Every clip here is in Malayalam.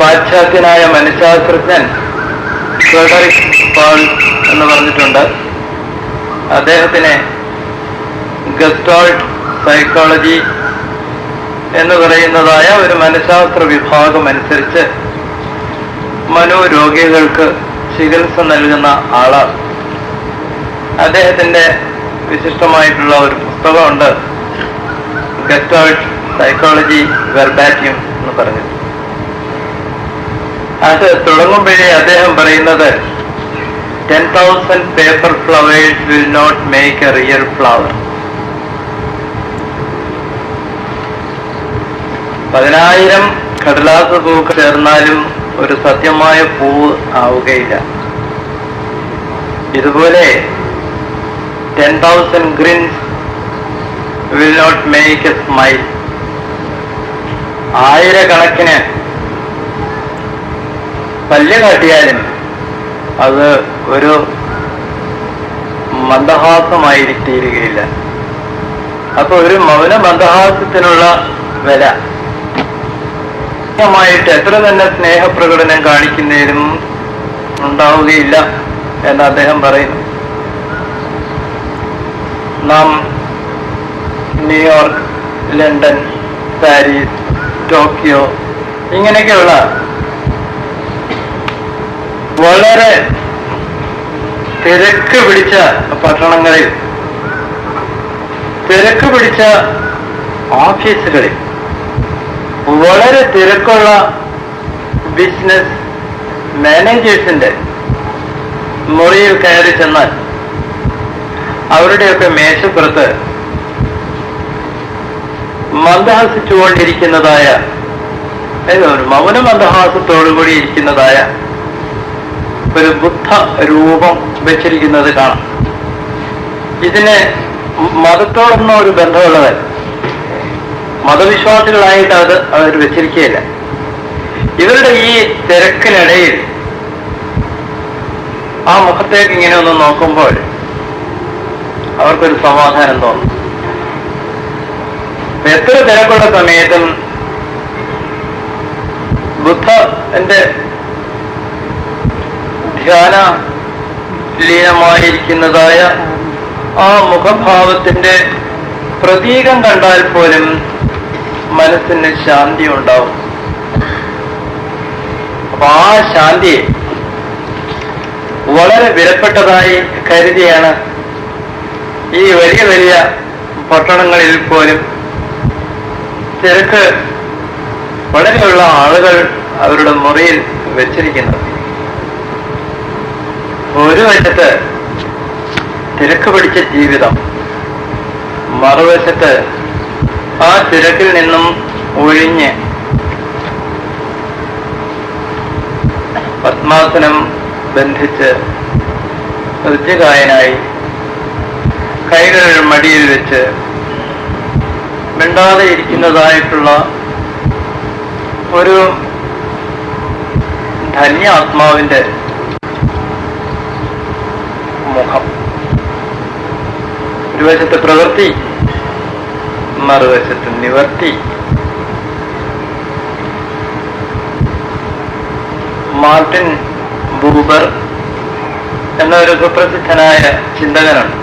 പാശ്ചാത്യനായ മനഃശാസ്ത്രജ്ഞൻ ഫ്രെഡറിക് പാൾസ് എന്ന് പറഞ്ഞിട്ടുണ്ട്. അദ്ദേഹത്തിന് ഗസ്റ്റാൾട്ട് സൈക്കോളജി എന്ന് പറയുന്നതായ ഒരു മനഃശാസ്ത്ര വിഭാഗം അനുസരിച്ച് മനോരോഗികൾക്ക് ചികിത്സ നൽകുന്ന ആളാണ്. അദ്ദേഹത്തിന്റെ വിശിഷ്ടമായിട്ടുള്ള ഒരു പുസ്തകമുണ്ട്, ഗസ്റ്റാൾട്ട് സൈക്കോളജി വെർബാറ്റിയം എന്ന് പറഞ്ഞു. അത് തുടങ്ങുമ്പോഴേ അദ്ദേഹം പറയുന്നത് 10,000 paper flowers will not make a real flower. 10,000 കടലാസ് പൂക്കൾ ചേർന്നാലും ഒരു സത്യമായ പൂവ് ആവുകയില്ല. ഇതുപോലെ 10,000 grins will not make a smile. 1000കണക്കിന് പല്ല് കാട്ടിയാലും അത് ഒരു മന്ദഹാസമായിരിക്കുകയില്ല. അപ്പൊ ഒരു മൗന മന്ദഹാസത്തിനുള്ള വില ായിട്ട് എത്ര തന്നെ സ്നേഹപ്രകടനം കാണിക്കുന്നതിനും ഉണ്ടാവുകയില്ല എന്ന് അദ്ദേഹം പറയുന്നു. നാം ന്യൂയോർക്ക്, ലണ്ടൻ, പാരീസ്, ടോക്കിയോ ഇങ്ങനെയൊക്കെയുള്ള വളരെ തിരക്ക് പിടിച്ച പട്ടണങ്ങളിൽ, തിരക്ക് പിടിച്ച ഓഫീസുകളിൽ, വളരെ തിരക്കുള്ള ബിസിനസ് മാനേജേഴ്സിന്റെ മുറിയിൽ കയറി ചെന്നാൽ അവരുടെയൊക്കെ മേശപ്പുറത്ത് മന്ദഹസിച്ചുകൊണ്ടിരിക്കുന്നതായ, ഒരു മൗന മന്ദഹാസത്തോടുകൂടി ഇരിക്കുന്നതായ ഒരു ബുദ്ധ രൂപം വെച്ചിരിക്കുന്നത് കാണാം. ഇതിന് മതത്തോടൊന്നും ഒരു ബന്ധമുള്ളതല്ല. മതവിശ്വാസികളായിട്ട് അവർ വെച്ചിരിക്കുകയില്ല. ഇവരുടെ ഈ തിരക്കിനിടയിൽ ആ മുഖത്തേക്ക് ഇങ്ങനെ ഒന്ന് നോക്കുമ്പോൾ അവർക്കൊരു സമാധാനം തോന്നും. എത്ര തിരക്കുള്ള സമയത്തും ബുദ്ധന്റെ ധ്യാന ലീനമായിരിക്കുന്നതായ ആ മുഖഭാവത്തിന്റെ പ്രതീകം കണ്ടാൽ പോലും മനസ്സിന് ശാന്തി ഉണ്ടാവും. അപ്പൊ ആ ശാന്തിയെ വളരെ വിലപ്പെട്ടതായി കരുതിയാണ് ഈ വലിയ വലിയ പട്ടണങ്ങളിൽ പോലും തിരക്ക് വളരെയുള്ള ആളുകൾ അവരുടെ മുറിയിൽ വെച്ചിരിക്കുന്നത്. ഒരു വശത്ത് തിരക്ക് പിടിച്ച ജീവിതം, മറുവശത്ത് ആ തിരക്കിൽ നിന്നും ഒഴിഞ്ഞ് പത്മാസനം ബന്ധിച്ച് ഋജുകായനായി കൈകൾ മടിയിൽ വെച്ച് മിണ്ടാതെ ഇരിക്കുന്നതായിട്ടുള്ള ഒരു ധന്യാത്മാവിന്റെ മുഖം. ഒരു വശത്ത് പ്രവൃത്തി, മറുവശത്ത് നിവർത്തി. മാർട്ടിൻ ബൂബർ എന്നൊരു സുപ്രസിദ്ധനായ ചിന്തകനാണ്.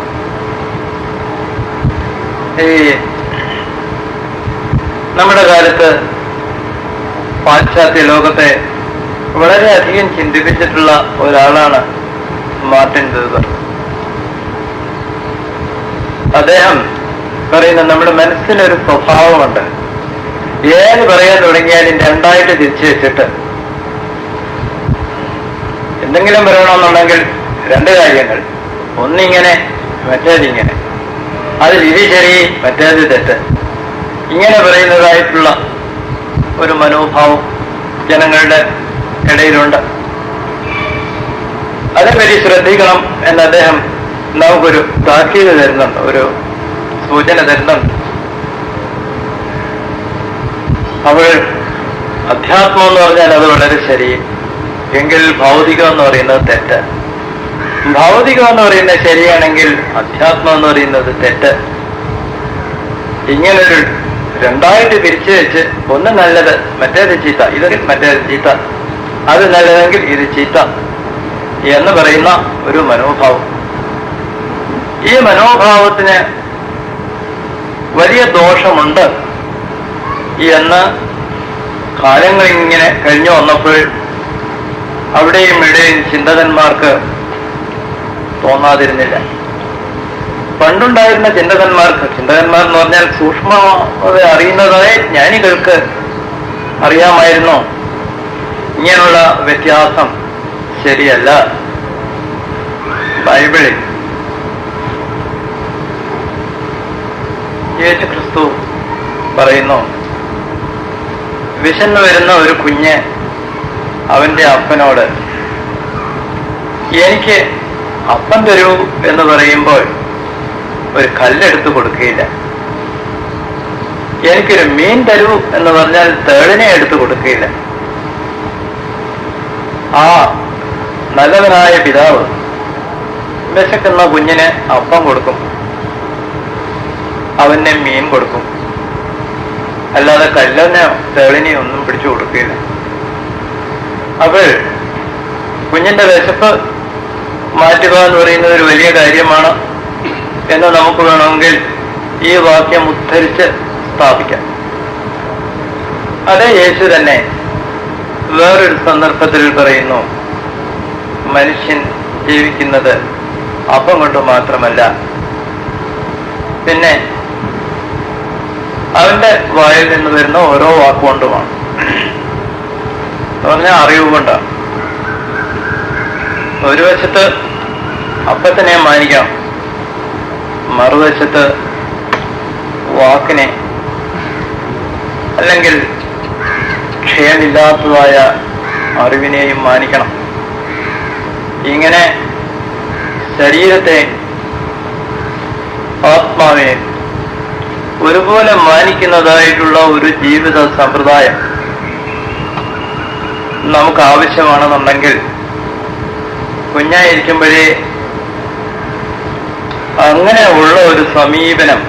ഈ നമ്മുടെ കാലത്ത് പാശ്ചാത്യ ലോകത്തെ വളരെയധികം ചിന്തിപ്പിച്ചിട്ടുള്ള ഒരാളാണ് മാർട്ടിൻ ബൂബർ. അദ്ദേഹം പറയുന്ന നമ്മുടെ മനസ്സിനൊരു സ്വഭാവമുണ്ട്. ഏത് പറയാൻ തുടങ്ങിയാലും രണ്ടായിട്ട് തിരിച്ചു വെച്ചിട്ട് എന്തെങ്കിലും പറയണമെന്നുണ്ടെങ്കിൽ രണ്ട് കാര്യങ്ങൾ, ഒന്നിങ്ങനെ മറ്റേതിങ്ങനെ, അതിൽ ഇത് ശരി മറ്റേത് തെറ്റ്, ഇങ്ങനെ പറയുന്നതായിട്ടുള്ള ഒരു മനോഭാവം ജനങ്ങളുടെ ഇടയിലുണ്ട്. അതേപറ്റി ശ്രദ്ധിക്കണം എന്ന് അദ്ദേഹം നമുക്കൊരു താക്കീത് തരുന്നുണ്ട്, ഒരു സൂചന തരുന്നുണ്ട്. അവൾ അധ്യാത്മം എന്ന് പറഞ്ഞാൽ അത് വളരെ ശരി, എങ്കിൽ ഭൗതികം എന്ന് പറയുന്നത് തെറ്റ്. ഭൗതികം എന്ന് പറയുന്നത് ശരിയാണെങ്കിൽ അധ്യാത്മം എന്ന് പറയുന്നത് തെറ്റ്. ഇങ്ങനൊരു രണ്ടായിട്ട് പിരിച്ചു വെച്ച് ഒന്ന് നല്ലത് മറ്റേത് ചീത്ത, ഇത് മറ്റേത് ചീത്ത, അത് നല്ലതെങ്കിൽ ഇത് ചീത്ത എന്ന് പറയുന്ന ഒരു മനോഭാവം. ഈ മനോഭാവത്തിന് വലിയ ദോഷമുണ്ട് എന്ന് കാലങ്ങളിങ്ങനെ കഴിഞ്ഞു വന്നപ്പോൾ അവിടെയും ഇവിടെയും ചിന്തകന്മാർക്ക് തോന്നാതിരുന്നില്ല. പണ്ടുണ്ടായിരുന്ന ചിന്തകന്മാർ എന്ന് പറഞ്ഞാൽ സൂക്ഷ്മത അറിയുന്നതായ ജ്ഞാനികൾക്ക് അറിയാമായിരുന്നു ഇങ്ങനെയുള്ള വ്യത്യാസം ശരിയല്ല. ബൈബിളിൽ യേശുക്രിസ്തു പറയുന്നു, വിശന്നു വരുന്ന ഒരു കുഞ്ഞ് അവന്റെ അപ്പനോട് എനിക്ക് അപ്പം തരൂ എന്ന് പറയുമ്പോൾ ഒരു കല്ലെടുത്ത് കൊടുക്കുകയില്ല. എനിക്കൊരു മീൻ തരൂ എന്ന് പറഞ്ഞാൽ തേളിനെ എടുത്ത് കൊടുക്കുകയില്ല. ആ നല്ലവനായ പിതാവ് വിശക്കുന്ന കുഞ്ഞിന് അപ്പം കൊടുക്കും, അവന് മീൻ കൊടുക്കും, അല്ലാതെ കല്ലെയോ തേളിനെയോ ഒന്നും പിടിച്ചു കൊടുക്കുകയില്ല. അപ്പോൾ കുഞ്ഞിന്റെ വിശപ്പ് മാറ്റുക എന്ന് പറയുന്നത് ഒരു വലിയ കാര്യമാണ് എന്ന് നമുക്ക് വേണമെങ്കിൽ ഈ വാക്യം ഉദ്ധരിച്ച് സ്ഥാപിക്കാം. അതേ യേശു തന്നെ വേറൊരു സന്ദർഭത്തിൽ പറയുന്നു, മനുഷ്യൻ ജീവിക്കുന്നത് അപ്പം കൊണ്ട് മാത്രമല്ല, പിന്നെ അവന്റെ വായിൽ നിന്ന് വരുന്ന ഓരോ വാക്കുകൊണ്ടുമാണ്. എന്ന് പറഞ്ഞാൽ അറിവ് കൊണ്ടാണ്. ഒരു വശത്ത് അപ്പത്തിനെ മാനിക്കണം, മറുവശത്ത് വാക്കിനെ അല്ലെങ്കിൽ ക്ഷയമില്ലാത്തതായ അറിവിനെയും മാനിക്കണം. ഇങ്ങനെ ശരീരത്തെ ആത്മാവിനെ ഒരുപോലെ മാനിക്കുന്നതായിട്ടുള്ള ഒരു ജീവിത സമ്പ്രദായം നമുക്ക് ആവശ്യമാണെന്നുണ്ടെങ്കിൽ കുഞ്ഞായിരിക്കുമ്പോഴേ അങ്ങനെ ഉള്ള ഒരു സമീപനം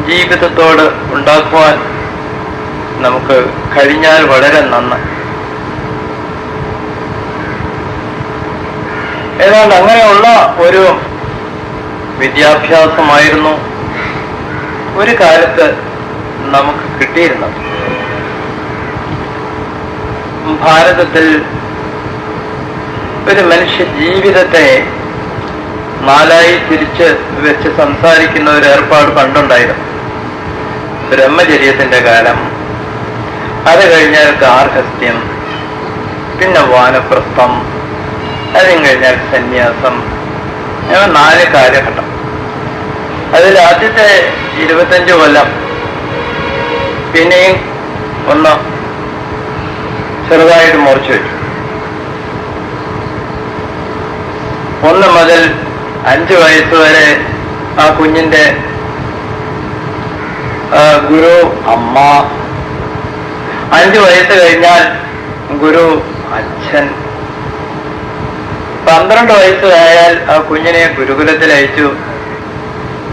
ജീവിതത്തോട് ഉണ്ടാക്കുവാൻ നമുക്ക് കഴിഞ്ഞാൽ വളരെ നന്ന്. ഏതാണ്ട് അങ്ങനെയുള്ള ഒരു വിദ്യാഭ്യാസമായിരുന്നു ഒരു കാലത്ത് നമുക്ക് കിട്ടിയിരുന്നത്. ഭാരതത്തിൽ ഒരു മനുഷ്യ ജീവിതത്തെ നാലായി തിരിച്ച് വെച്ച് സംസാരിക്കുന്ന ഒരു ഏർപ്പാട് പണ്ടുണ്ടായിരുന്നു. ബ്രഹ്മചര്യത്തിന്റെ കാലം, അത് കഴിഞ്ഞാൽ ഗാർഹസ്ഥ്യം, പിന്നെ വാനപ്രസ്ഥം, അതും കഴിഞ്ഞാൽ സന്യാസം. അങ്ങനെ 4 കാലഘട്ടം. അതിൽ ആദ്യത്തെ 25 കൊല്ലം പിന്നെയും ഒന്ന് ചെറുതായിട്ട് മുറിച്ചു വെച്ചു. 1 മുതൽ 5 വയസ്സ് വരെ ആ കുഞ്ഞിന്റെ ഗുരു അമ്മ, 5 വയസ്സ് കഴിഞ്ഞാൽ ഗുരു അച്ഛൻ, 12 വയസ്സായാൽ ആ കുഞ്ഞിനെ ഗുരുകുലത്തിൽ അയച്ചു.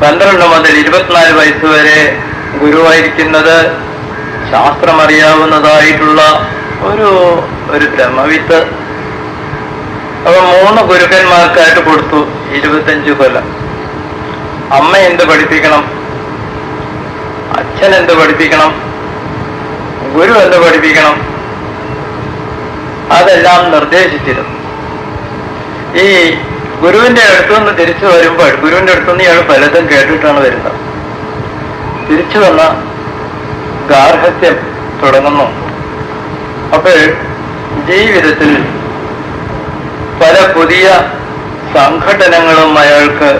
12 മുതൽ 24 വയസ്സ് വരെ ഗുരുവായിരിക്കുന്നത് ശാസ്ത്രമറിയാവുന്നതായിട്ടുള്ള ഒരു ബ്രഹ്മവിത്ത്. അപ്പൊ 3 ഗുരുക്കന്മാർക്കായിട്ട് കൊടുത്തു 25 കൊല്ലം. അമ്മ എന്ത് പഠിപ്പിക്കണം, അച്ഛൻ എന്ത് പഠിപ്പിക്കണം, ഗുരു എന്ത് പഠിപ്പിക്കണം, അതെല്ലാം നിർദ്ദേശിച്ചിരുന്നു. ഈ ഗുരുവിന്റെ അടുത്തുനിന്ന് തിരിച്ചു വരുമ്പോൾ ഗുരുവിന്റെ അടുത്തുനിന്ന് ഇയാൾ പലതും കേട്ടിട്ടാണ് വരുന്നത്. തിരിച്ചു വന്ന ഗാർഹസ്ഥ്യം തുടങ്ങുന്നു. അപ്പോൾ ജീവിതത്തിൽ പല പുതിയ സംഘടനകളും അയാൾക്ക്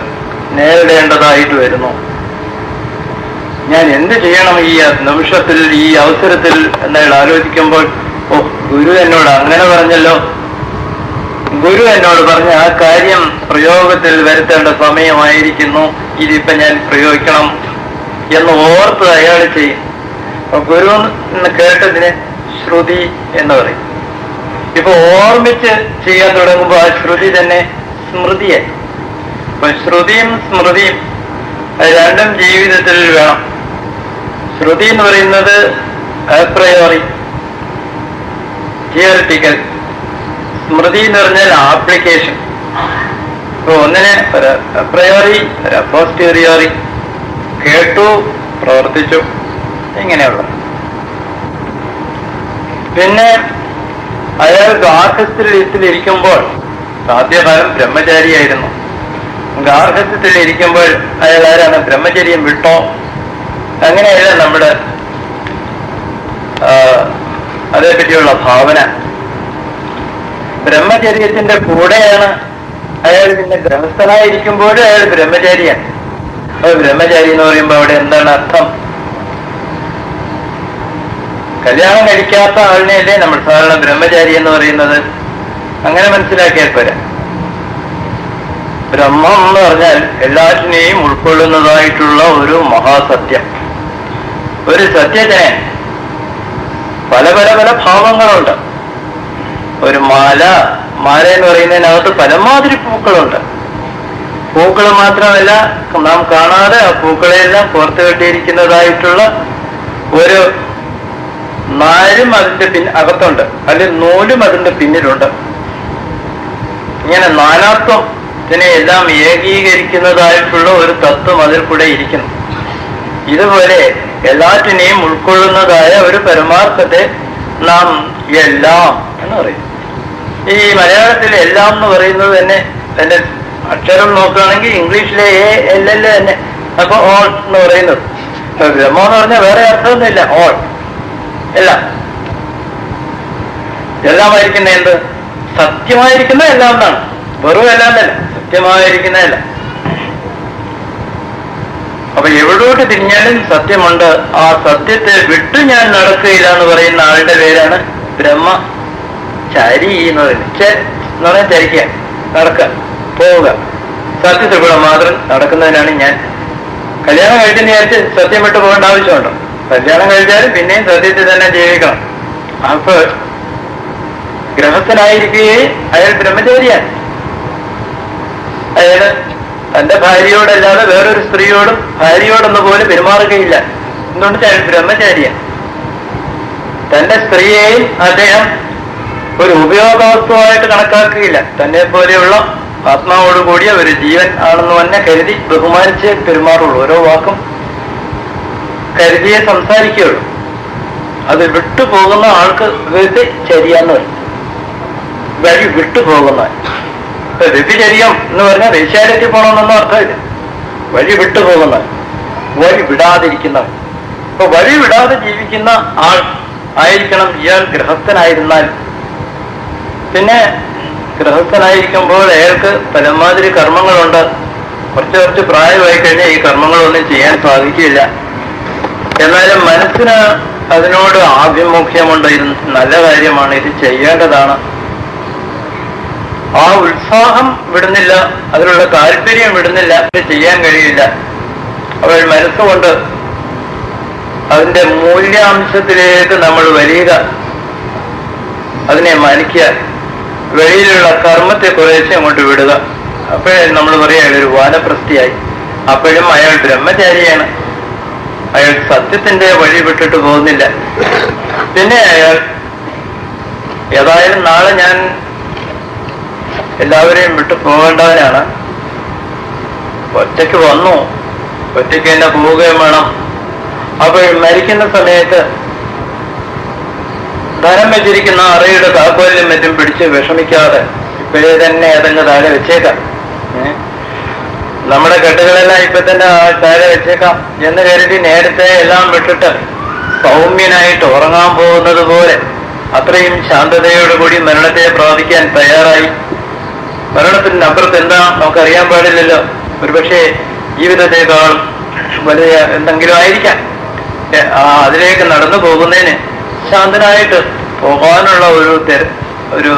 നേരിടേണ്ടതായിട്ട് വരുന്നു. ഞാൻ എന്ത് ചെയ്യണം ഈ നിമിഷത്തിൽ, ഈ അവസരത്തിൽ എന്നയാൾ ആലോചിക്കുമ്പോൾ, ഗുരു എന്നോട് അങ്ങനെ പറഞ്ഞല്ലോ, ഗുരു എന്നോട് പറഞ്ഞ ആ കാര്യം പ്രയോഗത്തിൽ വരുത്തേണ്ട സമയമായിരിക്കുന്നു, ഇതിപ്പോ ഞാൻ പ്രയോഗിക്കണം എന്ന് ഓർത്ത് അയാൾ ചെയ്യും. ഗുരു എന്ന് കേട്ടതിന് ശ്രുതി എന്ന് പറയും. ഇപ്പൊ ഓർമ്മിച്ച് ചെയ്യാൻ തുടങ്ങുമ്പോൾ ആ ശ്രുതി തന്നെ സ്മൃതിയായി. അപ്പൊ ശ്രുതിയും സ്മൃതിയും രണ്ടും ജീവിതത്തിൽ വേണം. ശ്രുതി എന്ന് പറയുന്നത് അപ്രയോറി, തിയറിറ്റിക്കൽ. സ്മൃതി എന്ന് പറഞ്ഞാൽ ആപ്ലിക്കേഷൻ. ഇപ്പൊ ഒന്നിനെ അപ്രയോറി, പോസ്റ്റീരിയോറി, കേട്ടു, പ്രവർത്തിച്ചു, ഇങ്ങനെയുള്ള. പിന്നെ അയാൾ ഗാർഹസ്ഥ്യത്തിലിരിക്കുമ്പോൾ, ആദ്യകാലം ബ്രഹ്മചാരിയായിരുന്നു. ഗാർഹസ്ഥ്യത്തിലിരിക്കുമ്പോൾ അയാൾ ആരാണ്? ബ്രഹ്മചര്യം വിട്ടോ? അങ്ങനെയല്ല നമ്മുടെ അതേപറ്റിയുള്ള ഭാവന. ബ്രഹ്മചര്യത്തിന്റെ കൂടെയാണ് അയാൾ പിന്നെ ഗൃഹസ്ഥനായിരിക്കുമ്പോഴും അയാൾ ബ്രഹ്മചാരിയാണ്. അപ്പൊ ബ്രഹ്മചാരി എന്ന് പറയുമ്പോൾ അവിടെ എന്താണ് അർത്ഥം? കല്യാണം കഴിക്കാത്ത ആളിനെയല്ലേ നമ്മൾ സാധാരണ ബ്രഹ്മചാരി എന്ന് പറയുന്നത്. അങ്ങനെ മനസ്സിലാക്കിയാൽ പോരാ. ബ്രഹ്മം എന്ന് പറഞ്ഞാൽ എല്ലാറ്റിനെയും ഉൾക്കൊള്ളുന്നതായിട്ടുള്ള ഒരു മഹാസത്യം. ഒരു സത്യത്തിന് പല പല പല ഭാവങ്ങളുണ്ട്. ഒരു മാല എന്ന് പറയുന്നതിനകത്ത് പലമാതിരി പൂക്കളുണ്ട്. പൂക്കൾ മാത്രമല്ല, നാം കാണാതെ ആ പൂക്കളെല്ലാം കോർത്ത് കെട്ടിയിരിക്കുന്നതായിട്ടുള്ള ഒരു നാരും അതിന്റെ അകത്തുണ്ട്, അല്ലെങ്കിൽ നൂലും അതിന്റെ പിന്നിലുണ്ട്. ഇങ്ങനെ നാനാത്വത്തിനെ എല്ലാം ഏകീകരിക്കുന്നതായിട്ടുള്ള ഒരു തത്വം അതിൽ കൂടെ ഇരിക്കുന്നു. ഇതുപോലെ എല്ലാറ്റിനെയും ഉൾക്കൊള്ളുന്നതായ ഒരു പരമാർത്ഥത്തെ നാം എല്ലാം എന്ന് പറയും. ഈ മലയാളത്തിൽ എല്ലാം എന്ന് പറയുന്നത് തന്നെ അതിന്റെ അക്ഷരം നോക്കുകയാണെങ്കിൽ ഇംഗ്ലീഷിലെ എൽ തന്നെ. അപ്പൊ ഓൾ എന്ന് പറയുന്നത്. ബ്രഹ്മം എന്ന് പറഞ്ഞാൽ വേറെ അർത്ഥമൊന്നുമില്ല, ഓൾ, എല്ലാം. എല്ലാമായിരിക്കുന്ന എന്ത്? സത്യമായിരിക്കുന്ന എല്ലാം എന്നാണ്. വെറും എല്ലാം തന്നെ, സത്യമായിരിക്കുന്ന എല്ലാം. അപ്പൊ എവിടോട്ട് തിരിഞ്ഞാലും സത്യമുണ്ട്. ആ സത്യത്തെ വിട്ടു ഞാൻ നടക്കുകയില്ല എന്ന് പറയുന്ന ആളുടെ പേരാണ് ബ്രഹ്മചാരി എന്ന് പറയുന്നത്. എന്ന് പറഞ്ഞാൽ ചരിക്കുക, നടക്കുക, പോവുക. സത്യത്തിൽ കൂടെ മാത്രം നടക്കുന്നതിനാണ് ഞാൻ. കല്യാണം കഴിച്ചെന്ന് വിചാരിച്ച് സത്യം വിട്ടു പോകേണ്ട ആവശ്യമുണ്ടോ? കല്യാണം കഴിച്ചാലും പിന്നെയും സത്യത്തിൽ തന്നെ ജീവിക്കണം. അപ്പൊ ഗൃഹസ്ഥനായിരിക്കുകയും അയാൾ ബ്രഹ്മചാരിയാണ്. അയാള് തന്റെ ഭാര്യയോടല്ലാതെ വേറൊരു സ്ത്രീയോടും ഭാര്യയോടൊന്നു പോലും പെരുമാറുകയില്ല. എന്തുകൊണ്ട്? അയാൾ ബ്രഹ്മചാരിയാണ്. തന്റെ സ്ത്രീയെയും അദ്ദേഹം ഒരു ഉപയോഗവസ്തുവായിട്ട് കണക്കാക്കുകയില്ല. തന്നെ പോലെയുള്ള ആത്മാവോടുകൂടിയ ഒരു ജീവൻ ആണെന്ന് തന്നെ കരുതി ബഹുമാനിച്ച് പെരുമാറുള്ളൂ. ഓരോ വാക്കും കരുതിയെ സംസാരിക്കുകയുള്ളൂ. അത് വിട്ടുപോകുന്ന ആൾക്ക് വ്യഭിചര്യാന്ന് പറയും. വഴി വിട്ടുപോകുന്ന. ഇപ്പൊ വ്യഭിചര്യം എന്ന് പറഞ്ഞാൽ വേശ്യാലയത്തിൽ പോകണമെന്നൊന്നും അർത്ഥമില്ല. വഴി വിട്ടുപോകുന്ന, വഴി വിടാതിരിക്കുന്നവൻ. ഇപ്പൊ വഴി വിടാതെ ജീവിക്കുന്ന ആൾ ആയിരിക്കണം ഇയാൾ ഗൃഹസ്ഥനായിരുന്നാൽ. പിന്നെ ഗൃഹസ്ഥനായിരിക്കുമ്പോൾ അയാൾക്ക് പലമാതിരി കർമ്മങ്ങളുണ്ട്. കുറച്ച് പ്രായമായി കഴിഞ്ഞാൽ ഈ കർമ്മങ്ങളൊന്നും ചെയ്യാൻ സാധിക്കില്ല. എന്നാലും മനസ്സിന് അതിനോട് ആഭിമുഖ്യമുണ്ട്. ഇത് നല്ല കാര്യമാണ്, ഇത് ചെയ്യേണ്ടതാണ്. ആ ഉത്സാഹം വിടുന്നില്ല, അതിനുള്ള താല്പര്യം വിടുന്നില്ല, ഇത് ചെയ്യാൻ കഴിയില്ല. അവൾ മനസ്സുകൊണ്ട് അതിന്റെ മൂല്യാംശത്തിലേക്ക് നമ്മൾ വരിക, അതിനെ മാനിക്കുക, വെളിയിലുള്ള കർമ്മത്തെ കുറേശ്ശെ അങ്ങോട്ട് വിടുക. അപ്പോഴേ നമ്മൾ പറയാം അയാൾ ഒരു വാനപ്രസ്ഥിയായി. അപ്പോഴും അയാൾ ബ്രഹ്മചാരിയാണ്. അയാൾ സത്യത്തിന്റെ വഴി വിട്ടിട്ട് പോകുന്നില്ല. പിന്നെ അയാൾ ഏതായാലും നാളെ ഞാൻ എല്ലാവരെയും വിട്ടു പോകേണ്ടവനാണ്. ഒറ്റയ്ക്ക് വന്നു, ഒറ്റയ്ക്ക് തന്നെ പോവുകയും വേണം. അപ്പോൾ മരിക്കുന്ന സമയത്ത് ധനം വെച്ചിരിക്കുന്ന അറയുടെ താക്കോലിനും മറ്റും പിടിച്ച് വിഷമിക്കാതെ ഇപ്പോഴേ തന്നെ അതങ്ങ് താഴെ വെച്ചേക്കാം. നമ്മുടെ കെട്ടുകളെല്ലാം ഇപ്പൊ തന്നെ താഴെ വെച്ചേക്കാം എന്ന് കരുതി നേരത്തെ എല്ലാം വിട്ടിട്ട് സൗമ്യനായിട്ട് ഉറങ്ങാൻ പോകുന്നത് പോലെ അത്രയും ശാന്തതയോടുകൂടി മരണത്തെ പ്രാപിക്കാൻ തയ്യാറായി. മരണത്തിനപ്പുറത്ത് എന്താ നമുക്കറിയാൻ പാടില്ലല്ലോ. ഒരുപക്ഷെ ജീവിതത്തെക്കാൾ വലിയ എന്തെങ്കിലും ആയിരിക്കാം. അതിലേക്ക് നടന്നു പോകുന്നതിന് ശാന്തനായിട്ട് പോകാനുള്ള ഒരു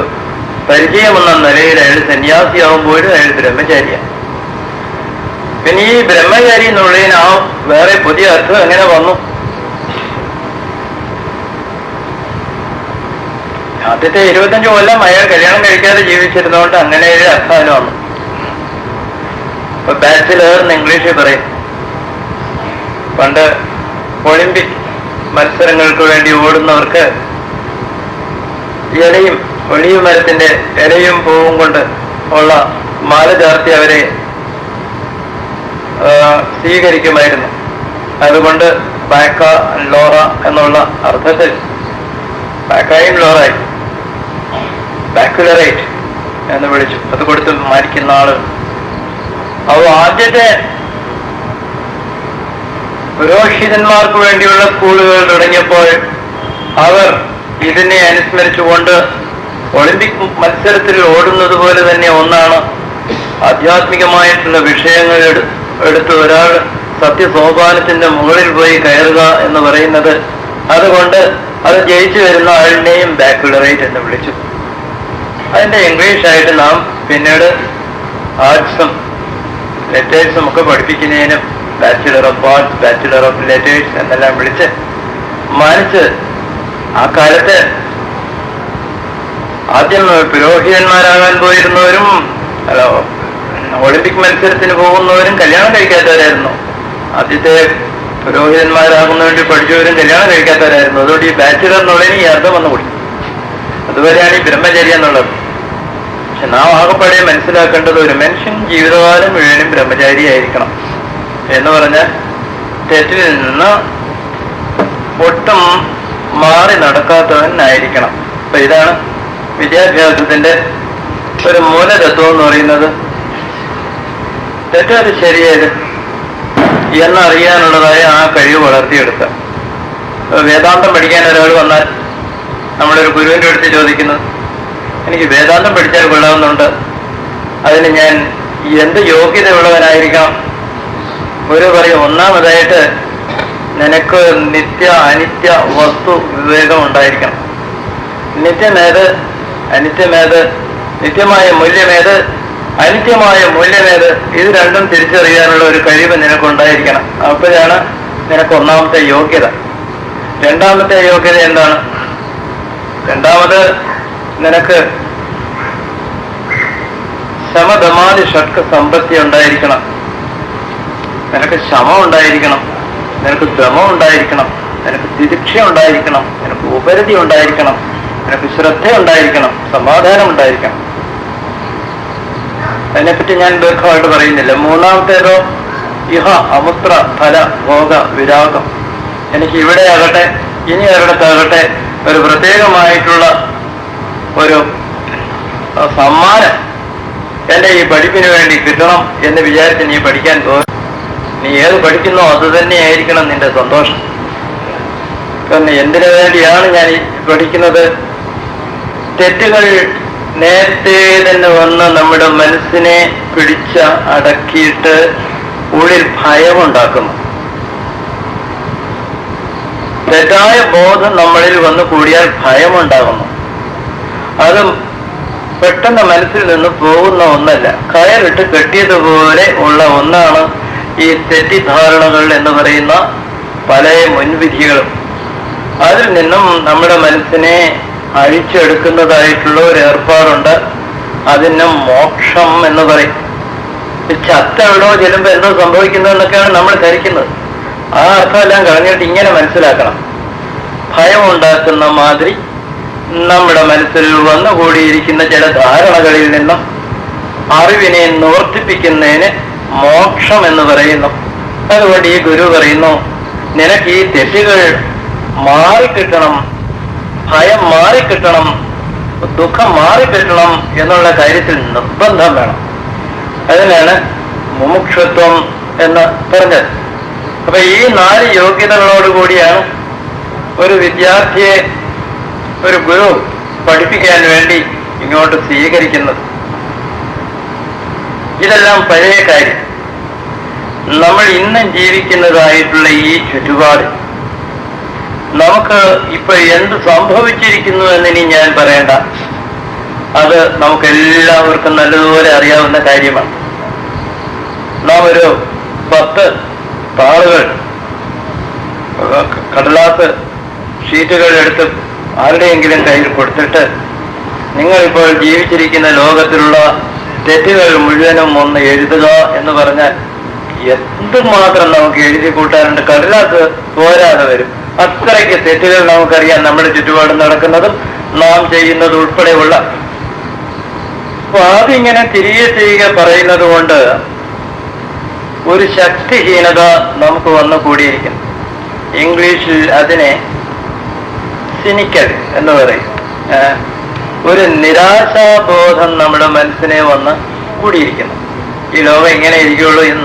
പരിചയമെന്ന നിലയിൽ അയാൾ സന്യാസിയാവുമ്പോഴും അയാൾ ബ്രഹ്മചാരിയാണ്. പിന്നെ ഈ ബ്രഹ്മചാരി എന്നുള്ളതിന് ആ വേറെ പുതിയ അർത്ഥം എങ്ങനെ വന്നു? ആദ്യത്തെ 25 കൊല്ലം അയാൾ കല്യാണം കഴിക്കാതെ ജീവിച്ചിരുന്നതുകൊണ്ട് അങ്ങനെ ഒരു അർത്ഥം വന്നു. ഇപ്പൊ ബാച്ചിലർ എന്ന് ഇംഗ്ലീഷിൽ പറയും. പണ്ട് ഒളിമ്പിക് മത്സരങ്ങൾക്ക് വേണ്ടി ഓടുന്നവർക്ക് ഇലയും ഒലിവ് മരത്തിന്റെ ഇലയും പൂവും കൊണ്ട് ഉള്ള മാല ചാർത്തി അവരെ സ്വീകരിക്കുമായിരുന്നു. അതുകൊണ്ട് ബാക്ക ലോറ എന്നുള്ള അർത്ഥത്തിൽ ബാക്കായും ലോറായി ബാക്കുലറേറ്റ് എന്ന് വിളിച്ചു. അത് കൊടുത്ത് മരിക്കുന്ന ആള്. അപ്പോൾ ആദ്യത്തെ പുരോഹിതന്മാർക്ക് വേണ്ടിയുള്ള സ്കൂളുകൾ തുടങ്ങിയപ്പോൾ അവർ ഇതിനെ അനുസ്മരിച്ചുകൊണ്ട് ഒളിമ്പിക് മത്സരത്തിൽ ഓടുന്നത് പോലെ തന്നെ ഒന്നാണ് ആധ്യാത്മികമായിട്ടുള്ള വിഷയങ്ങൾ എടുത്ത് ഒരാൾ സത്യസോപാനത്തിന്റെ മുകളിൽ പോയി കയറുക എന്ന് പറയുന്നത്. അതുകൊണ്ട് അത് ജയിച്ചു വരുന്ന ആളിനെയും ബാക്കുലറേറ്റ് എന്ന് വിളിച്ചു. അതിന്റെ ഇംഗ്ലീഷായിട്ട് നാം പിന്നീട് ആർട്സും ലെറ്റേഴ്സും ഒക്കെ പഠിപ്പിക്കുന്നതിനും bachelor of arts, bachelor of letters എന്നെല്ലാം വിളിച്ച് മാനിച്ച് ആ കാലത്ത് ആദ്യം പുരോഹിതന്മാരാകാൻ പോയിരുന്നവരും ഒളിമ്പിക് മത്സരത്തിന് പോകുന്നവരും കല്യാണം കഴിക്കാത്തവരായിരുന്നു. ആദ്യത്തെ പുരോഹിതന്മാരാകുന്ന വേണ്ടി പഠിച്ചവരും കല്യാണം കഴിക്കാത്തവരായിരുന്നു. അതുകൊണ്ട് ഈ ബാച്ചുലർ എന്നുള്ളതിന് ഈ അർത്ഥം വന്നുകൂടി. അതുവരെയാണ് ഈ ബ്രഹ്മചര്യം എന്നുള്ളത്. പക്ഷെ നാം ആകെപ്പാടെ മനസ്സിലാക്കേണ്ടത് ഒരു മനുഷ്യൻ ജീവിതകാലം മുഴുവനും ബ്രഹ്മചാരിയായിരിക്കണം എന്ന് പറഞ്ഞാൽ തെറ്റിൽ നിന്ന് ഒട്ടും മാറി നടക്കാത്തവനായിരിക്കണം. അപ്പൊ ഇതാണ് വിദ്യാഭ്യാസത്തിന്റെ ഒരു മൂലതത്വം എന്ന് പറയുന്നത്. തെറ്റത് ശരിയേത് എന്നറിയാനുള്ളതായ ആ കഴിവ് വളർത്തിയെടുക്കുക. വേദാന്തം പഠിക്കാൻ ഒരാൾ വന്നാൽ നമ്മളൊരു ഗുരുവിന്റെ അടുത്ത് ചോദിക്കുന്നത്, എനിക്ക് വേദാന്തം പഠിച്ചാൽ കൊള്ളാവുന്നുണ്ട്, അതിന് ഞാൻ എന്ത് യോഗ്യത ഉള്ളവനായിരിക്കണം? ഗുരു പറയും, ഒന്നാമതായിട്ട് നിനക്ക് നിത്യ അനിത്യ വസ്തു വിവേകം ഉണ്ടായിരിക്കണം. നിത്യമേത് അനിത്യമേത്, നിത്യമായ മൂല്യമേത് അനിത്യമായ മൂല്യമേത്, ഇത് രണ്ടും തിരിച്ചറിയാനുള്ള ഒരു കഴിവ് നിനക്കുണ്ടായിരിക്കണം. അപ്പോഴാണ് നിനക്ക് ഒന്നാമത്തെ യോഗ്യത. രണ്ടാമത്തെ യോഗ്യത എന്താണ്? രണ്ടാമത് നിനക്ക് ശമധമാതി ഷഡ്ക സമ്പത്തി ഉണ്ടായിരിക്കണം. നിനക്ക് ശമ ഉണ്ടായിരിക്കണം, നിനക്ക് ദമം ഉണ്ടായിരിക്കണം, നിനക്ക് തിരിക്ഷ ഉണ്ടായിരിക്കണം, നിനക്ക് ഉപരതി ഉണ്ടായിരിക്കണം, നിനക്ക് ശ്രദ്ധ ഉണ്ടായിരിക്കണം, സമാധാനം ഉണ്ടായിരിക്കണം. അതിനെപ്പറ്റി ഞാൻ ദീർഘമായിട്ട് പറയുന്നില്ല. മൂന്നാമത്തേതോ ഇഹ അമുത്ര ഫല ഭോഗ വിരാഗം. എനിക്ക് ഇവിടെ ആകട്ടെ ഇനി ഒരിടത്താകട്ടെ ഒരു പ്രത്യേകമായിട്ടുള്ള ഒരു സമ്മാനം എൻ്റെ ഈ പഠിപ്പിന് വേണ്ടി കിട്ടണം എന്ന് വിചാരിച്ച് നീ പഠിക്കാൻ പോകും. നീ ഏത് പഠിക്കുന്നോ അത് തന്നെയായിരിക്കണം നിന്റെ സന്തോഷം. കാരണം എന്തിനു വേണ്ടിയാണ് ഞാൻ ഈ പഠിക്കുന്നത്? തെറ്റുകൾ നേരത്തെ തന്നെ വന്ന് നമ്മുടെ മനസ്സിനെ പിടിച്ച അടക്കിയിട്ട് ഉള്ളിൽ ഭയമുണ്ടാക്കുന്നു. തെറ്റായ ബോധം നമ്മളിൽ വന്നു കൂടിയാൽ ഭയമുണ്ടാകുന്നു. അത് പെട്ടെന്ന് മനസ്സിൽ നിന്ന് പോകുന്ന ഒന്നല്ല, കയറിട്ട് കെട്ടിയതുപോലെ ഉള്ള ഒന്നാണ് ഈ തെറ്റിദ്ധാരണകൾ എന്ന് പറയുന്ന പല മുൻവിധികളും. അതിൽ നിന്നും നമ്മുടെ മനസ്സിനെ അഴിച്ചെടുക്കുന്നതായിട്ടുള്ള ഒരു ഏർപ്പാടുണ്ട്. അതിന് മോക്ഷം എന്ന് പറയും. ചത്ത എവിടോ ചെല്ലുമ്പോൾ എന്തോ സംഭവിക്കുന്നതെന്നൊക്കെയാണ് നമ്മൾ ധരിക്കുന്നത്. ആ അർത്ഥമെല്ലാം കളഞ്ഞിട്ട് ഇങ്ങനെ മനസ്സിലാക്കണം. ഭയമുണ്ടാക്കുന്ന മാതിരി നമ്മുടെ മനസ്സിൽ വന്നുകൂടിയിരിക്കുന്ന ചില ധാരണകളിൽ നിന്നും അറിവിനെ നിവർത്തിപ്പിക്കുന്നതിന് മോക്ഷം എന്ന് പറയുന്നു. അതുകൊണ്ട് ഈ ഗുരു പറയുന്നു, നിനക്ക് ഈ തെറ്റുകൾ മാറിക്കിട്ടണം, ഭയം മാറിക്കിട്ടണം, ദുഃഖം മാറിക്കിട്ടണം എന്നുള്ള കാര്യത്തിൽ നിർബന്ധം വേണം. അതിനാണ് മുമുക്ഷത്വം എന്ന് പറഞ്ഞത്. അപ്പൊ ഈ 4 യോഗ്യതകളോടുകൂടിയാണ് ഒരു വിദ്യാർത്ഥിയെ ഒരു ഗുരു പഠിപ്പിക്കാൻ വേണ്ടി ഇങ്ങോട്ട് സ്വീകരിക്കുന്നത്. ഇതെല്ലാം പഴയ കാര്യം. നമ്മൾ ഇന്നും ജീവിക്കുന്നതായിട്ടുള്ള ഈ ചുറ്റുപാട് നമുക്ക് ഇപ്പൊ എന്ത് സംഭവിച്ചിരിക്കുന്നു എന്നിനി ഞാൻ പറയേണ്ട. അത് നമുക്കെല്ലാവർക്കും നല്ലതുപോലെ അറിയാവുന്ന കാര്യമാണ്. നാം ഒരു 10 താളുകൾ കടലാസ് ഷീറ്റുകൾ എടുത്ത് ആരുടെയെങ്കിലും കയ്യിൽ കൊടുത്തിട്ട് നിങ്ങളിപ്പോൾ ജീവിച്ചിരിക്കുന്ന ലോകത്തിലുള്ള തെറ്റുകൾ മുഴുവനും ഒന്ന് എഴുതുക എന്ന് പറഞ്ഞാൽ എന്തുമാത്രം നമുക്ക് എഴുതി കൂട്ടാനുണ്ട്. കടലാസ് പോരാതെ വരും. അത്രയ്ക്ക് തെറ്റുകൾ നമുക്കറിയാം, നമ്മുടെ ചുറ്റുപാട് നടക്കുന്നതും നാം ചെയ്യുന്നതും ഉൾപ്പെടെയുള്ള. അപ്പൊ അതിങ്ങനെ തിരികെ തിരികെ പറയുന്നത് കൊണ്ട് ഒരു ശക്തിഹീനത നമുക്ക് വന്നു കൂടിയിരിക്കുന്നു. ഇംഗ്ലീഷിൽ അതിനെ സിനിക്കൽ എന്ന് പറയും. ഒരു നിരാശാബോധം നമ്മുടെ മനസ്സിനെ വന്ന് കൂടിയിരിക്കുന്നു. ഈ ലോകം ഇങ്ങനെ ഇരിക്കുകയുള്ളൂ, ഇത്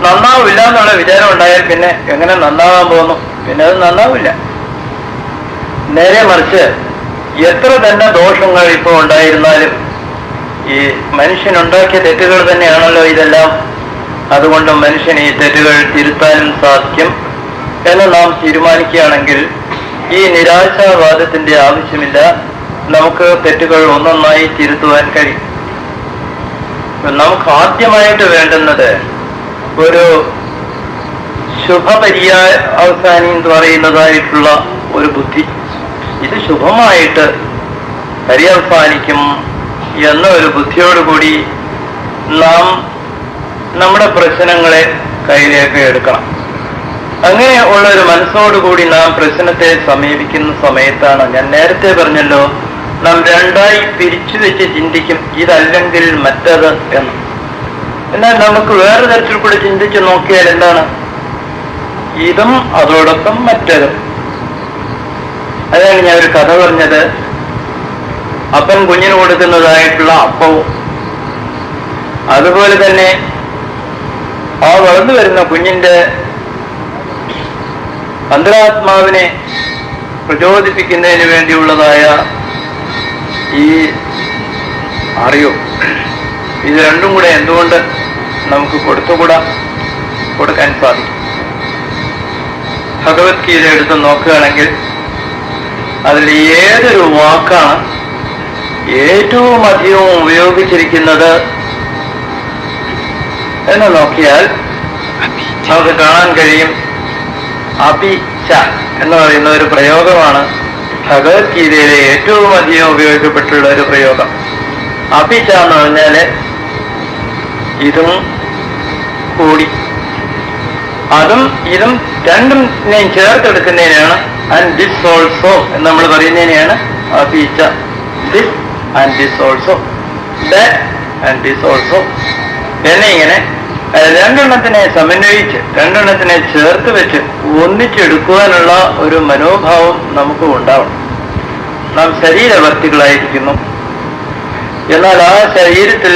നന്നാവില്ല എന്നുള്ള വിചാരം ഉണ്ടായാൽ പിന്നെ എങ്ങനെ നന്നാവാൻ പോകുന്നു? പിന്നെ അത് നന്നാവില്ല. നേരെ മറിച്ച് എത്ര തന്നെ ദോഷങ്ങൾ ഇപ്പോൾ ഉണ്ടായിരുന്നാലും ഈ മനുഷ്യനുണ്ടാക്കിയ തെറ്റുകൾ തന്നെയാണല്ലോ ഇതെല്ലാം. അതുകൊണ്ട് മനുഷ്യൻ ഈ തെറ്റുകൾ തിരുത്താനും സാധിക്കും എന്ന് നാം തീരുമാനിക്കുകയാണെങ്കിൽ ഈ നിരാശാവാദത്തിന്റെ ആവശ്യമില്ല. നമുക്ക് തെറ്റുകൾ ഒന്നൊന്നായി തിരുത്തുവാൻ കഴിയും. നമുക്ക് ആദ്യമായിട്ട് വേണ്ടുന്നത് ഒരു ശുഭപര്യായ അവസാനി എന്ന് പറയുന്നതായിട്ടുള്ള ഒരു ബുദ്ധി. ഇത് ശുഭമായിട്ട് പര്യവസാനിക്കും എന്ന ഒരു ബുദ്ധിയോടുകൂടി നാം നമ്മുടെ പ്രശ്നങ്ങളെ കയ്യിലേക്ക് എടുക്കണം. അങ്ങനെ ഉള്ള ഒരു മനസ്സോടുകൂടി നാം പ്രശ്നത്തെ സമീപിക്കുന്ന സമയത്താണ്, ഞാൻ നേരത്തെ പറഞ്ഞല്ലോ, നാം രണ്ടായി പിരിച്ചു വെച്ച് ചിന്തിക്കും, ഇതല്ലെങ്കിൽ മറ്റത് എന്ന്. എന്നാൽ നമുക്ക് വേറെ തരത്തിൽ കൂടെ ചിന്തിച്ച് നോക്കിയാൽ എന്താണ്? ഇതും അതോടൊപ്പം മറ്റതും. അതാണ് ഞാൻ ഒരു കഥ പറഞ്ഞത്. അപ്പൻ കുഞ്ഞിന് കൊടുക്കുന്നതായിട്ടുള്ള അപ്പവും അതുപോലെ തന്നെ ആ വളർന്നു വരുന്ന കുഞ്ഞിന്റെ അന്തരാത്മാവിനെ പ്രചോദിപ്പിക്കുന്നതിന് വേണ്ടിയുള്ളതായ ഈ അറിയോ, ഇത് രണ്ടും കൂടെ എന്തുകൊണ്ട് നമുക്ക് കൊടുക്കാൻ സാധിക്കും? ഭഗവത്ഗീത എടുത്ത് നോക്കുകയാണെങ്കിൽ അതിൽ ഏതൊരു വാക്കാണ് ഏറ്റവും അധികം ഉപയോഗിച്ചിരിക്കുന്നത് എന്ന് നോക്കിയാൽ നമുക്ക് കാണാൻ കഴിയും. അപിച്ച എന്ന് പറയുന്ന ഒരു പ്രയോഗമാണ് ഭഗവത്ഗീതയിലെ ഏറ്റവും അധികം ഉപയോഗിക്കപ്പെട്ടുള്ള ഒരു പ്രയോഗം. അപിച്ച എന്ന് പറഞ്ഞാല് ഇതും കൂടി, അതും ഇതും രണ്ടും ചേർത്തെടുക്കുന്നതിനാണ് ആൻഡ് ദിസ് ഓൾസോ എന്ന് നമ്മൾ പറയുന്നതിനെയാണ് അപിച്ച. This and this also, that and this also എന്നിങ്ങനെ രണ്ടെണ്ണത്തിനെ സമന്വയിച്ച് രണ്ടെണ്ണത്തിനെ ചേർത്ത് വെച്ച് ഒന്നിച്ചെടുക്കുവാനുള്ള ഒരു മനോഭാവം നമുക്ക് ഉണ്ടാവണം. നാം ശരീരവർത്തികളായിരിക്കുന്നു, എന്നാൽ ആ ശരീരത്തിൽ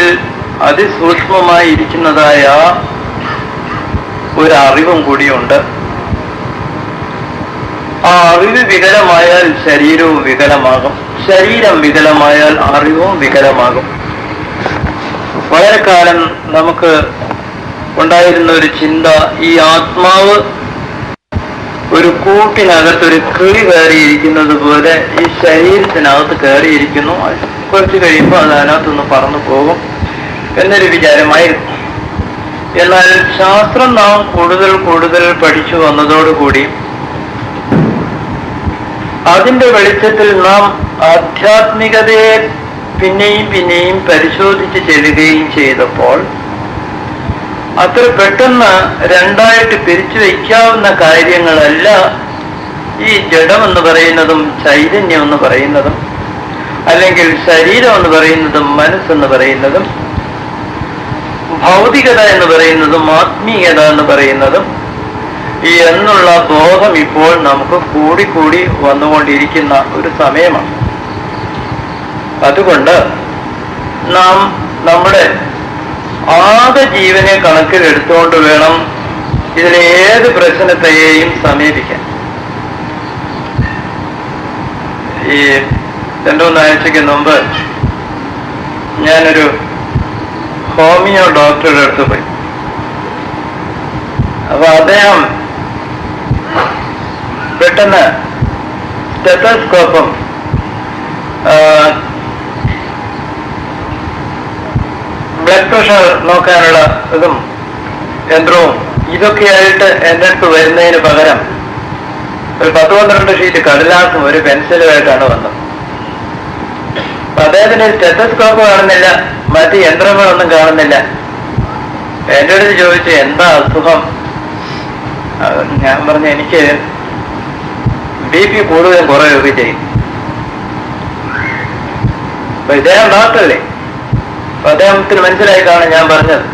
അതിസൂക്ഷ്മമായി ഇരിക്കുന്നതായ ഒരു അറിവും കൂടിയുണ്ട്. ആ അറിവ് വികലമായാൽ ശരീരവും വികലമാകും, ശരീരം വികലമായാൽ അറിവും വികലമാകും. വളരെ കാലം നമുക്ക് ഉണ്ടായിരുന്ന ഒരു ചിന്ത, ഈ ആത്മാവ് ഒരു കൂട്ടിനകത്തൊരു കിളി കയറിയിരിക്കുന്നത് പോലെ ഈ ശരീരത്തിനകത്ത് കയറിയിരിക്കുന്നു, കുറച്ച് കഴിയുമ്പോൾ അത് അതിനകത്തൊന്ന് പറന്നു പോകും എന്നൊരു വിചാരമായിരുന്നു. എന്നാൽ ശാസ്ത്രം നാം കൂടുതൽ പഠിച്ചു വന്നതോടുകൂടി അതിന്റെ വെളിച്ചത്തിൽ നാം ആധ്യാത്മികതയെ പിന്നെയും പരിശോധിച്ച് ചെല്ലുകയും ചെയ്തപ്പോൾ അത്ര പെട്ടെന്ന് രണ്ടായിട്ട് പിരിച്ചു വയ്ക്കാവുന്ന കാര്യങ്ങളല്ല ഈ ജഡമെന്ന് പറയുന്നതും ചൈതന്യം എന്ന് പറയുന്നതും, അല്ലെങ്കിൽ ശരീരം എന്ന് പറയുന്നതും മനസ്സെന്ന് പറയുന്നതും, ഭൗതികത എന്ന് പറയുന്നതും ആത്മീയത എന്ന് പറയുന്നതും എന്നുള്ള ബോധം ഇപ്പോൾ നമുക്ക് കൂടി വന്നുകൊണ്ടിരിക്കുന്ന ഒരു സമയമാണ്. അതുകൊണ്ട് നാം നമ്മുടെ ആകെ ജീവനെ കണക്കിലെടുത്തുകൊണ്ട് വേണം ഇതിലേത് പ്രശ്നത്തെയും സമീപിക്കാൻ. ഈ 2-3 ആഴ്ചയ്ക്ക് മുമ്പ് ഞാനൊരു ഹോമിയോ ഡോക്ടറുടെ അടുത്ത് പോയി. അപ്പൊ അദ്ദേഹം പെട്ടെന്ന് സ്റ്റെത്തോസ്കോപ്പും ബ്ലഡ് പ്രഷർ നോക്കാനുള്ള ഇതും യന്ത്രവും ഇതൊക്കെയായിട്ട് എൻ്റെ അടുത്ത് വരുന്നതിന് പകരം ഒരു 10-12 ഷീറ്റ് കടലാസും ഒരു പെൻസിലുമായിട്ടാണ് വന്നത്. അദ്ദേഹത്തിന് സ്റ്റെത്തോസ്കോപ്പ് കാണുന്നില്ല, മറ്റ് യന്ത്രങ്ങളൊന്നും കാണുന്നില്ല. എൻ്റെ അടുത്ത് ചോദിച്ചു, എന്താ അസുഖം ഞാൻ പറഞ്ഞു എനിക്ക് BP കൂടുതലും കുറയുകയൊക്കെ ചെയ്യും. അപ്പൊ ഇദ്ദേഹം ഡോക്ടറല്ലേ, അപ്പൊ അദ്ദേഹത്തിന് മനസ്സിലായിട്ടാണ് ഞാൻ പറഞ്ഞത്.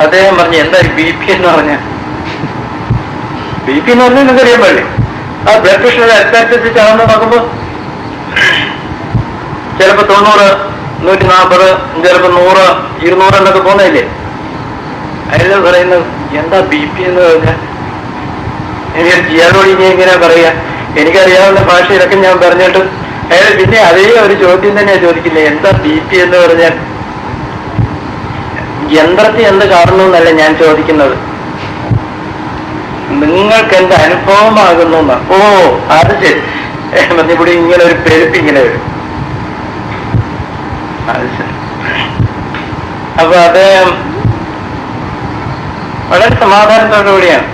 അദ്ദേഹം പറഞ്ഞു എന്താ BP എന്ന് പറഞ്ഞ? BP എന്ന് പറഞ്ഞാൽ നിങ്ങൾക്ക് അറിയാൻ പാടില്ലേ? ആ ബ്ലഡ് പ്രഷർ രക്താനുസരിച്ച് ആണെന്ന് നോക്കുമ്പോ ചിലപ്പോ 90, 140, ചിലപ്പോ 100, 200 എന്നൊക്കെ പോകുന്നില്ലേ? അയാൾ പറയുന്നത് എന്താ BP എന്ന് പറഞ്ഞാൽ? എനിക്ക് ജിയാനോട് ഇനി എങ്ങനെയാ പറയാ? എനിക്കറിയാവുന്ന ഭാഷയിലൊക്കെ ഞാൻ പറഞ്ഞിട്ട് അയാൾ പിന്നെ അതേ ഒരു ചോദ്യം തന്നെയാ ചോദിക്കില്ലേ, എന്താ BP എന്ന് പറഞ്ഞാൽ? യന്ത്രത്തിൽ എന്ത് കാണുന്നു ഞാൻ ചോദിക്കുന്നത്, നിങ്ങൾക്ക് എന്ത് അനുഭവമാകുന്നു എന്നാ. ഓ അത് ശരി, മഞ്ഞപ്പൊടി ഇങ്ങനെ ഒരു പെരുപ്പ് ഇങ്ങനെ വരും. അത് ശരി. അപ്പൊ അദ്ദേഹം വളരെ സമാധാനത്തോടുകൂടിയാണ്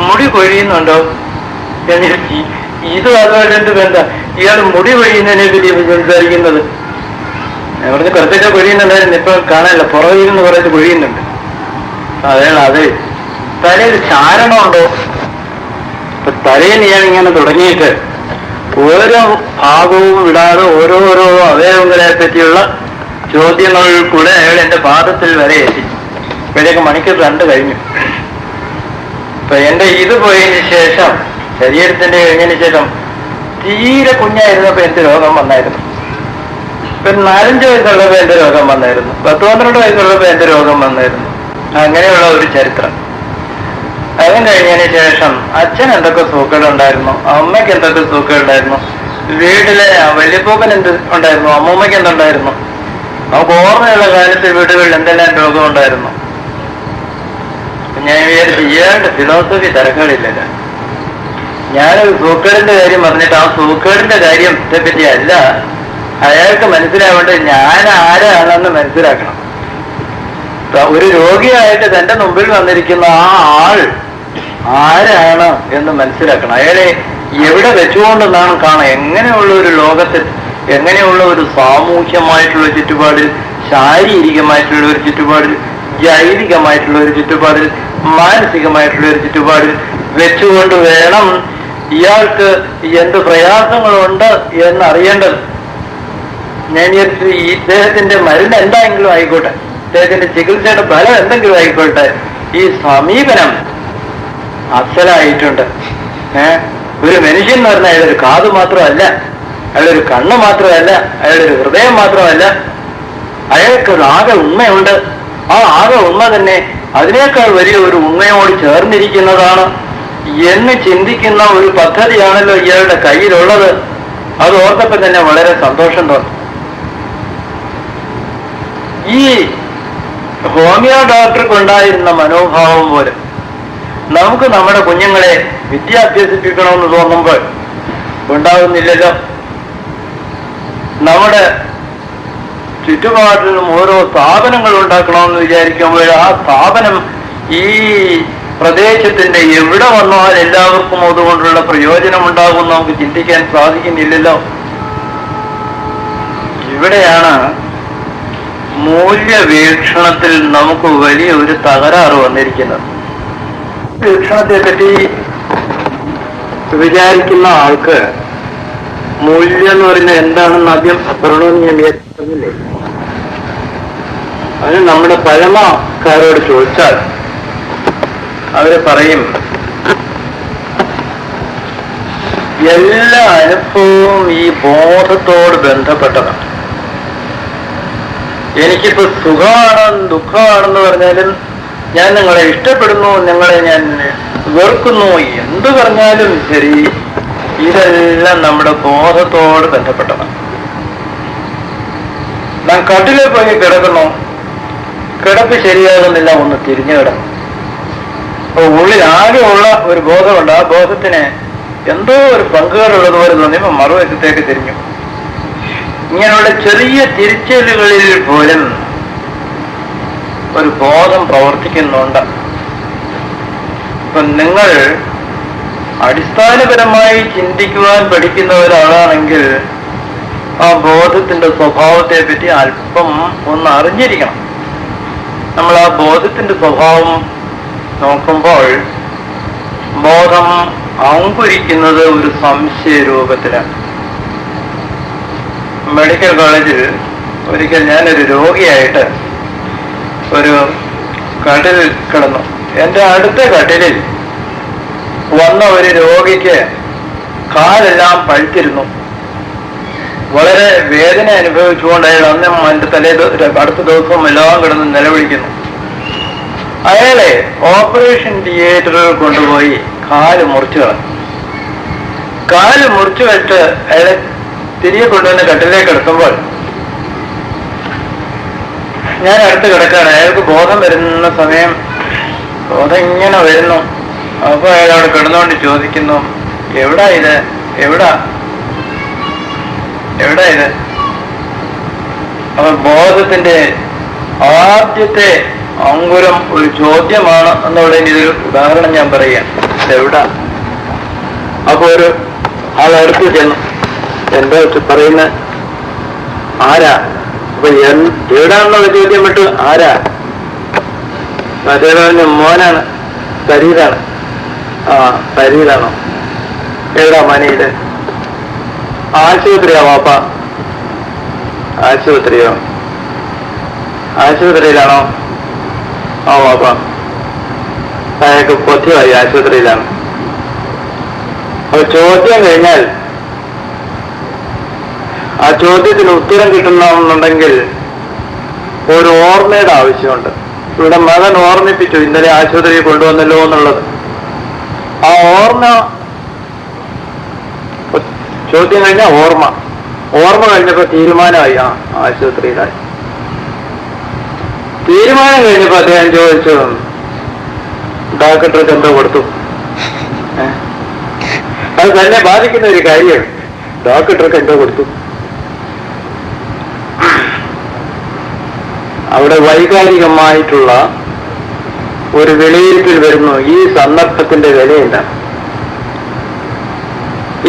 മുടി കൊഴിയുന്നുണ്ടോ എന്ന് ചോദിച്ചു. ഇതും അതുമായിട്ട് എന്ത് ബന്ധം? ഇയാൾ മുടി കൊഴിയുന്നതിനെ പറ്റി സംസാരിക്കുന്നത്. അവിടുന്ന് കുറച്ചൊക്കെ കൊഴിയുന്നുണ്ടായിരുന്നു, ഇപ്പൊ കാണാനില്ല, പുറകിൽ നിന്ന് കുറച്ച് കൊഴിയുന്നുണ്ട്. അതെ തലയിൽ ചാരണമുണ്ടോ? ഇപ്പൊ തലയിൽ ഞാൻ ഇങ്ങനെ തുടങ്ങിയിട്ട് ഓരോ ഭാഗവും വിടാതെ ഓരോരോ അവയവങ്ങളെ പറ്റിയുള്ള ചോദ്യങ്ങളിൽ കൂടെ അയാൾ എന്റെ പാദത്തിൽ വരെ എത്തി. ഇപ്പോഴേക്ക് മണിക്കൂർ 2 കഴിഞ്ഞു. അപ്പൊ എന്റെ ഇത് പോയതിന് ശേഷം, ശരീരത്തിന്റെ കഴിഞ്ഞതിന് ശേഷം, തീരെ കുഞ്ഞായിരുന്നപ്പോ എന്ത് രോഗം വന്നായിരുന്നു. ഇപ്പൊ 4-5 വയസ്സുള്ളപ്പോ എന്റെ രോഗം വന്നായിരുന്നു, 10-12 വയസ്സുള്ളപ്പോ എന്റെ രോഗം വന്നായിരുന്നു. അങ്ങനെയുള്ള ഒരു ചരിത്രം. അതും കഴിഞ്ഞതിന് ശേഷം അച്ഛൻ എന്തൊക്കെ സൂക്കേടുണ്ടായിരുന്നു, അമ്മയ്ക്ക് എന്തൊക്കെ സൂക്കേടുണ്ടായിരുന്നു, വീട്ടിലെ വല്യപ്പൂപ്പൻ എന്ത് ഉണ്ടായിരുന്നു, അമ്മൂമ്മയ്ക്ക് എന്തുണ്ടായിരുന്നു, നമുക്ക് ഓർമ്മയുള്ള കാലത്ത് വീടുകളിൽ എന്തെല്ലാം രോഗം ഉണ്ടായിരുന്നു. ഞാൻ വിചാരിച്ചു ഇയാളുടെ ഫിലോസഫി തിരക്കുകളില്ലല്ലോ. ഞാനൊരു സൂക്കേടിന്റെ കാര്യം പറഞ്ഞിട്ട് ആ സൂക്കേടിന്റെ കാര്യത്തെ പറ്റി അല്ല അയാൾക്ക് മനസ്സിലാവേണ്ടത് ഞാൻ ആരാണെന്ന് മനസ്സിലാക്കണം. ഒരു രോഗിയായിട്ട് തന്റെ മുമ്പിൽ വന്നിരിക്കുന്ന ആ ആൾ ആരാണ് എന്ന് മനസ്സിലാക്കണം. അയാളെ എവിടെ വെച്ചുകൊണ്ടെന്നാണ് കാണാം. എങ്ങനെയുള്ള ഒരു ലോകത്തിൽ, എങ്ങനെയുള്ള ഒരു സാമൂഹ്യമായിട്ടുള്ള ചുറ്റുപാടിൽ, ശാരീരികമായിട്ടുള്ള ഒരു ചുറ്റുപാടിൽ, ജൈവികമായിട്ടുള്ള ഒരു ചുറ്റുപാടിൽ, മാനസികമായിട്ടുള്ള ഒരു ചുറ്റുപാടിൽ വെച്ചുകൊണ്ട് വേണം ഇയാൾക്ക് എന്ത് പ്രയാസങ്ങളുണ്ട് എന്നറിയേണ്ടത്. ഞാൻ വിചാരിച്ചു ഇദ്ദേഹത്തിന്റെ മരുന്ന് എന്തായെങ്കിലും ആയിക്കോട്ടെ, അദ്ദേഹത്തിന്റെ ചികിത്സയുടെ ഫലം എന്തെങ്കിലും ആയിക്കോട്ടെ, ഈ സമീപനം അസലായിട്ടുണ്ട്. ഒരു മനുഷ്യൻ എന്ന് പറഞ്ഞാൽ അയാളൊരു കാത് മാത്രമല്ല, അയാളൊരു കണ്ണ് മാത്രമല്ല, അയാളൊരു ഹൃദയം മാത്രമല്ല, അയാൾക്കൊരു ആകെ ഉണ്മയുണ്ട്. ആ ആകെ ഉണ്മ തന്നെ അതിനേക്കാൾ വലിയ ഒരു ഉണ്മയോട് ചേർന്നിരിക്കുന്നതാണ് എന്ന് ചിന്തിക്കുന്ന ഒരു പദ്ധതിയാണല്ലോ ഇയാളുടെ കയ്യിലുള്ളത്. അത് ഓർത്തപ്പോൾ തന്നെ വളരെ സന്തോഷം തോന്നി. ഈ ഹോമിയോ ഡോക്ടർക്കുണ്ടായിരുന്ന മനോഭാവം പോലെ നമുക്ക് നമ്മുടെ കുഞ്ഞുങ്ങളെ വിദ്യാഭ്യസിപ്പിക്കണമെന്ന് തോന്നുമ്പോൾ ഉണ്ടാകുന്നില്ലല്ലോ. നമ്മുടെ ചുറ്റുപാടിലും ഓരോ സ്ഥാപനങ്ങൾ ഉണ്ടാക്കണമെന്ന് വിചാരിക്കുമ്പോൾ ആ സ്ഥാപനം ഈ പ്രദേശത്തിന്റെ എവിടെ വന്നാൽ എല്ലാവർക്കും അതുകൊണ്ടുള്ള പ്രയോജനം ഉണ്ടാകും നമുക്ക് ചിന്തിക്കാൻ സാധിക്കുന്നില്ലല്ലോ. ഇവിടെയാണ് മൂല്യവീക്ഷണത്തിൽ നമുക്ക് വലിയ ഒരു തകരാറ് വന്നിരിക്കുന്നത്. വീക്ഷണത്തെ പറ്റി വിചാരിക്കുന്ന ആൾക്ക് മൂല്യം എന്ന് പറയുന്നത് എന്താണെന്ന് ആദ്യം പറയണമെന്ന് ഞാൻ വിചാരിച്ചില്ലേ. അതിന് നമ്മുടെ പഴമക്കാരോട് ചോദിച്ചാൽ അവര് പറയും എല്ലാ അനുഭവവും ഈ ബോധത്തോട് ബന്ധപ്പെട്ടതാണ്. എനിക്കിപ്പോ സുഖമാണ് ദുഃഖമാണെന്ന് പറഞ്ഞാലും, ഞാൻ നിങ്ങളെ ഇഷ്ടപ്പെടുന്നു, നിങ്ങളെ ഞാൻ വെറുക്കുന്നു, എന്ത് പറഞ്ഞാലും ശരി, ഇതെല്ലാം നമ്മുടെ ബോധത്തോട് ബന്ധപ്പെട്ടതാണ്. നാം കട്ടിലെ പോയി കിടക്കുന്നു, കിടപ്പ് ശരിയാകുന്നില്ല, ഒന്ന് തിരിഞ്ഞു കിടന്നു. അപ്പൊ ഉള്ളിൽ ആകെയുള്ള ഒരു ബോധമുണ്ട്. ആ ബോധത്തിന് എന്തോ ഒരു പങ്കുകളുള്ളതുപോലെ തോന്നിയപ്പോ മറുവശത്തേക്ക് തിരിഞ്ഞു. ഇങ്ങനെയുള്ള ചെറിയ തിരിച്ചലുകളിൽ പോലും ഒരു ബോധം പ്രവർത്തിക്കുന്നുണ്ട്. ഇപ്പൊ നിങ്ങൾ അടിസ്ഥാനപരമായി ചിന്തിക്കുവാൻ പഠിക്കുന്ന ഒരാളാണെങ്കിൽ ആ ബോധത്തിന്റെ സ്വഭാവത്തെ പറ്റി അല്പം ഒന്ന് അറിഞ്ഞിരിക്കണം. നമ്മൾ ആ ബോധത്തിന്റെ സ്വഭാവം നോക്കുമ്പോൾ ബോധം അങ്കുരിക്കുന്നത് ഒരു സംശയ രൂപത്തിലാണ്. മെഡിക്കൽ കോളേജിൽ ഒരിക്കൽ ഞാനൊരു രോഗിയായിട്ട് ഒരു കട്ടിലിൽ കിടന്നു. എൻ്റെ അടുത്ത കട്ടിലിൽ വന്ന ഒരു രോഗിക്ക് കാലെല്ലാം പഴുത്തിരുന്നു. വളരെ വേദന അനുഭവിച്ചുകൊണ്ട് അയാൾ അന്നും എൻ്റെ അടുത്ത ദിവസവും എല്ലാം കിടന്ന് നിലവിളിക്കുന്നു. അയാളെ ഓപ്പറേഷൻ തിയേറ്ററിൽ കൊണ്ടുപോയി കാല് മുറിച്ചു കളഞ്ഞു. കാല് മുറിച്ചു വെച്ച് അയാളെ തിരികെ കൊണ്ടുവന്ന് കട്ടിലേക്ക് എടുക്കുമ്പോൾ ഞാൻ അടുത്ത് കിടക്കാണ്. അയാൾക്ക് ബോധം വരുന്ന സമയം ബോധം ഇങ്ങനെ വരുന്നു. അപ്പൊ അയാളോട് കിടന്നുകൊണ്ട് ചോദിക്കുന്നു, എവിടാ ഇത്, എവിടാ ഇത്? അപ്പൊ ബോധത്തിന്റെ ആദ്യത്തെ അങ്കുരം ഒരു ചോദ്യമാണ് എന്നുള്ളതിന് ഇതൊരു ഉദാഹരണം ഞാൻ പറയാം. എവിടാ? അപ്പൊ ഒരു ആളടുത്ത് ചെന്നു, എന്താ പറയുന്ന, ആരാ? അപ്പൊ എവിടാന്നുള്ള ചോദ്യം വിട്ടു, ആരാ? മറ്റേ മോനാണ്, ശരീരാണ്. ആ, ശരീരാണോ? എവിടാ മനയില്? ആശുപത്രിയാ വാപ്പ. ആശുപത്രിയോ? ആശുപത്രിയിലാണോ? ആ വാപ്പ. അയാൾക്ക് ബോധ്യമായി ആശുപത്രിയിലാണ്. അപ്പൊ ചോദ്യം കഴിഞ്ഞാൽ ആ ചോദ്യത്തിന് ഉത്തരം കിട്ടണമെന്നുണ്ടെങ്കിൽ ഒരു ഓർമ്മയുടെ ആവശ്യമുണ്ട്. ഇവിടെ മകൻ ഓർമ്മിപ്പിച്ചു ഇന്നലെ ആശുപത്രിയിൽ കൊണ്ടുവന്നല്ലോ എന്നുള്ളത്. ആ ഓർമ്മ, ചോദ്യം കഴിഞ്ഞാൽ ഓർമ്മ കഴിഞ്ഞപ്പോ തീരുമാനമായി. ആ, ആശുപത്രിയിലായി. തീരുമാനം കഴിഞ്ഞപ്പോ അദ്ദേഹം ചോദിച്ചു, ഡോക്ടർക്ക് എന്തോ കൊടുത്തു? അത് തന്നെ ബാധിക്കുന്ന ഒരു കാര്യമാണ്. ഡോക്ടർക്ക് എന്തോ കൊടുത്തു? അവിടെ വൈകാരികമായിട്ടുള്ള ഒരു വിലയിരുത്തൽ വരുന്നു. ഈ സന്ദർഭത്തിന്റെ വിലയില്ല.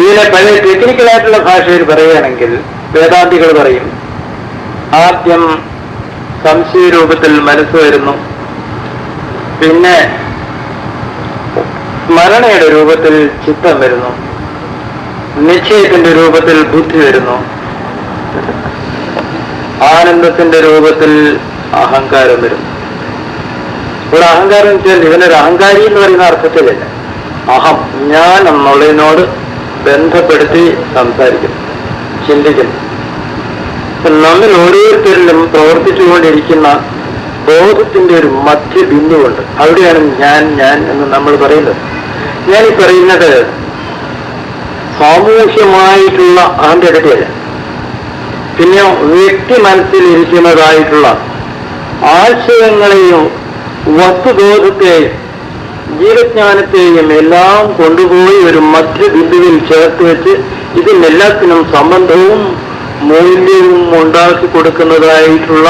ഇതിനെ പഴയ ടെക്നിക്കലായിട്ടുള്ള ഭാഷയിൽ പറയുകയാണെങ്കിൽ വേദാന്തികൾ പറയും, ആദ്യം സംശയരൂപത്തിൽ മനസ്സ് വരുന്നു, പിന്നെ സ്മരണയുടെ രൂപത്തിൽ ചിത്തം വരുന്നു, നിശ്ചയത്തിന്റെ രൂപത്തിൽ ബുദ്ധി വരുന്നു, ആനന്ദത്തിന്റെ രൂപത്തിൽ അഹങ്കാരം വരുന്നു. ഇവിടെ അഹങ്കാരം എന്ന് വെച്ചാൽ ഇവനൊരു അഹങ്കാരി എന്ന് പറയുന്ന അർത്ഥത്തിലല്ല, അഹം, ഞാൻ എന്നുള്ളതിനോട് ബന്ധപ്പെടുത്തി സംസാരിക്കുന്നു, ചിന്തിക്കുന്നു. നമ്മൾ ഓരോരുത്തരിലും പ്രവർത്തിച്ചുകൊണ്ടിരിക്കുന്ന ബോധത്തിന്റെ ഒരു മധ്യബിന്ദുവുണ്ട്. അവിടെയാണ് ഞാൻ എന്ന് നമ്മൾ പറയുന്നത്. ഞാനീ പറയുന്നത് സാമൂഹ്യമായിട്ടുള്ള അഹന്തരതയല്ല, പിന്നെ വ്യക്തി മനസ്സിലിരിക്കുന്നതായിട്ടുള്ള ആശയങ്ങളെയും വസ്തുബോധത്തെയും ജീവജ്ഞാനത്തെയും എല്ലാം കൊണ്ടുപോയി ഒരു മധ്യബിന്ദുവിൽ ചേർത്ത് വെച്ച് ഇതിനെല്ലാത്തിനും സംബന്ധവും മൂല്യവും ഉണ്ടാക്കി കൊടുക്കുന്നതായിട്ടുള്ള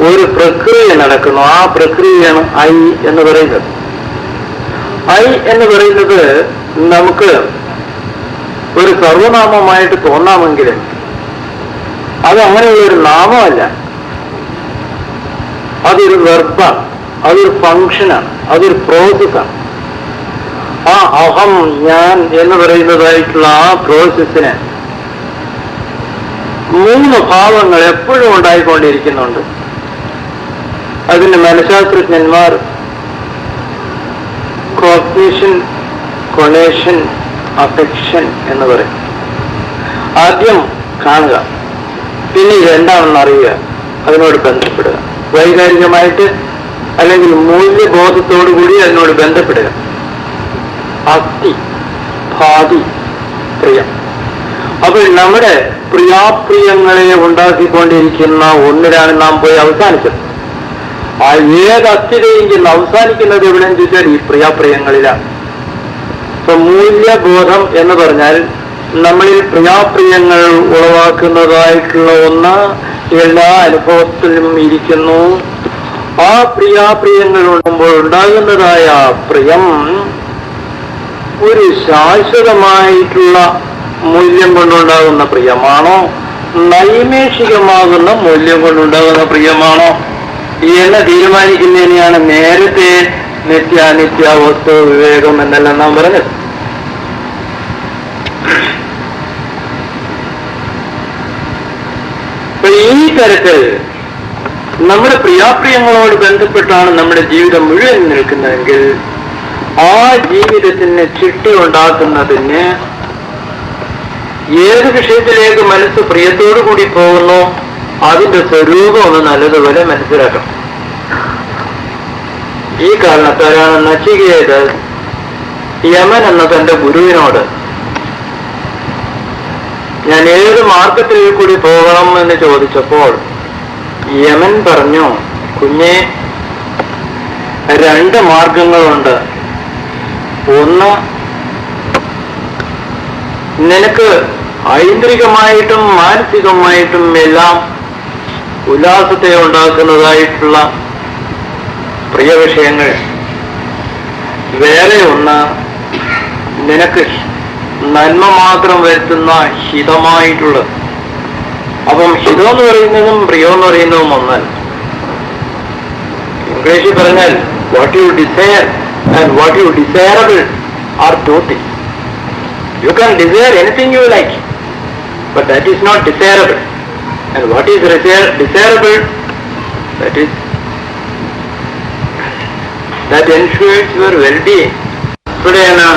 ഒരു പ്രക്രിയ നടക്കുന്നു. ആ പ്രക്രിയയാണ് ഐ എന്ന് പറയുന്നത്. ഐ എന്ന് പറയുന്നത് നമുക്ക് ഒരു സർവനാമമായിട്ട് തോന്നാമെങ്കിലും അത് അങ്ങനെയുള്ള ഒരു നാമമല്ല. അതൊരു വെർബാണ്, അതൊരു ഫങ്ഷനാണ്, അതൊരു പ്രോസസ്സാണ്. ആ അഹം, ഞാൻ എന്ന് പറയുന്നതായിട്ടുള്ള ആ പ്രോസസ്സിന് 3 ഭാവങ്ങൾ എപ്പോഴും ഉണ്ടായിക്കൊണ്ടിരിക്കുന്നുണ്ട്. അതിന് മനഃശാസ്ത്രജ്ഞന്മാർ കോഗ്നിഷൻ, കൊണേഷൻ, അഫെക്ഷൻ എന്ന് പറയും. ആദ്യം കാണുക, പിന്നെ ഇതെന്താണെന്ന് അറിയുക, അതിനോട് ബന്ധപ്പെടുക, വൈകാരികമായിട്ട് അല്ലെങ്കിൽ മൂല്യബോധത്തോടു കൂടി അതിനോട് ബന്ധപ്പെടുക. അസ്ഥി, ഭാതി, പ്രിയം. അപ്പോൾ നമ്മുടെ പ്രിയാപ്രിയങ്ങളെ ഉണ്ടാക്കിക്കൊണ്ടിരിക്കുന്ന ഒന്നിലാണ് നാം പോയി അവസാനിച്ചത്. ആ ഏത് അസ്ഥിരയും ചെന്ന് അവസാനിക്കുന്നത് എവിടെയെന്ന് ചോദിച്ചാൽ ഈ പ്രിയാപ്രിയങ്ങളിലാണ്. ഇപ്പൊ മൂല്യബോധം എന്ന് പറഞ്ഞാൽ നമ്മളിൽ പ്രിയാപ്രിയങ്ങൾ ഉളവാക്കുന്നതായിട്ടുള്ള ഒന്ന് എല്ലാ അനുഭവത്തിലും ഇരിക്കുന്നു. ആ പ്രിയാപ്രിയങ്ങൾ ഉണ്ടാകുമ്പോൾ ഉണ്ടാകുന്നതായ പ്രിയം ഒരു ശാശ്വതമായിട്ടുള്ള മൂല്യം കൊണ്ടുണ്ടാകുന്ന പ്രിയമാണോ, നൈമേഷികമാകുന്ന മൂല്യം കൊണ്ടുണ്ടാകുന്ന പ്രിയമാണോ എന്ന് തീരുമാനിക്കുന്നതിനെയാണ് നേരത്തെ നിത്യാനിത്യ വസ്തു വിവേകം എന്നെല്ലാം നാം പറഞ്ഞത്. അപ്പൊ ഈ തരത്തിൽ നമ്മുടെ പ്രിയാപ്രിയങ്ങളോട് ബന്ധപ്പെട്ടാണ് നമ്മുടെ ജീവിതം മുഴുവൻ നിൽക്കുന്നതെങ്കിൽ ആ ജീവിതത്തിന് ചിട്ടി ഉണ്ടാക്കുന്നതിന് ഏത് വിഷയത്തിലേക്ക് മനസ്സ് പ്രിയത്തോടു കൂടി പോകുന്നു അതിന്റെ സ്വരൂപം ഒന്ന് നല്ലതുപോലെ മനസ്സിലാക്കണം. ഈ കാരണത്താലാണ് നചികേതൻ യമൻ എന്ന തന്റെ ഗുരുവിനോട് ഞാൻ ഏത് മാർഗത്തിൽ കൂടി പോകണം എന്ന് ചോദിച്ചപ്പോൾ യമൻ പറഞ്ഞു, കുഞ്ഞെ, 2 മാർഗങ്ങളുണ്ട്. ഒന്ന്, നിനക്ക് ഐന്ദ്രികമായിട്ടും മാനസികമായിട്ടും എല്ലാം ഉല്ലാസത്തെ ഉണ്ടാക്കുന്നതായിട്ടുള്ള പ്രിയ വിഷയങ്ങൾ. വേറെ ഒന്ന്, നിനക്ക് നന്മ മാത്രം വരുത്തുന്ന ഹിതമായിട്ടുള്ളത്. അപ്പം ഹിതമെന്ന് പറയുന്നതും പ്രിയമെന്ന് പറയുന്നതും ഒന്നല്ല. ഇംഗ്ലീഷിൽ പറഞ്ഞാൽ what you desire and what you desirable are 2 things. You can desire anything you like, but that is not desirable. And what is desirable, that ensures your well-being. ഇവിടെയാണ്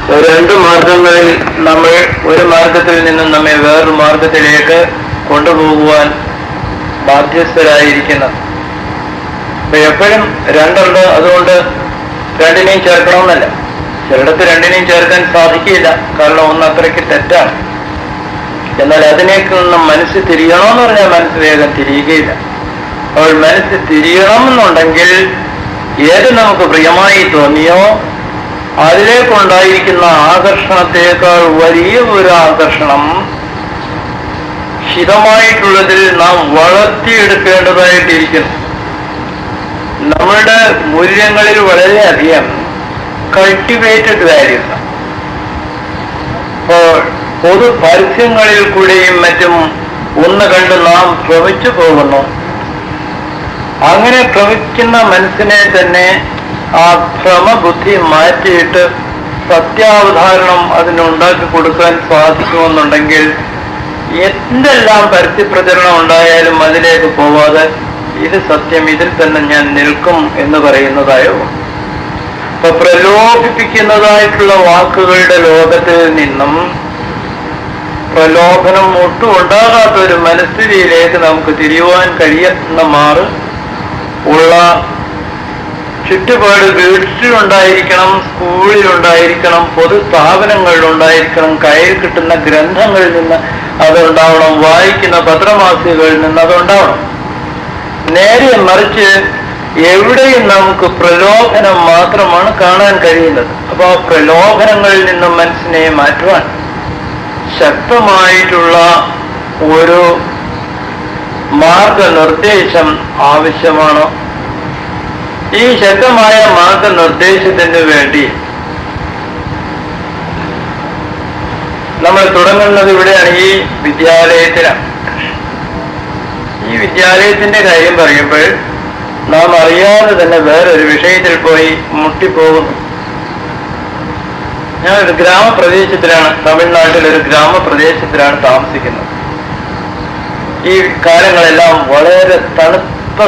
2 മാർഗങ്ങളിൽ നമ്മൾ ഒരു മാർഗത്തിൽ നിന്നും നമ്മെ വേറൊരു മാർഗത്തിലേക്ക് കൊണ്ടുപോകുവാൻ ബാധ്യസ്ഥരായിരിക്കുന്നത്. അപ്പൊ എപ്പോഴും 2 ഉണ്ട്, അതുകൊണ്ട് 2നെയും ചേർക്കണമെന്നല്ല. ചിലടത്ത് 2നെയും ചേർക്കാൻ സാധിക്കില്ല, കാരണം ഒന്ന് അത്രയ്ക്ക് തെറ്റാണ്. എന്നാൽ അതിനേക്കൊന്നും മനസ്സ് തിരിയണമെന്ന് പറഞ്ഞാൽ മനസ്സ് വേഗം തിരിയുകയില്ല. അപ്പോൾ മനസ്സ് തിരിയണമെന്നുണ്ടെങ്കിൽ ഏത് നമുക്ക് പ്രിയമായി തോന്നിയോ അതിലേക്കുണ്ടായിരിക്കുന്ന ആകർഷണത്തേക്കാൾ വലിയ ഒരു ആകർഷണം ഹിതമായിട്ടുള്ളതിൽ നാം വളർത്തിയെടുക്കേണ്ടതായിട്ടിരിക്കുന്നു. നമ്മളുടെ മൂല്യങ്ങളിൽ വളരെയധികം കൾട്ടിവേറ്റഡ് വാല്യൂസ്. അപ്പോൾ പൊതു പരസ്യങ്ങളിൽ കൂടെയും മറ്റും ഒന്ന് കണ്ട് നാം ഭ്രമിച്ചു പോകുന്നു. അങ്ങനെ ഭ്രമിക്കുന്ന മനസ്സിനെ തന്നെ ആ ഭ്രമബുദ്ധി മാറ്റിയിട്ട് സത്യാവധാരണം അതിനുണ്ടാക്കി കൊടുക്കാൻ സാധിക്കുമെന്നുണ്ടെങ്കിൽ എന്തെല്ലാം പരസ്യപ്രചരണം ഉണ്ടായാലും അതിലേക്ക് പോവാതെ ഇത് സത്യം, ഇതിൽ തന്നെ ഞാൻ നിൽക്കും എന്ന് പറയുന്നതായോ. അപ്പൊ പ്രലോഭിപ്പിക്കുന്നതായിട്ടുള്ള വാക്കുകളുടെ ലോകത്തിൽ നിന്നും പ്രലോഭനം ഒട്ടും ഉണ്ടാകാത്ത ഒരു മനസ്ഥിതിയിലേക്ക് നമുക്ക് തിരിയുവാൻ കഴിയുന്ന മാറ് ഉള്ള ചുറ്റുപാട് വീട്ടിലുണ്ടായിരിക്കണം, സ്കൂളിലുണ്ടായിരിക്കണം, പൊതു സ്ഥാപനങ്ങളിലുണ്ടായിരിക്കണം, കയ്യിൽ കിട്ടുന്ന ഗ്രന്ഥങ്ങളിൽ നിന്ന് അതുണ്ടാവണം, വായിക്കുന്ന പത്രമാസികകളിൽ നിന്ന് അതുണ്ടാവണം. നേരെ മറിച്ച് എവിടെയും നമുക്ക് പ്രലോഭനം മാത്രമാണ് കാണാൻ കഴിയുന്നത്. അപ്പൊ ആ പ്രലോഭനങ്ങളിൽ നിന്നും മനസ്സിനെ മാറ്റുവാൻ ശക്തമായിട്ടുള്ള ഒരു മാർഗനിർദ്ദേശം ആവശ്യമാണ്. ഈ ശക്തമായ മാർഗനിർദ്ദേശത്തിന് വേണ്ടി നമ്മൾ തുടങ്ങുന്നത് ഇവിടെയാണ്, ഈ വിദ്യാലയത്തിലാണ്. ഈ വിദ്യാലയത്തിന്റെ കാര്യം പറയുമ്പോൾ നാം അറിയാതെ തന്നെ വേറൊരു വിഷയത്തിൽ പോയി മുട്ടിപ്പോകുന്നു. ഞാനൊരു ഗ്രാമപ്രദേശത്തിലാണ്, തമിഴ്നാട്ടിലൊരു ഗ്രാമപ്രദേശത്തിലാണ് താമസിക്കുന്നത്. ഈ കാലങ്ങളെല്ലാം വളരെ തണുപ്പ്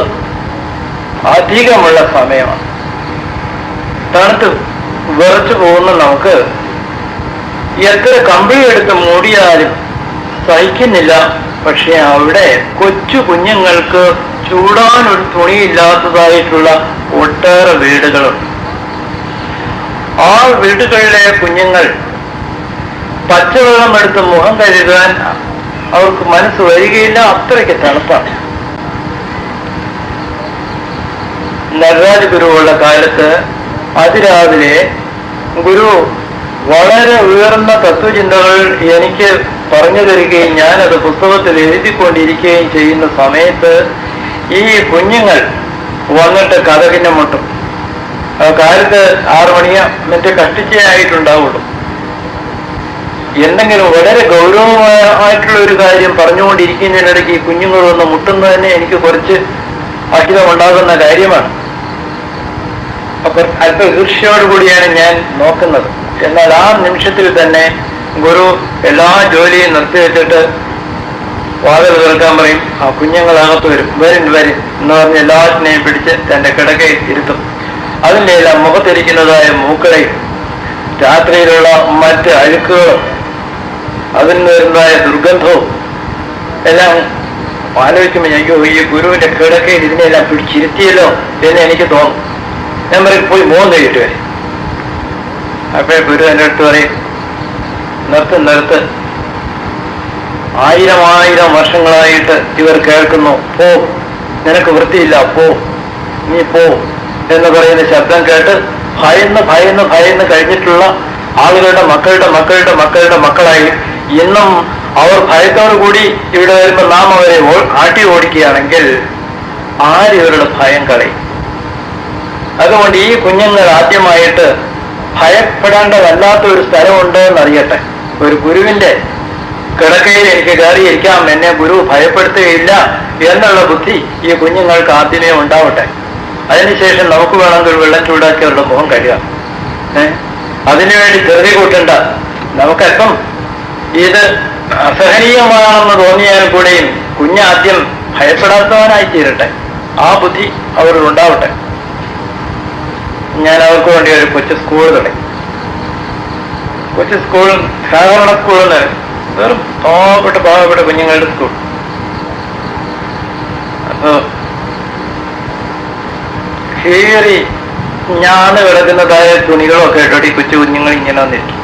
അധികമുള്ള സമയമാണ്. തണുത്ത് വിറച്ചു പോകുന്ന നമുക്ക് എത്ര കമ്പിളി എടുത്ത് മൂടിയാലും സഹിക്കുന്നില്ല. പക്ഷെ അവിടെ കൊച്ചു കുഞ്ഞുങ്ങൾക്ക് ചൂടാനൊരു തുണിയില്ലാത്തതായിട്ടുള്ള ഒട്ടേറെ വീടുകളുണ്ട്. ആ വീടുകളിലെ കുഞ്ഞുങ്ങൾ പച്ചവെള്ളം എടുത്ത് മുഖം കഴുകാൻ അവർക്ക് മനസ്സ് വരികയില്ല, അത്രയ്ക്ക് തണുപ്പാണ്. നടരാജ ഗുരുവുള്ള കാലത്ത് അതിരാവിലെ ഗുരു വളരെ ഉയർന്ന തത്വചിന്തകൾ എനിക്ക് പറഞ്ഞു തരികയും ഞാനത് പുസ്തകത്തിൽ എഴുതിക്കൊണ്ടിരിക്കുകയും ചെയ്യുന്ന സമയത്ത് ഈ കുഞ്ഞുങ്ങൾ വന്നിട്ട് കതകിനെ മുട്ടും. കാലത്ത് 6 മണിയോ മറ്റേ കഷ്ടിച്ചേ ആയിട്ടുണ്ടാവുള്ളൂ. എന്തെങ്കിലും വളരെ ഗൗരവമായിട്ടുള്ള ഒരു കാര്യം പറഞ്ഞുകൊണ്ടിരിക്കുന്നതിനിടയ്ക്ക് ഈ കുഞ്ഞുങ്ങൾ വന്ന് മുട്ടുന്നത് തന്നെ എനിക്ക് കുറച്ച് അഹിതമുണ്ടാകുന്ന കാര്യമാണ്. അപ്പൊ അല്പ ഈർഷ്യയോടുകൂടിയാണ് ഞാൻ നോക്കുന്നത്. എന്നാൽ ആ നിമിഷത്തിൽ തന്നെ ഗുരു എല്ലാ ജോലിയും നിർത്തിവെച്ചിട്ട് വാതിൽ തുറക്കാൻ പറയും. ആ കുഞ്ഞുങ്ങളകത്ത് വരും. വരും എന്ന് പറഞ്ഞ് എല്ലാറ്റിനെയും പിടിച്ച് തന്റെ കിടക്കയിൽ ഇരുത്തും. അതിൻ്റെ എല്ലാം മുഖത്തിരിക്കുന്നതായ മൂക്കളെയും രാത്രിയിലുള്ള മറ്റ് അഴുക്കുകളും അതിൽ വരുന്നതായ ദുർഗന്ധവും എല്ലാം ആലോചിക്കുമ്പോൾ അയ്യോ ഈ ഗുരുവിന്റെ കിടക്കയിൽ ഇതിനെല്ലാം പിടിച്ചിരുത്തിയല്ലോ എന്ന് എനിക്ക് തോന്നും. ഞാൻ പറയും പോയി മോൻ കഴിയിട്ട് വരും. അപ്പോഴേ ഗുരു എൻ്റെ അടുത്ത് പറയും നിർത്ത്, 1000 വർഷങ്ങളായിട്ട് ഇവർ കേൾക്കുന്നു, പോ, നിനക്ക് വൃത്തിയില്ല, പോ, നീ പോ എന്ന് പറയുന്ന ശബ്ദം കേട്ട് ഭയന്ന് കഴിഞ്ഞിട്ടുള്ള ആളുകളുടെ മക്കളുടെ മക്കളായി ഇന്നും അവർ ഭയത്തോടു കൂടി ഇവിടെ വരുമ്പോൾ നാം അവരെ ആട്ടി ഓടിക്കുകയാണെങ്കിൽ ആരിവരുടെ ഭയം കളയും. അതുകൊണ്ട് ഈ കുഞ്ഞുങ്ങൾ ആദ്യമായിട്ട് ഭയപ്പെടേണ്ടതല്ലാത്ത ഒരു സ്ഥലമുണ്ട് എന്നറിയട്ടെ. ഒരു ഗുരുവിന്റെ കിടക്കയിൽ എനിക്ക് കയറിയിരിക്കാം, എന്നെ ഗുരു ഭയപ്പെടുത്തുകയില്ല എന്നുള്ള ബുദ്ധി ഈ കുഞ്ഞുങ്ങൾക്ക് ആദ്യമേ ഉണ്ടാവട്ടെ. അതിനുശേഷം നമുക്ക് വേണമെങ്കിൽ വെള്ളം ചൂടാക്കി അവരുടെ മുഖം കഴുകാം. അതിനുവേണ്ടി ധൃതി കൂട്ടണ്ട. നമുക്കല്പം ഇത് അസഹനീയമാണെന്ന് തോന്നിയാൽ കൂടെയും കുഞ്ഞാദ്യം ഭയപ്പെടാത്തവനായി തീരട്ടെ. ആ ബുദ്ധി അവരിൽ ഉണ്ടാവട്ടെ. ഞാൻ അവർക്ക് വേണ്ടി ഒരു കൊച്ചു സ്കൂൾ തുടങ്ങി. കൊച്ചു സ്കൂൾ സാധാരണ സ്കൂളിന് വെറും പാവപ്പെട്ട കുഞ്ഞുങ്ങളുടെ സ്കൂൾ. അപ്പോ കീറി ഞാന്ന് കിടക്കുന്നതായ തുണികളൊക്കെ ഇട്ടോട്ട് ഈ കൊച്ചു കുഞ്ഞുങ്ങൾ ഇങ്ങനെ വന്നിരിക്കും.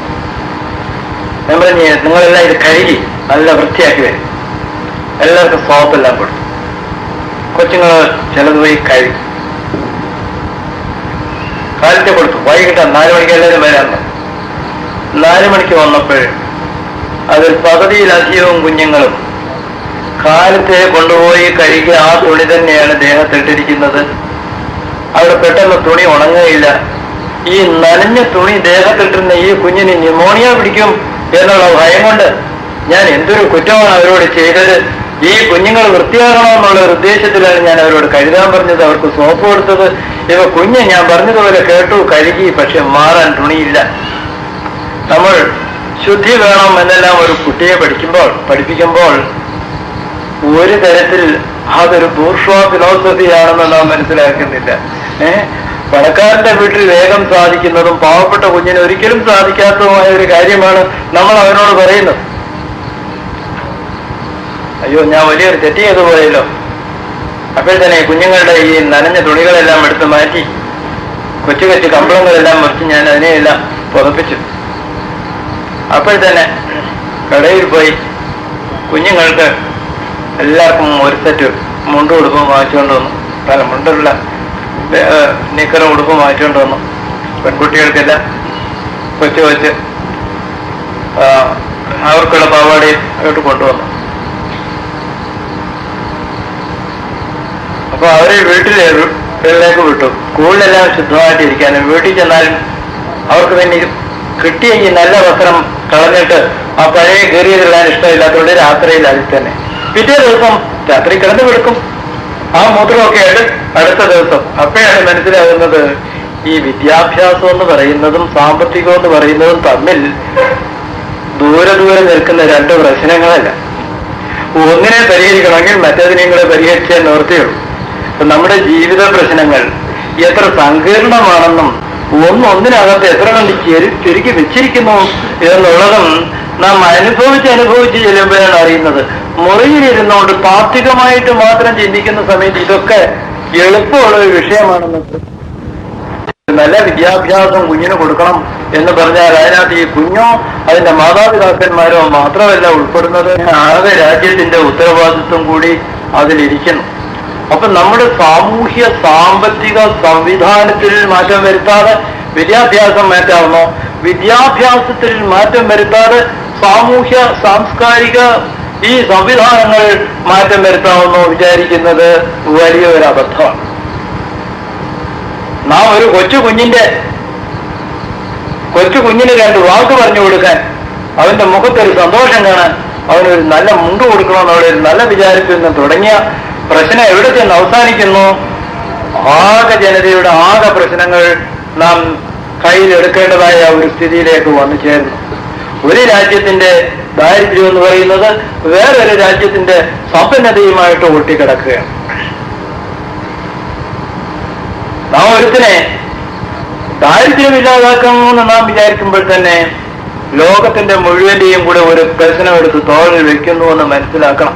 ഞാൻ പറഞ്ഞ് നിങ്ങളെല്ലാം ഇത് കഴുകി നല്ല വൃത്തിയാക്കി വരും. എല്ലാവർക്കും സോപ്പെല്ലാം കൊടുക്കും. കൊച്ചുങ്ങൾ ചിലത് പോയി കഴുകി കാലത്തെ കൊടുത്തു. വൈകിട്ട് 4 മണിക്ക് എല്ലാവരും വരാറുണ്ട്. 4 മണിക്ക് വന്നപ്പോൾ അതിൽ പകുതിയിലധികവും കുഞ്ഞുങ്ങളും കാലത്തെ കൊണ്ടുപോയി കഴുകി ആ തുണി തന്നെയാണ് ദേഹത്തിട്ടിരിക്കുന്നത്. അവിടെ പെട്ടെന്ന് തുണി ഉണങ്ങുകയില്ല. ഈ നനഞ്ഞ തുണി ദേഹത്തിട്ടിരുന്ന ഈ കുഞ്ഞിന് ന്യൂമോണിയ പിടിക്കും എന്നുള്ള ഭയം കൊണ്ട് ഞാൻ എന്തൊരു കുറ്റമാണ് അവരോട് ചെയ്തത്. ഈ കുഞ്ഞുങ്ങൾ വൃത്തിയാകണമെന്നുള്ള ഒരു ഉദ്ദേശത്തിലാണ് ഞാൻ അവരോട് കഴുകാൻ പറഞ്ഞത്, അവർക്ക് സോപ്പ് കൊടുത്തത്. ഇവ കുഞ്ഞ് ഞാൻ പറഞ്ഞതുപോലെ കേട്ടു, കഴുകി, പക്ഷെ മാറാൻ തുണിയില്ല. നമ്മൾ ശുദ്ധി വേണം എന്നെല്ലാം ഒരു കുട്ടിയെ പഠിപ്പിക്കുമ്പോൾ ഒരു തരത്തിൽ അതൊരു ബൂർഷ്വാ ഫിലോസഫിയാണെന്ന് നാം മനസ്സിലാക്കുന്നില്ല. പണക്കാരന്റെ വീട്ടിൽ വേഗം സാധിക്കുന്നതും പാവപ്പെട്ട കുഞ്ഞിന് ഒരിക്കലും സാധിക്കാത്തതുമായ ഒരു കാര്യമാണ് നമ്മൾ അവനോട് പറയുന്നത്. അയ്യോ, ഞാൻ വലിയൊരു തെറ്റ് ചെയ്തു പോയല്ലോ. അപ്പോൾ തന്നെ കുഞ്ഞുങ്ങളുടെ ഈ നനഞ്ഞ തുണികളെല്ലാം എടുത്ത് മാറ്റി കൊച്ചു കൊച്ചു കമ്പളങ്ങളെല്ലാം മുറിച്ച് ഞാൻ അതിനെയെല്ലാം പുതപ്പിച്ചു. അപ്പോൾ തന്നെ കടയിൽ പോയി കുഞ്ഞുങ്ങൾക്ക് എല്ലാവർക്കും ഒരു സെറ്റ് മുണ്ട് ഉടുപ്പ് വാങ്ങിച്ചുകൊണ്ട് വന്നു. പല മുണ്ടുള്ള നിക്കറും ഉടുപ്പും വാങ്ങിച്ചുകൊണ്ട് വന്നു. പെൺകുട്ടികൾക്കെല്ലാം കൊച്ചു അവർക്കുള്ള പാവാടയും അങ്ങോട്ട് കൊണ്ടുവന്നു. അപ്പൊ അവരെ വീട്ടിലേക്ക് വിട്ടു. സ്കൂളിലെല്ലാം ശുദ്ധമായിട്ടിരിക്കാനും വീട്ടിൽ ചെന്നാലും അവർക്ക് പിന്നെ കിട്ടിയ ഈ നല്ല വസ്ത്രം കളഞ്ഞിട്ട് ആ പഴയ കയറിയതെല്ലാം ഇഷ്ടമില്ലാത്തതുകൊണ്ട് രാത്രിയിൽ അതിൽ തന്നെ പിറ്റേ ദിവസം രാത്രി കിടന്നു കിടക്കും. ആ മൂത്രമൊക്കെ ആയിട്ട് അടുത്ത ദിവസം. അപ്പോഴാണ് മനസ്സിലാകുന്നത് ഈ വിദ്യാഭ്യാസം എന്ന് പറയുന്നതും സാമ്പത്തികം എന്ന് പറയുന്നതും തമ്മിൽ ദൂരെ നിൽക്കുന്ന 2 പ്രശ്നങ്ങളല്ല. ഒന്നിനെ പരിഹരിക്കണമെങ്കിൽ മറ്റേതിനെയും കൂടെ പരിഹരിച്ചാൽ നിവൃത്തിയുള്ളൂ. അപ്പൊ നമ്മുടെ ജീവിത പ്രശ്നങ്ങൾ എത്ര സങ്കീർണമാണെന്നും ഒന്നിനകത്ത് എത്ര കണ്ട് ചുരുക്കി വെച്ചിരിക്കുന്നു എന്നുള്ളതും നാം അനുഭവിച്ച് ചെല്ലുമ്പോഴാണ് അറിയുന്നത്. മുറിയിലിരുന്നുകൊണ്ട് താത്വികമായിട്ട് മാത്രം ചിന്തിക്കുന്ന സമയത്ത് ഇതൊക്കെ എളുപ്പമുള്ള ഒരു വിഷയമാണെന്ന്. നല്ല വിദ്യാഭ്യാസം കുഞ്ഞിന് കൊടുക്കണം എന്ന് പറഞ്ഞാൽ അതിനകത്ത് ഈ കുഞ്ഞോ അതിന്റെ മാതാപിതാക്കന്മാരോ മാത്രമല്ല ഉൾപ്പെടുന്നത്, ആകെ രാജ്യത്തിന്റെ ഉത്തരവാദിത്വം കൂടി അതിലിരിക്കുന്നു. അപ്പൊ നമ്മുടെ സാമൂഹ്യ സാമ്പത്തിക സംവിധാനത്തിൽ മാറ്റം വരുത്താതെ വിദ്യാഭ്യാസം മാറ്റാവുന്നോ? വിദ്യാഭ്യാസത്തിൽ മാറ്റം വരുത്താതെ സാമൂഹ്യ സാംസ്കാരിക ഈ സംവിധാനങ്ങൾ മാറ്റം വരുത്താവുന്നോ വിചാരിക്കുന്നത് വലിയൊരു അബദ്ധമാണ്. നാം ഒരു കൊച്ചു കുഞ്ഞിന് 2 വാക്ക് പറഞ്ഞു കൊടുക്കാൻ, അവന്റെ മുഖത്തൊരു സന്തോഷം കാണാൻ, അവനൊരു നല്ല മുണ്ട് കൊടുക്കണമെന്നുള്ള ഒരു നല്ല വിചാരത്തിൽ നിന്ന് തുടങ്ങിയ പ്രശ്നം എവിടെ ചെന്ന് അവസാനിക്കുന്നു? ആകെ ജനതയുടെ ആകെ പ്രശ്നങ്ങൾ നാം കയ്യിലെടുക്കേണ്ടതായ ഒരു സ്ഥിതിയിലേക്ക് വന്നു ചേർന്നു. ഒരു രാജ്യത്തിന്റെ ദാരിദ്ര്യം എന്ന് പറയുന്നത് വേറൊരു രാജ്യത്തിന്റെ സമ്പന്നതയുമായിട്ട് ഒട്ടിക്കിടക്കുകയാണ്. നാം ഒരുത്തിനെ ദാരിദ്ര്യമില്ലാതാക്കണമെന്ന് നാം വിചാരിക്കുമ്പോൾ തന്നെ ലോകത്തിന്റെ മുഴുവന്റെയും കൂടെ ഒരു പ്രശ്നമെടുത്ത് തോളിൽ വെക്കുന്നുവെന്ന് മനസ്സിലാക്കണം.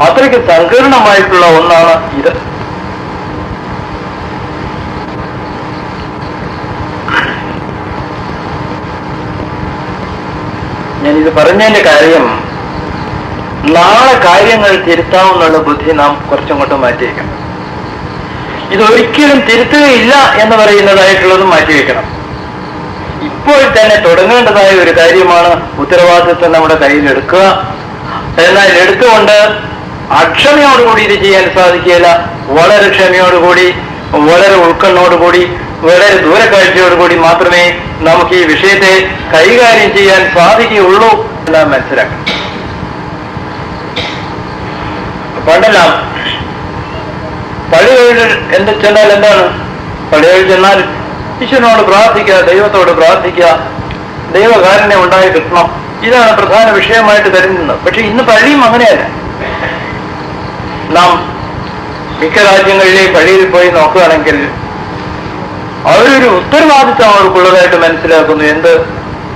അത്രയ്ക്ക് സങ്കീർണമായിട്ടുള്ള ഒന്നാണ് ഇത്. ഞാനിത് പറഞ്ഞതിന്റെ കാര്യം, നാളെ കാര്യങ്ങൾ തിരുത്താമെന്നുള്ള ബുദ്ധി നാം കുറച്ചങ്ങോട്ട് മാറ്റിവെക്കണം. ഇതൊരിക്കലും തിരുത്തുകയില്ല എന്ന് പറയുന്നതായിട്ടുള്ളത് മാറ്റിവെക്കണം. ഇപ്പോൾ തന്നെ തുടങ്ങേണ്ടതായ ഒരു കാര്യമാണ് ഉത്തരവാദിത്വം നമ്മുടെ കയ്യിലെടുക്കുക. എന്നാൽ എടുത്തുകൊണ്ട് അക്ഷമയോടുകൂടി ഇത് ചെയ്യാൻ സാധിക്കുകയില്ല. വളരെ ക്ഷമയോടുകൂടി, വളരെ ഉൾക്കണ്ണോടുകൂടി, വളരെ ദൂരക്കാഴ്ചയോടുകൂടി മാത്രമേ നമുക്ക് ഈ വിഷയത്തെ കൈകാര്യം ചെയ്യാൻ സാധിക്കുകയുള്ളൂ എല്ലാം മനസ്സിലാക്കണം. പണ്ടെല്ലാം പള്ളികളിൽ ചെന്നാൽ എന്താണ്? പള്ളികളിൽ ചെന്നാൽ ഈശ്വരനോട് പ്രാർത്ഥിക്കുക, ദൈവത്തോട് പ്രാർത്ഥിക്കുക, ദൈവകാരുണ്യം ഉണ്ടായി കിട്ടണം. ഇതാണ് പ്രധാന വിഷയമായിട്ട് കരുതുന്നത്. പക്ഷെ ഇന്ന് പള്ളിയും അങ്ങനെയല്ല. നാം മിക്ക രാജ്യങ്ങളിലെ പള്ളിയിൽ പോയി നോക്കുകയാണെങ്കിൽ അവരൊരു ഉത്തരവാദിത്വം അവർക്കുള്ളതായിട്ട് മനസ്സിലാക്കുന്നു. എന്ത്?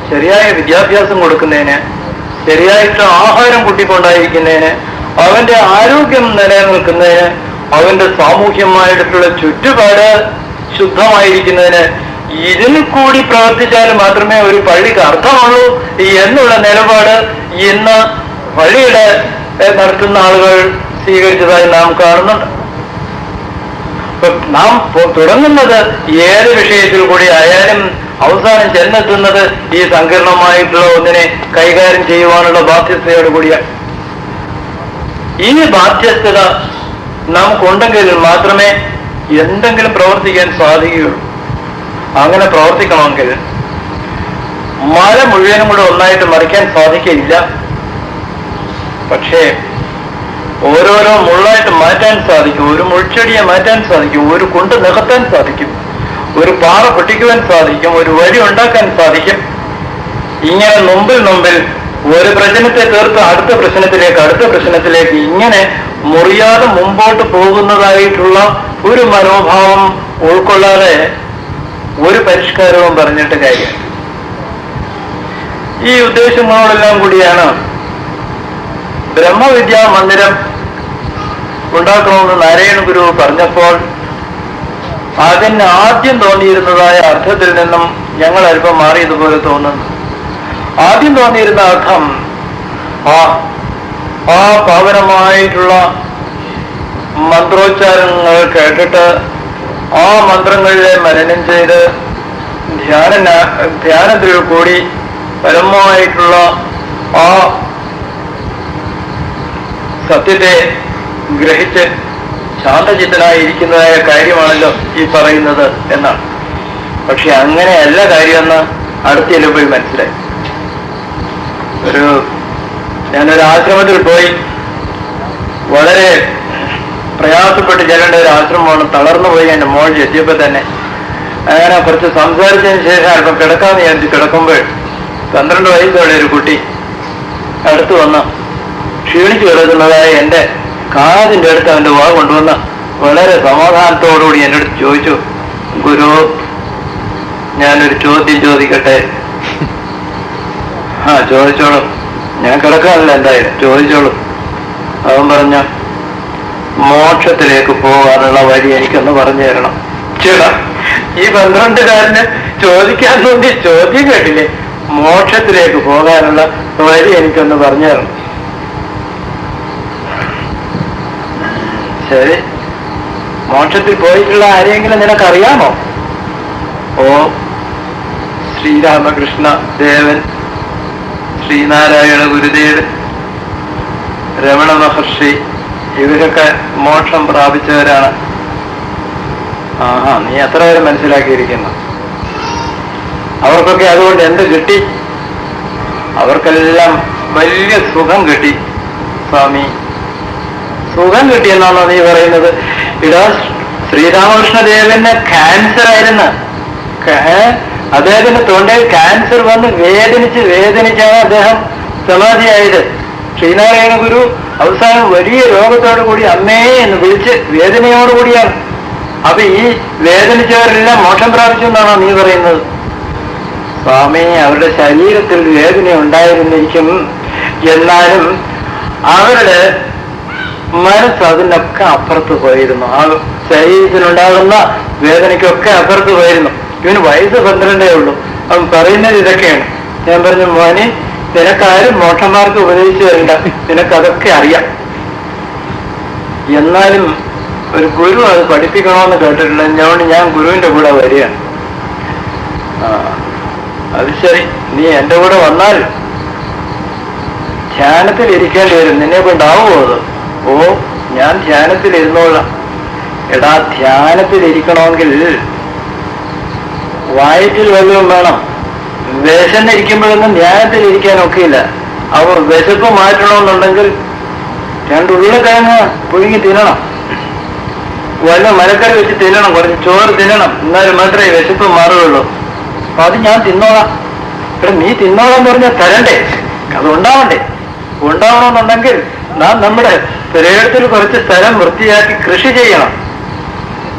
ശരിയായ വിദ്യാഭ്യാസം കൊടുക്കുന്നതിന്, ശരിയായിട്ട് ആഹാരം കുട്ടിക്കൊണ്ടായിരിക്കുന്നതിന്, അവന്റെ ആരോഗ്യം നിലനിൽക്കുന്നതിന്, അവന്റെ സാമൂഹ്യമായിട്ടുള്ള ചുറ്റുപാട് ശുദ്ധമായിരിക്കുന്നതിന്, ഇതിന് കൂടി പ്രവർത്തിച്ചാൽ മാത്രമേ ഒരു പള്ളിക്ക് അർത്ഥമുള്ളൂ എന്നുള്ള നിലപാട് ഇന്ന് പള്ളിയുടെ നടത്തുന്ന ആളുകൾ സ്വീകരിച്ചതായി നാം കാണുന്നുണ്ട്. നാം തുടങ്ങുന്നത് ഏത് വിഷയത്തിൽ കൂടി ആയാലും അവസാനം ചെന്നെത്തുന്നത് ഈ സങ്കീർണമായിട്ടുള്ള ഒന്നിനെ കൈകാര്യം ചെയ്യുവാനുള്ള ബാധ്യതയോട് കൂടിയാണ്. ഈ ബാധ്യസ്ഥത നമുക്കുണ്ടെങ്കിൽ മാത്രമേ എന്തെങ്കിലും പ്രവർത്തിക്കാൻ സാധിക്കുകയുള്ളൂ. അങ്ങനെ പ്രവർത്തിക്കണമെങ്കിൽ മല മുഴുവനും കൂടെ ഒന്നായിട്ട് മറിക്കാൻ സാധിക്കില്ല. പക്ഷേ ഓരോരോ മുള്ളായിട്ട് മാറ്റാൻ സാധിക്കും. ഒരു മുൾച്ചെടിയെ മാറ്റാൻ സാധിക്കും, ഒരു കുണ്ട് നികത്താൻ സാധിക്കും, ഒരു പാറ പൊട്ടിക്കുവാൻ സാധിക്കും, ഒരു വഴി ഉണ്ടാക്കാൻ സാധിക്കും. ഇങ്ങനെ മുമ്പിൽ ഒരു പ്രശ്നത്തെ തീർത്ത് അടുത്ത പ്രശ്നത്തിലേക്ക് ഇങ്ങനെ മുറിയാതെ മുമ്പോട്ട് പോകുന്നതായിട്ടുള്ള ഒരു മനോഭാവം ഉൾക്കൊള്ളാതെ ഒരു പരിഷ്കാരവും പറഞ്ഞിട്ട് കാര്യം. ഈ ഉദ്ദേശങ്ങളോടെല്ലാം കൂടിയാണ് ബ്രഹ്മവിദ്യാ മന്ദിരം ഉണ്ടാക്കണമെന്ന് നാരായണ ഗുരു പറഞ്ഞപ്പോൾ അതിന് ആദ്യം തോന്നിയിരുന്നതായ അർത്ഥത്തിൽ നിന്നും ഞങ്ങൾ അല്പം മാറിയതുപോലെ തോന്നുന്നു. ആദ്യം തോന്നിയിരുന്ന അർത്ഥം ആ പാവനമായിട്ടുള്ള മന്ത്രോച്ചാരണങ്ങൾ കേട്ടിട്ട് ആ മന്ത്രങ്ങളിലെ മനനം ചെയ്ത് ധ്യാനത്തിൽ കൂടി പരമമായിട്ടുള്ള ആ സത്യത്തെ ഗ്രഹിച്ച് ശാന്തചിത്തനായിരിക്കുന്നതായ കാര്യമാണല്ലോ ഈ പറയുന്നത് എന്നാണ്. പക്ഷെ അങ്ങനെയല്ല കാര്യമെന്ന് അടുത്ത് ചെല്ലുമ്പോൾ മനസ്സിലായി. ഞാനൊരു ആശ്രമത്തിൽ പോയി വളരെ പ്രയാസപ്പെട്ട് ചെല്ലേണ്ട ഒരു ആശ്രമമാണ്. തളർന്നു പോയി എൻ്റെ മോൾ എത്തിയപ്പോൾ തന്നെ അങ്ങനെ കുറച്ച് സംസാരിച്ചതിന് ശേഷം അല്പം കിടക്കാമെന്ന് വിചാരിച്ച് കിടക്കുമ്പോൾ 12 വയസ്സുള്ള ഒരു കുട്ടി അടുത്ത് വന്ന് ക്ഷീണിച്ചു കിടക്കുന്നതായ എൻ്റെ കാതിൻ്റെ അടുത്ത് അവൻ്റെ വാ കൊണ്ടുവന്ന് വളരെ സമാധാനത്തോടുകൂടി എൻ്റെ അടുത്ത് ചോദിച്ചു, ഗുരു ഞാനൊരു ചോദ്യം ചോദിക്കട്ടെ? ചോദിച്ചോളൂ, ഞാൻ കിടക്കാനല്ല എന്തായാലും, ചോദിച്ചോളൂ. അവൻ പറഞ്ഞ, മോക്ഷത്തിലേക്ക് പോകാനുള്ള വഴി എനിക്കൊന്ന് പറഞ്ഞു തരണം. ചേട്ടാ, ഈ 12-കാരന് ചോദിക്കാൻ തോന്നി ചോദ്യം കേട്ടില്ലേ? മോക്ഷത്തിലേക്ക് പോകാനുള്ള വഴി എനിക്കൊന്ന് പറഞ്ഞു തരണം. ശരി, മോക്ഷത്തിൽ പോയിട്ടുള്ള ആരെയെങ്കിലും നിനക്കറിയാമോ? ഓ, ശ്രീരാമകൃഷ്ണ ദേവൻ, ശ്രീനാരായണ ഗുരുദേവൻ, രമണ മഹർഷി, ഇവരൊക്കെ മോക്ഷം പ്രാപിച്ചവരാണ്. നീ എത്ര പേര് മനസ്സിലാക്കിയിരിക്കുന്നു? അവർക്കൊക്കെ അതുകൊണ്ട് എന്ത് കിട്ടി? അവർക്കെല്ലാം വലിയ സുഖം കിട്ടി. സ്വാമി, സുഖം കിട്ടിയെന്നാണോ നീ പറയുന്നത്? ഇടാ, ശ്രീരാമകൃഷ്ണദേവന് ക്യാൻസർ ആയിരുന്നു. അദ്ദേഹത്തിന്റെ തൊണ്ടയിൽ ക്യാൻസർ വന്ന് വേദനിച്ചാണ് അദ്ദേഹം സമാധിയായത്. ശ്രീനാരായണ ഗുരു അവസാനം വലിയ രോഗത്തോടു കൂടി അമ്മേ എന്ന് വിളിച്ച് വേദനയോടുകൂടിയാണ്. അപ്പൊ ഈ വേദനിച്ചവരെല്ലാം മോക്ഷം പ്രാപിച്ചു എന്നാണോ നീ പറയുന്നത്? സ്വാമി, അവരുടെ ശരീരത്തിൽ വേദന ഉണ്ടായിരുന്നിരിക്കും, എന്നാലും അവരുടെ മനസ്സ് അതിനൊക്കെ അപ്പുറത്ത് പോയിരുന്നു. ആ ശരീരത്തിനുണ്ടാകുന്ന വേദനയ്ക്കൊക്കെ അപ്പുറത്ത് പോയിരുന്നു. ഇവന് വയസ്സ് 12 ഉള്ളൂ. അവൻ പറയുന്നത് ഇതൊക്കെയാണ്. ഞാൻ പറഞ്ഞു, മോനെ, നിനക്കാരും മോക്ഷന്മാർക്ക് ഉപദേശിച്ചു തരണ്ട, നിനക്കതൊക്കെ അറിയാം. എന്നാലും ഒരു ഗുരു അത് പഠിപ്പിക്കണമെന്ന് കേട്ടിട്ടുണ്ട്. ഞാൻ ഗുരുവിന്റെ കൂടെ വരികയാണ്. അത് ശരി, നീ എന്റെ കൂടെ വന്നാൽ ധ്യാനത്തിൽ ഇരിക്കേണ്ടി വരും. നിന്നെ കൊണ്ടാവുമോ അത്? ഓ, ഞാൻ ധ്യാനത്തിൽ ഇരുന്നോളാം. എടാ, ധ്യാനത്തിൽ ഇരിക്കണമെങ്കിൽ വയറ്റിൽ വല്ലതും വേണം. വിശന്നിരിക്കുമ്പോഴൊന്നും ധ്യാനത്തിൽ ഇരിക്കാൻ ഒക്കെയില്ല. അവർ വിശപ്പ് മാറ്റണമെന്നുണ്ടെങ്കിൽ 2 ഉരുളക്കിഴങ്ങ് പുഴുങ്ങി തിന്നണം, വല്ല മരക്കറി വെച്ച് തിന്നണം, കുറച്ച് ചോറ് തിന്നണം, എന്നാലും മാത്രമേ വിശപ്പ് മാറുകയുള്ളൂ. അപ്പൊ അത് ഞാൻ തിന്നോളാം. ഇവിടെ നീ തിന്നോളാന്ന് പറഞ്ഞാൽ തരണ്ടേ? അത് ഉണ്ടാവണമെന്നുണ്ടെങ്കിൽ നാം നമ്മുടെ പുരയിടത്തിൽ കുറച്ച് സ്ഥലം വൃത്തിയാക്കി കൃഷി ചെയ്യണം.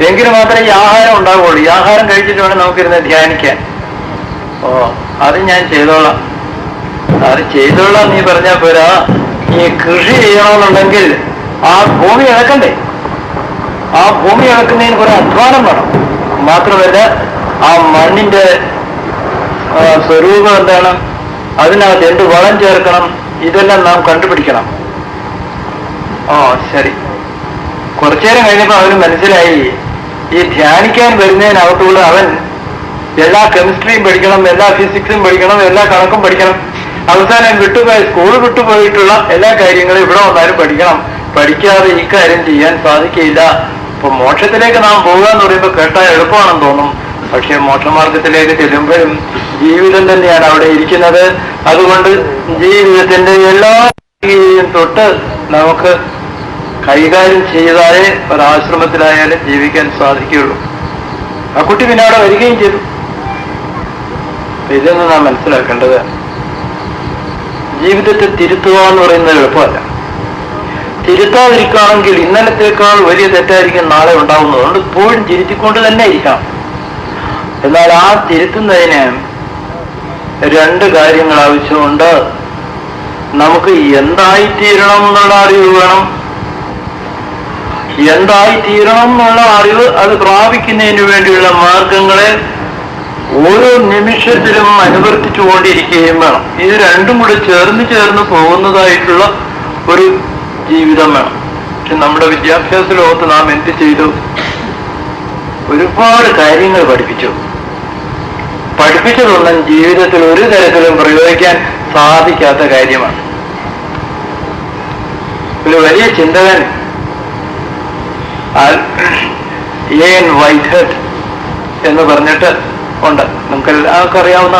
എങ്കിൽ മാത്രമേ ഈ ആഹാരം ഉണ്ടാവുള്ളൂ. ഈ ആഹാരം കഴിച്ചിട്ട് വേണം നമുക്കിരുന്ന് ധ്യാനിക്കാൻ. ഓ, അത് ഞാൻ ചെയ്തോളാം. നീ പറഞ്ഞാൽ പോരാ. ഈ കൃഷി ചെയ്യണമെന്നുണ്ടെങ്കിൽ ആ ഭൂമി ഇളക്കണ്ടേ? ആ ഭൂമി ഇളക്കുന്നതിന് കുറെ അധ്വാനം വേണം. മാത്രമല്ല, ആ മണ്ണിന്റെ സ്വരൂപം എന്താണ്, അതിനകത്ത് എന്ത് വളം ചേർക്കണം, ഇതെല്ലാം നാം കണ്ടുപിടിക്കണം. ഓ ശരി. കുറച്ചു നേരം കഴിഞ്ഞപ്പോൾ അവന് മനസ്സിലായി, ഈ ധ്യാനിക്കാൻ വരുന്നതിനകത്തുള്ള അവൻ എല്ലാ കെമിസ്ട്രിയും പഠിക്കണം, എല്ലാ ഫിസിക്സും പഠിക്കണം, എല്ലാ കണക്കും പഠിക്കണം. അവസാനം സ്കൂൾ വിട്ടുപോയിട്ടുള്ള എല്ലാ കാര്യങ്ങളും ഇവിടെ വന്നാലും പഠിക്കണം. പഠിക്കാതെ ഈ കാര്യം ചെയ്യാൻ സാധിക്കില്ല. ഇപ്പൊ മോക്ഷത്തിലേക്ക് നാം പോകുക എന്ന് പറയുമ്പോൾ കേട്ടാൽ എളുപ്പമാണെന്ന് തോന്നും. പക്ഷെ മോക്ഷമാർഗത്തിലേക്ക് ചെല്ലുമ്പോഴും ജീവിതം തന്നെയാണ് അവിടെ ഇരിക്കുന്നത്. അതുകൊണ്ട് ജീവിതത്തിന്റെ എല്ലാ തൊട്ട് നമുക്ക് കൈകാര്യം ചെയ്താലേ ഒരാശ്രമത്തിലായാലും ജീവിക്കാൻ സാധിക്കുകയുള്ളൂ. ആ കുട്ടി പിന്നെ അവിടെ വരികയും ചെയ്തു. ഇതൊന്നും നാം മനസ്സിലാക്കേണ്ടത്, ജീവിതത്തെ തിരുത്തുക എന്ന് പറയുന്നത് എളുപ്പമല്ല. തിരുത്താതിരിക്കുകയാണെങ്കിൽ ഇന്നലത്തേക്കാൾ വലിയ തെറ്റായിരിക്കും നാളെ ഉണ്ടാവുന്നത്. അതുകൊണ്ട് ഇപ്പോഴും തിരുത്തിക്കൊണ്ട് തന്നെ ഇരിക്കണം. എന്നാൽ ആ തിരുത്തുന്നതിന് 2 കാര്യങ്ങൾ ആവശ്യമുണ്ട്. നമുക്ക് എന്തായിത്തീരണം എന്നുള്ള അറിവ് വേണം. എന്തായിത്തീരണം എന്നുള്ള അറിവ് അത് പ്രാപിക്കുന്നതിന് വേണ്ടിയുള്ള മാർഗങ്ങളെ ഓരോ നിമിഷത്തിലും അനുവർത്തിച്ചുകൊണ്ടിരിക്കുകയും വേണം. ഇത് രണ്ടും കൂടെ ചേർന്ന് പോകുന്നതായിട്ടുള്ള ഒരു ജീവിതം വേണം. പക്ഷെ നമ്മുടെ വിദ്യാഭ്യാസ ലോകത്ത് നാം എന്ത് ചെയ്തു? ഒരുപാട് കാര്യങ്ങൾ പഠിപ്പിച്ചതൊന്നും ജീവിതത്തിൽ ഒരു തരത്തിലും പ്രയോഗിക്കാൻ സാധിക്കാത്ത കാര്യമാണ്. ഒരു വലിയ ചിന്തകൻ എൻ വൈറ്റ്ഹെഡ് എന്ന് പറഞ്ഞിട്ട് ഉണ്ട്, നമുക്ക് എല്ലാവർക്കും അറിയാവുന്ന.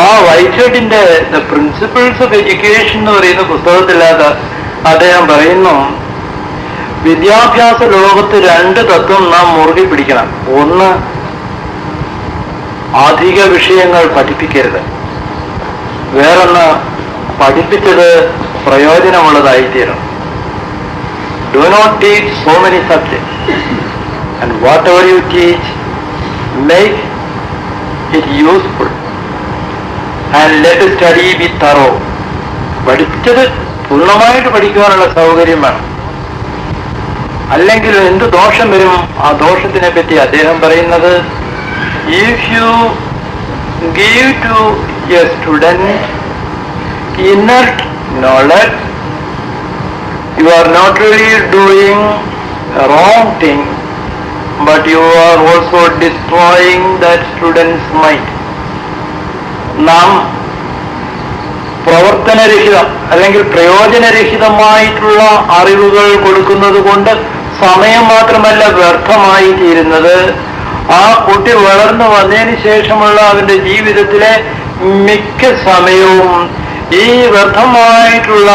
ആ വൈറ്റ്ഹെഡിന്റെ ദ പ്രിൻസിപ്പിൾസ് ഓഫ് എഡ്യൂക്കേഷൻ എന്ന് പറയുന്ന പുസ്തകത്തിലത് അദ്ദേഹം പറയുന്നു, വിദ്യാഭ്യാസ ലോകത്ത് 2 തത്വം നാം മുറുകെ പിടിക്കണം. ഒന്ന്, അധിക വിഷയങ്ങൾ പഠിപ്പിക്കരുത്. വേറൊന്ന്, പഠിപ്പിച്ചത് പ്രയോജനമുള്ളതായിത്തീരണം. Do not teach so many subjects, and whatever you teach, make it useful and let the study be thorough. പഠിച്ചത് പൂർണ്ണമായിട്ട് പഠിക്കുവാനുള്ള സൗകര്യം വേണം. അല്ലെങ്കിൽ എന്ത് ദോഷം വരും? ആ ദോഷത്തിനെ പറ്റി അദ്ദേഹം പറയുന്നത്, if you give to a student inert knowledge, you are not really doing a wrong thing, but you are also destroying that student's mind. നാം പ്രവർത്തനരഹിതം അല്ലെങ്കിൽ പ്രയോജനരഹിതമായിട്ടുള്ള അറിവുകൾ കൊടുക്കുന്നത് കൊണ്ട് സമയം മാത്രമല്ല വ്യർത്ഥമായി തീരുന്നത്, ആ കുട്ടി വളർന്നു വന്നതിന് ശേഷമുള്ള അവന്റെ ജീവിതത്തിലെ മിക്ക സമയവും ഈ വ്യർത്ഥമായിട്ടുള്ള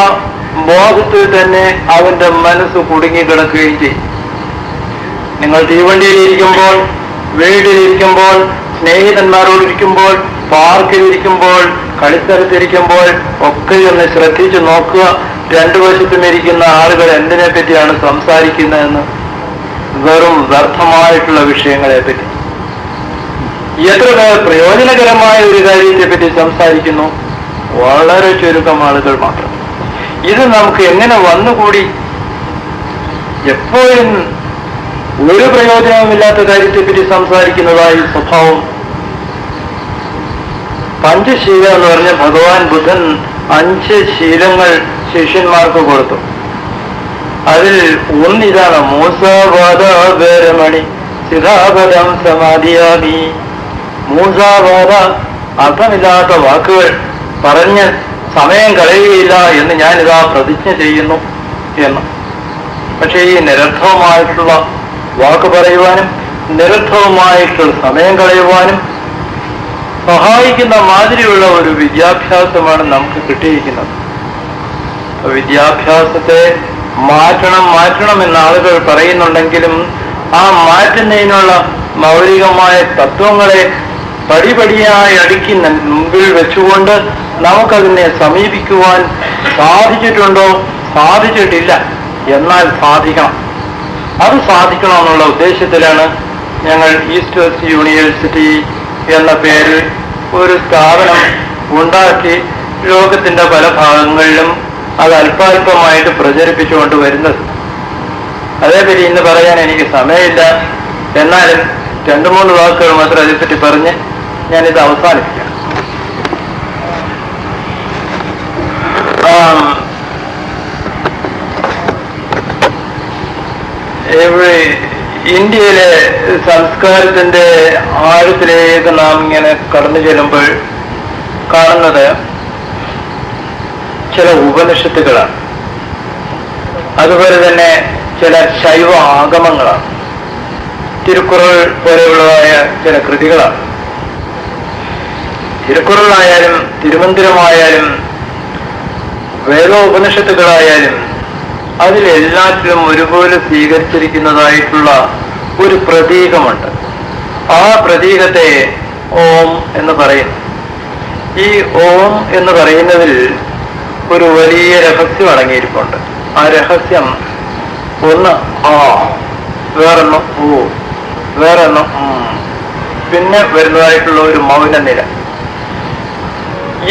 ബോധത്തിൽ തന്നെ അവന്റെ മനസ്സ് കുടുങ്ങിക്കിടക്കുകയും ചെയ്യും. നിങ്ങൾ തീവണ്ടിയിലിരിക്കുമ്പോൾ, വീട്ടിലിരിക്കുമ്പോൾ, സ്നേഹിതന്മാരോടിരിക്കുമ്പോൾ, പാർക്കിലിരിക്കുമ്പോൾ, കളിസ്ഥലത്തിരിക്കുമ്പോൾ ഒക്കെ ഒന്ന് ശ്രദ്ധിച്ചു നോക്കുക, രണ്ടു വശത്തും ഇരിക്കുന്ന ആളുകൾ എന്തിനെ പറ്റിയാണ് സംസാരിക്കുന്നതെന്ന്. വെറും വ്യർത്ഥമായിട്ടുള്ള വിഷയങ്ങളെ പറ്റി. എത്ര പേർ പ്രയോജനകരമായ ഒരു കാര്യത്തെ പറ്റി സംസാരിക്കുന്നു? വളരെ ചുരുക്കം ആളുകൾ മാത്രം. ഇത് നമുക്ക് എങ്ങനെ വന്നുകൂടി? എപ്പോഴും ഒരു പ്രയോജനവുമില്ലാത്ത കാര്യത്തെപ്പറ്റി സംസാരിക്കുന്നതായി സ്വഭാവം. പഞ്ചശീല എന്ന് പറഞ്ഞ ഭഗവാൻ ബുദ്ധൻ 5 ശീലങ്ങൾ ശിഷ്യന്മാർക്ക് കൊടുത്തു. അതിൽ ഒന്നിതാണ് മൂസാവാദ വേരമണി സിദ്ധാപദം സമാധിയാമി. മൂസാവാദ, അർത്ഥമില്ലാത്ത വാക്കുകൾ പറഞ്ഞ് സമയം കളയുകയില്ല എന്ന് ഞാനിതാ പ്രതിജ്ഞ ചെയ്യുന്നു എന്ന്. പക്ഷേ ഈ നിരർത്ഥവുമായിട്ടുള്ള വാക്ക് പറയുവാനും നിരർത്ഥവുമായിട്ടുള്ള സമയം കളയുവാനും സഹായിക്കുന്ന മാതിരിയുള്ള ഒരു വിദ്യാഭ്യാസമാണ് നമുക്ക് കിട്ടിയിരിക്കുന്നത്. വിദ്യാഭ്യാസത്തെ മാറ്റണം എന്ന് ആളുകൾ പറയുന്നുണ്ടെങ്കിലും ആ മാറ്റുന്നതിനുള്ള മൗലികമായ തത്വങ്ങളെ പടിപടിയായി അടുക്കി മുമ്പിൽ വെച്ചുകൊണ്ട് നമുക്കതിനെ സമീപിക്കുവാൻ സാധിച്ചിട്ടുണ്ടോ? സാധിച്ചിട്ടില്ല. എന്നാൽ സാധിക്കണം. അത് സാധിക്കണമെന്നുള്ള ഉദ്ദേശത്തിലാണ് ഞങ്ങൾ ഈസ്റ്റ് വെസ്റ്റ് യൂണിവേഴ്സിറ്റി എന്ന പേരിൽ ഒരു സ്ഥാപനം ഉണ്ടാക്കി ലോകത്തിന്റെ പല ഭാഗങ്ങളിലും അത് അല്പാൽപമായിട്ട് പ്രചരിപ്പിച്ചുകൊണ്ട് വരുന്നത്. അതേപറ്റി ഇന്ന് പറയാൻ എനിക്ക് സമയമില്ല. എന്നാലും 2-3 വാക്കുകൾ മാത്രം അതേപ്പറ്റി പറഞ്ഞ് ഞാനിത് അവസാനിപ്പിക്കാം. ഇന്ത്യയിലെ സംസ്കാരത്തിന്റെ ആഴത്തിലേക്ക് നാം ഇങ്ങനെ കടന്നു ചെല്ലുമ്പോൾ കാണുന്നത് ചില ഉപനിഷത്തുകളാണ്. അതുപോലെ തന്നെ ചില ശൈവ ആഗമങ്ങളാണ്. തിരുക്കുറൾ പോലെയുള്ളതായ ചില കൃതികളാണ്. തിരുക്കുറളായാലും തിരുമന്ദിരമായാലും വേദോപനിഷത്തുകളായാലും അതിലെല്ലാറ്റിലും ഒരുപോലെ സ്വീകരിച്ചിരിക്കുന്നതായിട്ടുള്ള ഒരു പ്രതീകമുണ്ട്. ആ പ്രതീകത്തെ ഓം എന്ന് പറയുന്നു. ഈ ഓം എന്ന് പറയുന്നതിൽ ഒരു വലിയ രഹസ്യം അടങ്ങിയിരിപ്പുണ്ട്. ആ രഹസ്യം ഒന്ന് ആ, വേറൊന്ന് ഓ, വേറൊന്ന് പിന്നെ വരുന്നതായിട്ടുള്ള ഒരു മൗനനില.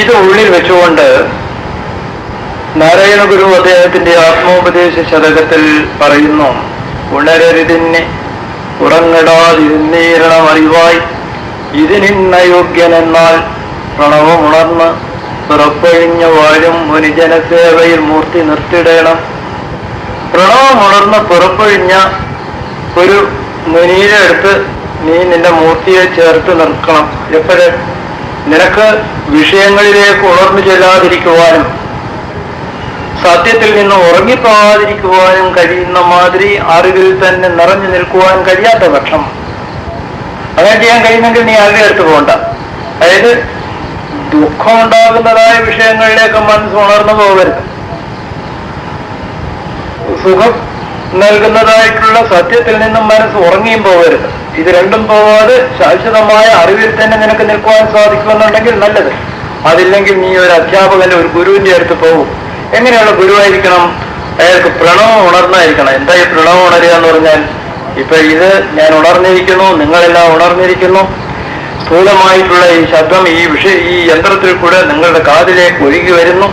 ഇത് ഉള്ളിൽ വെച്ചുകൊണ്ട് നാരായണ ഗുരു അദ്ദേഹത്തിന്റെ ആത്മോപദേശ ശതകത്തിൽ പറയുന്നു, ഉണരരുതിന്നെ ഉറങ്ങിടാതിരുന്നീരണം അറിവായി ഇതിനിന്നയോഗ്യനെന്നാൽ പ്രണവമുണർന്ന് പുറപ്പൊഴിഞ്ഞ വാഴും മുനിജനസേവയിൽ മൂർത്തി നിർത്തിയിടണം. പ്രണവമുണർന്ന് പുറപ്പൊഴിഞ്ഞ ഒരു മുനിയുടെ അടുത്ത് നീ നിന്റെ മൂർത്തിയെ ചേർത്ത് നിൽക്കണം. എപ്പോഴ് നിനക്ക് വിഷയങ്ങളിലേക്ക് ഉണർന്നു ചെല്ലാതിരിക്കുവാനും സത്യത്തിൽ നിന്ന് ഉറങ്ങിപ്പോകാതിരിക്കുവാനും കഴിയുന്ന മാതിരി അറിവിൽ തന്നെ നിറഞ്ഞു നിൽക്കുവാൻ കഴിയാത്ത പക്ഷം അങ്ങനെ ചെയ്യാൻ കഴിയുമെങ്കിൽ നീ ആരുടെ അടുത്ത് പോകണ്ട. അതായത് ദുഃഖമുണ്ടാകുന്നതായ വിഷയങ്ങളിലേക്ക് മനസ്സ് ഉണർന്നു പോകരുത്. സുഖം നൽകുന്നതായിട്ടുള്ള സത്യത്തിൽ നിന്നും മനസ്സ് ഉറങ്ങിയും പോകരുത്. ഇത് രണ്ടും പോകാതെ ശാശ്വതമായ അറിവിൽ തന്നെ നിനക്ക് നിൽക്കുവാൻ സാധിക്കുമെന്നുണ്ടെങ്കിൽ നല്ലത്. അതില്ലെങ്കിൽ നീ ഒരു അധ്യാപകന്റെ ഒരു ഗുരുവിന്റെ അടുത്ത് പോകും. എങ്ങനെയുള്ള ഗുരുവായിരിക്കണം? അയാൾക്ക് പ്രണവം ഉണർന്നായിരിക്കണം. എന്താ ഈ പ്രണവം ഉണരുക എന്ന് പറഞ്ഞാൽ, ഇപ്പൊ ഇത് ഞാൻ ഉണർന്നിരിക്കുന്നു, നിങ്ങളെല്ലാം ഉണർന്നിരിക്കുന്നു, സ്ഥൂലമായിട്ടുള്ള ഈ ശബ്ദം ഈ യന്ത്രത്തിൽ കൂടെ നിങ്ങളുടെ കാതിലേക്ക് ഒഴുകി വരുന്നു.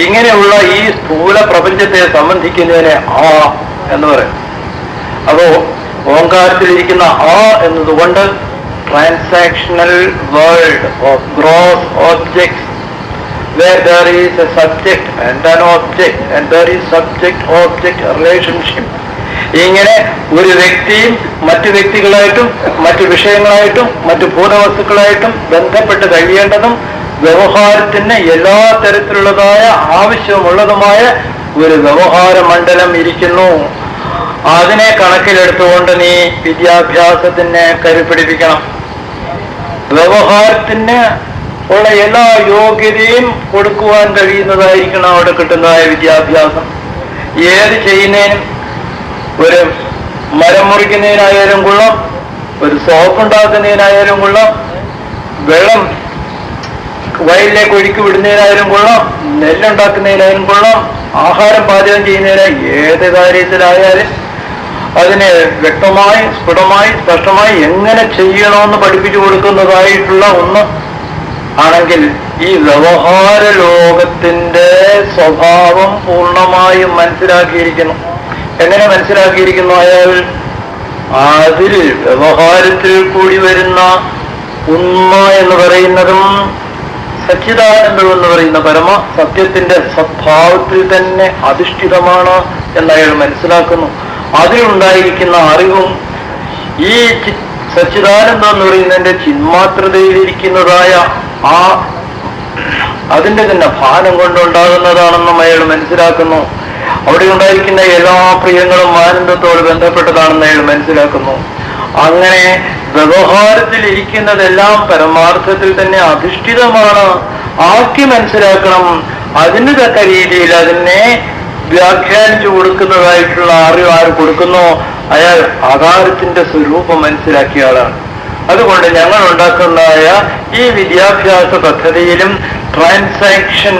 ഇങ്ങനെയുള്ള ഈ സ്ഥൂല പ്രപഞ്ചത്തെ സംബന്ധിക്കുന്നതിനെ ആ എന്ന് പറയും. അപ്പോ ഓങ്കാരത്തിലിരിക്കുന്ന ആ എന്നതുകൊണ്ട് transactional world of gross objects where there is a subject and an object and there is subject-object relationship. ഇങ്ങനെ ഒരു വ്യക്തിയും മറ്റു വ്യക്തികളായിട്ടും മറ്റു വിഷയങ്ങളായിട്ടും മറ്റു ഭൂതവസ്തുക്കളായിട്ടും ബന്ധപ്പെട്ട് കഴിയേണ്ടതും വ്യവഹാരത്തിന് എല്ലാ തരത്തിലുള്ളതായ ആവശ്യമുള്ളതുമായ ഒരു വ്യവഹാര മണ്ഡലം ഇരിക്കുന്നു. അതിനെ കണക്കിലെടുത്തുകൊണ്ട് നീ വിദ്യാഭ്യാസത്തിന് കരുപിടിപ്പിക്കണം. വ്യവഹാരത്തിന് ഉള്ള എല്ലാ യോഗ്യതയും കൊടുക്കുവാൻ കഴിയുന്നതായിരിക്കണം അവിടെ കിട്ടുന്നതായ വിദ്യാഭ്യാസം. ഏത് ചെയ്യുന്നതിനും, ഒരു മരം മുറിക്കുന്നതിനായാലും കൊള്ളാം, ഒരു സോപ്പ് ഉണ്ടാക്കുന്നതിനായാലും കൊള്ളാം, വെള്ളം വയലിലേക്ക് ഒഴുക്കി വിടുന്നതിനായാലും കൊള്ളാം, നെല്ലുണ്ടാക്കുന്നതിനായാലും കൊള്ളാം, ആഹാരം പാചകം ചെയ്യുന്നതിനായി ഏത് കാര്യത്തിലായാലും അതിനെ വ്യക്തമായി സ്പഷ്ടമായി എങ്ങനെ ചെയ്യണമെന്ന് പഠിപ്പിച്ചു കൊടുക്കുന്നതായിട്ടുള്ള ഒന്ന് ആണെങ്കിൽ ഈ വ്യവഹാര ലോകത്തിന്റെ സ്വഭാവം പൂർണ്ണമായും മനസ്സിലാക്കിയിരിക്കുന്നു. എങ്ങനെ മനസ്സിലാക്കിയിരിക്കുന്നു? അയാൾ അതിൽ വ്യവഹാരത്തിൽ കൂടി വരുന്ന ഉണ്മ എന്ന് പറയുന്നതും സച്ചിദാനന്ദം എന്ന് പറയുന്ന പരമ സത്യത്തിന്റെ സ്വഭാവത്തിൽ തന്നെ അധിഷ്ഠിതമാണ് എന്നയാൾ മനസ്സിലാക്കുന്നു. അതിലുണ്ടായിരിക്കുന്ന അറിവും ഈ സച്ചിദാനന്ദം എന്ന് പറയുന്നതിന്റെ ചിന്മാത്രതയിലിരിക്കുന്നതായ ആ അതിന്റെ തന്നെ ഭാനം കൊണ്ടുണ്ടാകുന്നതാണെന്നും അയാൾ മനസ്സിലാക്കുന്നു. അവിടെ ഉണ്ടായിരിക്കുന്ന എല്ലാ പ്രിയങ്ങളും ആനന്ദത്തോട് ബന്ധപ്പെട്ടതാണെന്ന് അയാൾ മനസ്സിലാക്കുന്നു. അങ്ങനെ വ്യവഹാരത്തിൽ ഇരിക്കുന്നതെല്ലാം പരമാർത്ഥത്തിൽ തന്നെ അധിഷ്ഠിതമാണ് ആക്കി മനസ്സിലാക്കണം. അതിന് തക്ക രീതിയിൽ അതിനെ വ്യാഖ്യാനിച്ചു കൊടുക്കുന്നതായിട്ടുള്ള അറിവ് ആര് കൊടുക്കുന്നോ അയാൾ ആകാരത്തിന്റെ സ്വരൂപം മനസ്സിലാക്കിയ ആളാണ്. അതുകൊണ്ട് ഞങ്ങൾ ഉണ്ടാക്കുന്നതായ ഈ വിദ്യാഭ്യാസ പദ്ധതിയിലും ട്രാൻസാക്ഷൻ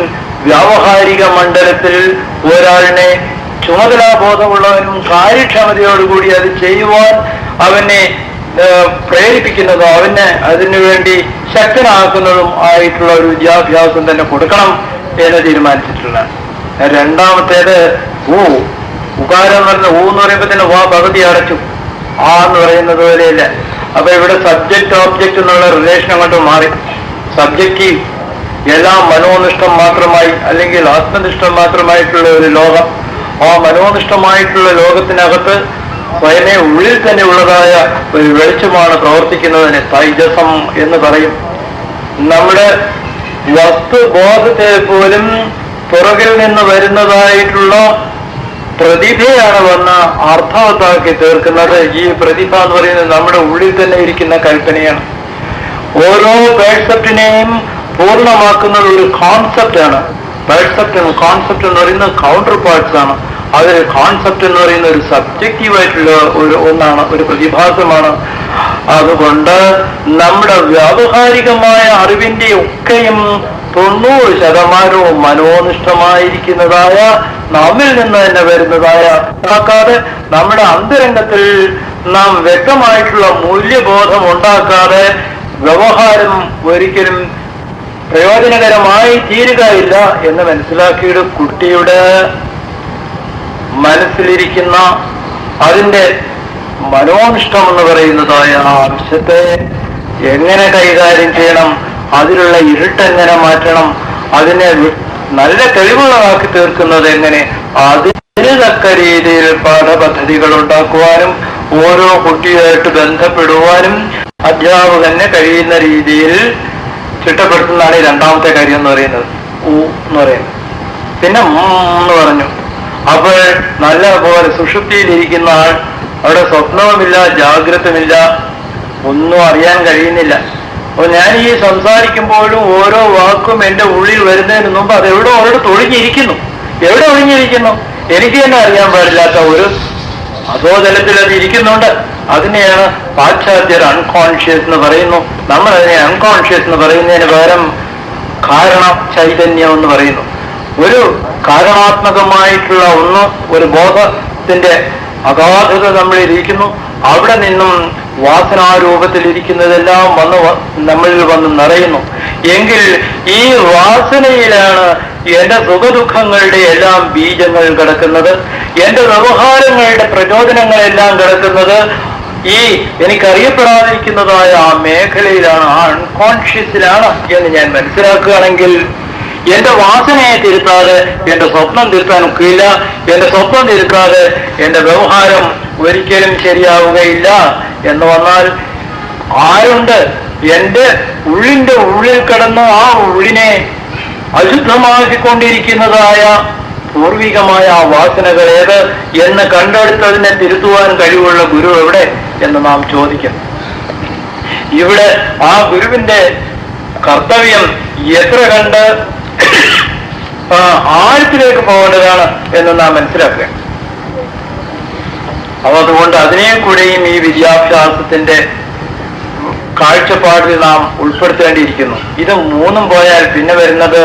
വ്യാവഹാരിക മണ്ഡലത്തിൽ ഒരാളിനെ ചുമതലാബോധമുള്ളവനും കാര്യക്ഷമതയോടുകൂടി അത് ചെയ്യുവാൻ അവനെ പ്രേരിപ്പിക്കുന്നതും അവനെ അതിനുവേണ്ടി ശക്തനാക്കുന്നതും ആയിട്ടുള്ള ഒരു വിദ്യാഭ്യാസം തന്നെ കൊടുക്കണം എന്ന് തീരുമാനിച്ചിട്ടുള്ളതാണ്. രണ്ടാമത്തേത് ഉകാരം എന്ന് പറഞ്ഞ എന്ന് പറയുമ്പോൾ തന്നെ പകുതി അടച്ചു, എന്ന് പറയുന്നത് പോലെയല്ല. അപ്പൊ ഇവിടെ സബ്ജക്റ്റ് ഓബ്ജക്റ്റ് എന്നുള്ള റിലേഷൻ അങ്ങോട്ട് മാറി. സബ്ജക്റ്റീവ് എല്ലാം മനോനിഷ്ഠം മാത്രമായി അല്ലെങ്കിൽ ആത്മനിഷ്ഠം മാത്രമായിട്ടുള്ള ഒരു ലോകം, ആ മനോനിഷ്ഠമായിട്ടുള്ള ലോകത്തിനകത്ത് സ്വയമേ ഉള്ളിൽ തന്നെ ഉള്ളതായ ഒരു വെളിച്ചമാണ് പ്രവർത്തിക്കുന്നതിന് തൈജസം എന്ന് പറയും. നമ്മുടെ വസ്തുബോധത്തെ പോലും പുറകിൽ നിന്ന് വരുന്നതായിട്ടുള്ള പ്രതിഭയാണ് വന്ന് അർത്ഥവത്താക്കി തീർക്കുന്നത്. ഈ പ്രതിഭ എന്ന് പറയുന്നത് നമ്മുടെ ഉള്ളിൽ തന്നെ ഇരിക്കുന്ന കൽപ്പനയാണ്. ഓരോ പേഴ്സെപ്റ്റിനെയും പൂർണ്ണമാക്കുന്നത് ഒരു കോൺസെപ്റ്റാണ്. കോൺസെപ്റ്റ് എന്ന് പറയുന്നത് കൗണ്ടർ പാർട്സ് ആണ്. അതിൽ കോൺസെപ്റ്റ് എന്ന് പറയുന്ന ഒരു സബ്ജക്റ്റീവായിട്ടുള്ള ഒരു ഒന്നാണ്, ഒരു പ്രതിഭാസമാണ്. അതുകൊണ്ട് നമ്മുടെ വ്യാവഹാരികമായ അറിവിന്റെ ഒക്കെയും 90% മനോനിഷ്ഠമായിരിക്കുന്നതായ നമ്മിൽ നിന്ന് തന്നെ വരുന്നതായ ഉണ്ടാക്കാതെ നമ്മുടെ അന്തരംഗത്തിൽ നാം വ്യക്തമായിട്ടുള്ള മൂല്യബോധം ഉണ്ടാക്കാതെ വ്യവഹാരം ഒരിക്കലും പ്രയോജനകരമായി തീരുകയില്ല എന്ന് മനസ്സിലാക്കിയിട്ട് കുട്ടിയുടെ മനസ്സിലിരിക്കുന്ന അതിൻ്റെ മനോനിഷ്ഠം എന്ന് പറയുന്നതായ ആവശ്യത്തെ എങ്ങനെ കൈകാര്യം ചെയ്യണം, അതിലുള്ള ഇരുട്ടെങ്ങനെ മാറ്റണം, അതിനെ നല്ല തെളിവുകളാക്കി തീർക്കുന്നത് എങ്ങനെ, അതിന് തക്ക രീതിയിൽ പാഠപദ്ധതികൾ ഉണ്ടാക്കുവാനും ഓരോ കുട്ടിയായിട്ട് ബന്ധപ്പെടുവാനും അധ്യാപകന് കഴിയുന്ന രീതിയിൽ ചിട്ടപ്പെടുത്തുന്നതാണ് ഈ രണ്ടാമത്തെ കാര്യം എന്ന് പറയുന്നത്. എന്ന് പറയുന്നത് പിന്നെ എന്ന് പറഞ്ഞു. അപ്പോൾ നല്ല പോലെ സുഷുപ്തിയിലിരിക്കുന്ന ആൾ അവിടെ സ്വപ്നവുമില്ല, ജാഗ്രതമില്ല, ഒന്നും അറിയാൻ കഴിയുന്നില്ല. അപ്പൊ ഞാൻ ഈ സംസാരിക്കുമ്പോഴും ഓരോ വാക്കും എന്റെ ഉള്ളിൽ വരുന്നതിന് മുമ്പ് അത് എവിടെ ഒളിഞ്ഞിരിക്കുന്നു. എവിടെ ഒളിഞ്ഞിരിക്കുന്നു? എനിക്ക് തന്നെ അറിയാൻ പാടില്ലാത്ത ഒരു അധോതലത്തിൽ അത് ഇരിക്കുന്നുണ്ട്. അതിനെയാണ് പാശ്ചാത്യർ അൺകോൺഷ്യസ് എന്ന് പറയുന്നു. നമ്മൾ അതിനെ അൺകോൺഷ്യസ് എന്ന് പറയുന്നതിന് പകരം കാരണ ചൈതന്യം എന്ന് പറയുന്നു. ഒരു കാരണാത്മകമായിട്ടുള്ള ഒരു ബോധത്തിന്റെ അഗാധത നമ്മളിരിക്കുന്നു. അവിടെ നിന്നും വാസനാരൂപത്തിലിരിക്കുന്നതെല്ലാം നമ്മളിൽ വന്ന് നിറയുന്നു. എങ്കിൽ ഈ വാസനയിലാണ് എന്റെ സുഖദുഃഖങ്ങളുടെ എല്ലാം ബീജങ്ങൾ കിടക്കുന്നത്, എന്റെ വ്യവഹാരങ്ങളുടെ പ്രചോദനങ്ങളെല്ലാം കിടക്കുന്നത് ഈ എനിക്കറിയപ്പെടാതിരിക്കുന്നതായ ആ മേഖലയിലാണ്, ആ അൺകോൺഷ്യസിലാണ് എന്ന് ഞാൻ മനസ്സിലാക്കുകയാണെങ്കിൽ എന്റെ വാസനയെ തിരുത്താതെ എന്റെ സ്വപ്നം തിരുത്താൻ ഒക്കില്ല. എന്റെ സ്വപ്നം തിരുത്താതെ എന്റെ വ്യവഹാരം ഒരിക്കലും ശരിയാവുകയില്ല എന്ന് വന്നാൽ ആരുണ്ട് എന്റെ ഉള്ളിന്റെ ഉള്ളിൽ കിടന്ന് ആ ഉള്ളിനെ അശുദ്ധമാക്കിക്കൊണ്ടിരിക്കുന്നതായ പൂർവികമായ ആ വാസനകൾ ഏത് എന്ന് കണ്ടെടുത്തതിനെ തിരുത്തുവാൻ കഴിവുള്ള ഗുരു എവിടെ എന്ന് നാം ചോദിക്കും. ഇവിടെ ആ ഗുരുവിന്റെ കർത്തവ്യം എത്ര കണ്ട് ആഴത്തിലേക്ക് പോകേണ്ടതാണ് എന്ന് നാം മനസ്സിലാക്കുക. അപ്പൊ അതുകൊണ്ട് അതിനെ കൂടെയും ഈ വിദ്യാഭ്യാസത്തിന്റെ കാഴ്ചപ്പാടിൽ നാം ഉൾപ്പെടുത്തേണ്ടിയിരിക്കുന്നു. ഇത് മൂന്നും പോയാൽ പിന്നെ വരുന്നത്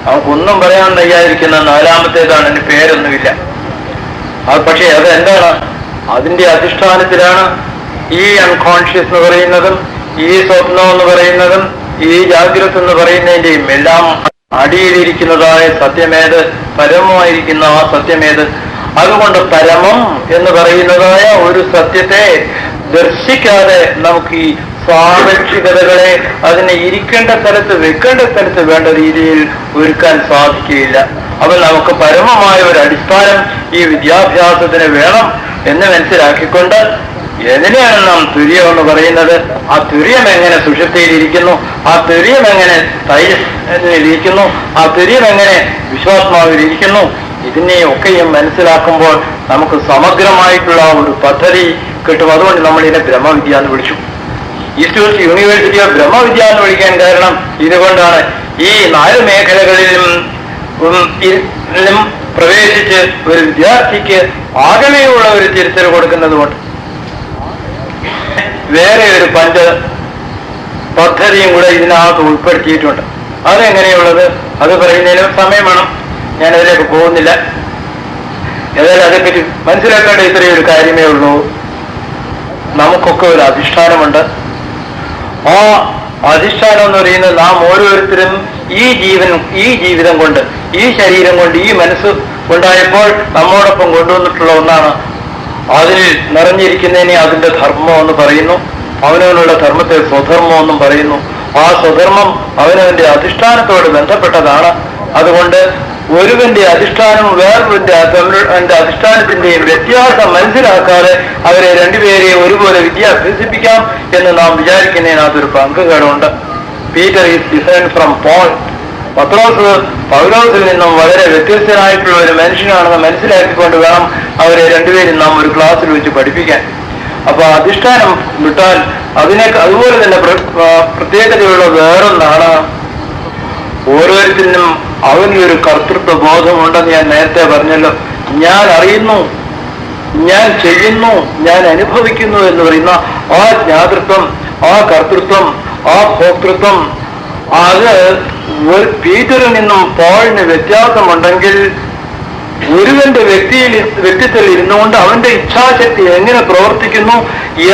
നമുക്കൊന്നും പറയാൻ വയ്യാതിരിക്കുന്ന നാലാമത്തേതാണ്. അതിന് പേരൊന്നുമില്ല. പക്ഷേ അതെന്താണ്? അതിന്റെ അധിഷ്ഠാനത്തിലാണ് ഈ അൺകോൺഷ്യസ് എന്ന് പറയുന്നതും ഈ സ്വപ്നം എന്ന് പറയുന്നതും ഈ ജാഗ്രത എന്ന് പറയുന്നതിന്റെയും എല്ലാം അടിയിലിരിക്കുന്നതായ സത്യമേത്, പരമമായിരിക്കുന്ന ആ സത്യമേത്. അതുകൊണ്ട് പരമം എന്ന് പറയുന്നതായ ഒരു സത്യത്തെ ദർശിക്കാതെ നമുക്ക് ഈ സാപേക്ഷികതകളെ അതിനെ ഇരിക്കേണ്ട സ്ഥലത്ത് വെക്കേണ്ട സ്ഥലത്ത് വേണ്ട രീതിയിൽ ഒരുക്കാൻ സാധിക്കുകയില്ല. അപ്പോൾ നമുക്ക് പരമമായ ഒരു അടിസ്ഥാനം ഈ വിദ്യാഭ്യാസത്തിന് വേണം എന്ന് മനസ്സിലാക്കിക്കൊണ്ട് എങ്ങനെയാണ് നാം തുര്യം എന്ന് പറയുന്നത്, ആ തുര്യം എങ്ങനെ സുഷുപ്തിയിലിരിക്കുന്നു, ആ തുര്യം എങ്ങനെ തൈരിക്കുന്നു, ആ തുര്യം എങ്ങനെ വിശ്വാത്മാവിലിരിക്കുന്നു, ഇതിനെയൊക്കെയും മനസ്സിലാക്കുമ്പോൾ നമുക്ക് സമഗ്രമായിട്ടുള്ള ഒരു പദ്ധതി കിട്ടും. അതുകൊണ്ട് നമ്മൾ ഇതിനെ ബ്രഹ്മവിദ്യ എന്ന് വിളിച്ചു. ഈസ്റ്റ് കോസ്റ്റ് യൂണിവേഴ്സിറ്റി ഓഫ് ബ്രഹ്മവിദ്യ എന്ന് വിളിക്കാൻ കാരണം ഇതുകൊണ്ടാണ്. ഈ 4 മേഖലകളിലും പ്രവേശിച്ച് ഒരു വിദ്യാർത്ഥിക്ക് ആകെയുള്ള ഒരു തിരിച്ചറിവ് കൊടുക്കുന്നത് കൊണ്ട് വേറെ ഒരു പദ്ധതിയും കൂടെ ഇതിനകത്ത് ഉൾപ്പെടുത്തിയിട്ടുണ്ട്. അതെങ്ങനെയുള്ളത് അത് പറയുന്നതിന് സമയം വേണം. ഞാനതിലേക്ക് പോകുന്നില്ല. ഏതായാലും അതേപ്പറ്റി മനസ്സിലാക്കേണ്ട ഇത്രയും ഒരു കാര്യമേ ഉള്ളൂ. നമുക്കൊക്കെ ഒരു അധിഷ്ഠാനമുണ്ട്. ആ അധിഷ്ഠാനം എന്ന് പറയുന്നത് നാം ഓരോരുത്തരും ഈ ജീവിതം കൊണ്ട്, ഈ ശരീരം കൊണ്ട്, ഈ മനസ്സ് ഉണ്ടായപ്പോൾ നമ്മോടൊപ്പം കൊണ്ടുവന്നിട്ടുള്ള ഒന്നാണ്. അതിൽ നിറഞ്ഞിരിക്കുന്നതിനെ അതിന്റെ ധർമ്മം എന്ന് പറയുന്നു. അവനവനുള്ള ധർമ്മത്തെ സ്വധർമ്മം എന്നും പറയുന്നു. ആ സ്വധർമ്മം അവനവന്റെ അധിഷ്ഠാനത്തോട് ബന്ധപ്പെട്ടതാണ്. അതുകൊണ്ട് ഒരുവന്റെ അധിഷ്ഠാനം വേറൊരുവന്റെ അധിഷ്ഠാനത്തിന്റെയും വ്യത്യാസം മനസ്സിലാക്കാതെ അവരെ രണ്ടുപേരെയും ഒരുപോലെ വിദ്യ അഭ്യസിപ്പിക്കാം എന്ന് നാം വിചാരിക്കുന്നതിനകത്തൊരു പങ്കുകളുണ്ട്. Peter is different from Paul. പൗലോസിൽ നിന്നും വളരെ വ്യത്യസ്തനായിട്ടുള്ള ഒരു മനുഷ്യനാണെന്ന് മനസ്സിലാക്കിക്കൊണ്ട് വേണം അവരെ രണ്ടുപേരും നാം ഒരു ക്ലാസ്സിൽ വെച്ച് പഠിപ്പിക്കാൻ. അപ്പൊ അധിഷ്ഠാനം വിട്ടാൽ അതുപോലെ തന്നെ പ്രത്യേകതയുള്ള വേറൊന്നാണ്, ഓരോരുത്തരും അവനൊരു കർത്തൃത്വ ബോധമുണ്ടെന്ന് ഞാൻ നേരത്തെ പറഞ്ഞല്ലോ. ഞാൻ അറിയുന്നു, ഞാൻ ചെയ്യുന്നു, ഞാൻ അനുഭവിക്കുന്നു എന്ന് പറയുന്ന ആ ജ്ഞാതൃത്വം, ആ കർത്തൃത്വം, ആ ഭോക്തൃത്വം, അത് പീറ്ററിൽ നിന്നും പോളിന് വ്യത്യാസമുണ്ടെങ്കിൽ ഒരുവന്റെ വ്യക്തിത്വത്തിൽ ഇരുന്നുകൊണ്ട് അവന്റെ ഇച്ഛാശക്തി എങ്ങനെ പ്രവർത്തിക്കുന്നു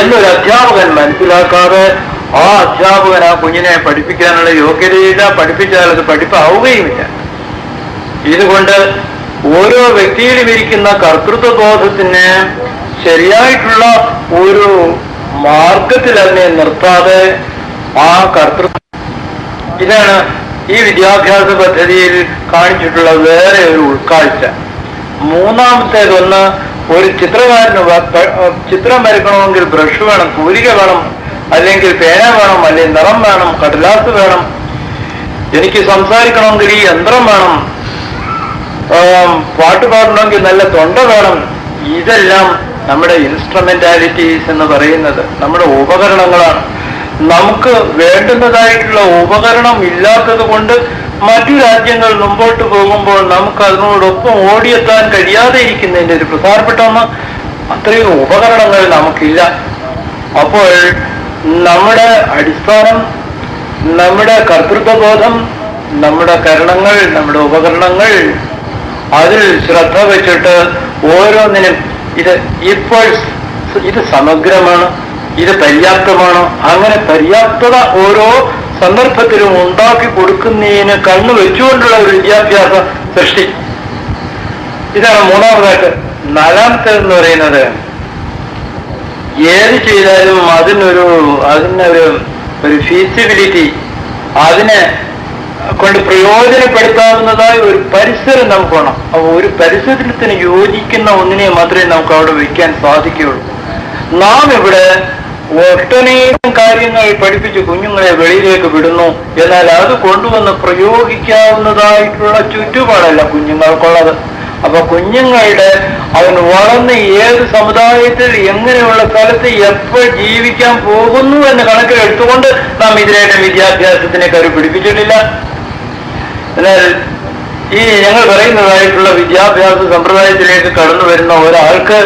എന്നൊരു അധ്യാപകൻ മനസ്സിലാക്കാതെ ആ അധ്യാപകൻ ആ കുഞ്ഞിനെ പഠിപ്പിക്കാനുള്ള യോഗ്യതയില്ല, പഠിപ്പിച്ചാൽ അത് പഠിപ്പാവുകയുമില്ല. ഇതുകൊണ്ട് ഓരോ വ്യക്തിയിലും ഇരിക്കുന്ന കർത്തൃത്വബോധത്തിന് ശരിയായിട്ടുള്ള ഒരു മാർഗത്തിൽ അതിനെ നിർത്താതെ ആ കർത്തൃത്വം, ഇതാണ് ഈ വിദ്യാഭ്യാസ പദ്ധതിയിൽ കാണിച്ചിട്ടുള്ള വേറെ ഒരു ഉൾക്കാഴ്ച. മൂന്നാമത്തേതൊന്ന്, ഒരു ചിത്രകാരന് ചിത്രം വരയ്ക്കണമെങ്കിൽ ബ്രഷ് വേണം, തൂലിക വേണം, അല്ലെങ്കിൽ പേന വേണം, അല്ലെങ്കിൽ നിറം വേണം, കടലാസ് വേണം. എനിക്ക് സംസാരിക്കണമെങ്കിൽ ഈ യന്ത്രം വേണം, പാട്ട് പാടണമെങ്കിൽ നല്ല തൊണ്ട വേണം. ഇതെല്ലാം നമ്മുടെ ഇൻസ്ട്രുമെന്റാലിറ്റീസ് എന്ന് പറയുന്നത് നമ്മുടെ ഉപകരണങ്ങളാണ്. നമുക്ക് വേണ്ടുന്നതായിട്ടുള്ള ഉപകരണം ഇല്ലാത്തത് കൊണ്ട് മറ്റു രാജ്യങ്ങൾ മുമ്പോട്ട് പോകുമ്പോൾ നമുക്ക് അതിനോടൊപ്പം ഓടിയെത്താൻ കഴിയാതെ ഇരിക്കുന്നതിൻ്റെ ഒരു പ്രധാനപ്പെട്ട ഒന്ന്, അത്രയും ഉപകരണങ്ങൾ നമുക്കില്ല. അപ്പോൾ നമ്മുടെ അടിസ്ഥാനം, നമ്മുടെ കർത്തൃത്വബോധം, നമ്മുടെ കരണങ്ങൾ, നമ്മുടെ ഉപകരണങ്ങൾ, അതിൽ ശ്രദ്ധ വെച്ചിട്ട് ഓരോന്നിനും ഇത് സമഗ്രമാണ്, ഇത് പര്യാപ്തമാണ്. അങ്ങനെ പര്യാപ്തത ഓരോ സന്ദർഭത്തിലും ഉണ്ടാക്കി കൊടുക്കുന്നതിന് കണ്ണു വെച്ചുകൊണ്ടുള്ള ഒരു വിദ്യാഭ്യാസ സൃഷ്ടി. ഇതാണ് മൂന്നാമതായിട്ട്. നാലാമത്തേതെന്ന് പറയുന്നത്, ഏത് ചെയ്താലും അതിനൊരു ഫീസിബിലിറ്റി, അതിനെ കൊണ്ട് പ്രയോജനപ്പെടുത്താവുന്നതായ ഒരു പരിസരം നമുക്ക് വേണം. അപ്പോൾ ഒരു പരിസരത്തിന് യോജിക്കുന്ന ഒന്നിനെ മാത്രമേ നമുക്ക് അവിടെ വയ്ക്കാൻ സാധിക്കുകയുള്ളൂ. നാം ഇവിടെ ഒട്ടനേകം കാര്യങ്ങൾ പഠിപ്പിച്ച് കുഞ്ഞുങ്ങളെ വെളിയിലേക്ക് വിടുന്നു. എന്നാൽ അത് കൊണ്ടുവന്ന് പ്രയോഗിക്കാവുന്നതായിട്ടുള്ള ചുറ്റുപാടല്ല കുഞ്ഞുങ്ങൾക്കുള്ളത്. അപ്പൊ കുഞ്ഞുങ്ങളുടെ അവൻ വളർന്ന് ഏത് സമുദായത്തിൽ എങ്ങനെയുള്ള സ്ഥലത്ത് എപ്പോൾ ജീവിക്കാൻ പോകുന്നു എന്ന് കണക്കിലെടുത്തുകൊണ്ട് നാം ഇതിനായിട്ട് വിദ്യാഭ്യാസത്തിനെ കരു പിടിപ്പിച്ചിട്ടില്ല. എന്നാൽ ഈ ഞങ്ങൾ പറയുന്നതായിട്ടുള്ള വിദ്യാഭ്യാസ സമ്പ്രദായത്തിലേക്ക് കടന്നു വരുന്ന ഒരാൾക്ക്,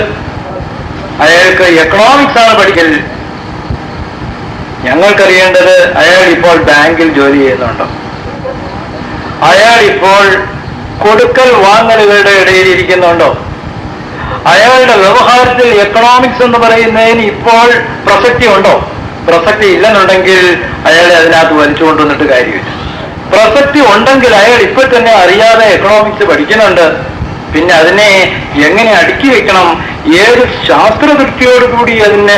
അയാൾക്ക് എക്കണോമിക്സ് ആണ് പഠിക്കൽ, ഞങ്ങൾക്കറിയേണ്ടത് അയാൾ ഇപ്പോൾ ബാങ്കിൽ ജോലി ചെയ്യുന്നുണ്ടോ, അയാൾ ഇപ്പോൾ കൊടുക്കൽ വാങ്ങലുകളുടെ ഇടയിൽ ഇരിക്കുന്നുണ്ടോ, അയാളുടെ വ്യവഹാരത്തിൽ എക്കണോമിക്സ് എന്ന് പറയുന്നതിന് ഇപ്പോൾ പ്രസക്തി ഉണ്ടോ? പ്രസക്തി ഇല്ലെന്നുണ്ടെങ്കിൽ അയാളെ അതിനകത്ത് വലിച്ചു കൊണ്ടുവന്നിട്ട് കാര്യമില്ല. പ്രസക്തി ഉണ്ടെങ്കിൽ അയാൾ ഇപ്പോൾ തന്നെ അറിയാതെ എക്കണോമിക്സ് പഠിക്കുന്നുണ്ട്. പിന്നെ അതിനെ എങ്ങനെ അടുക്കി വെക്കണം, ഏത് ശാസ്ത്രവൃത്തിയോടുകൂടി അതിന്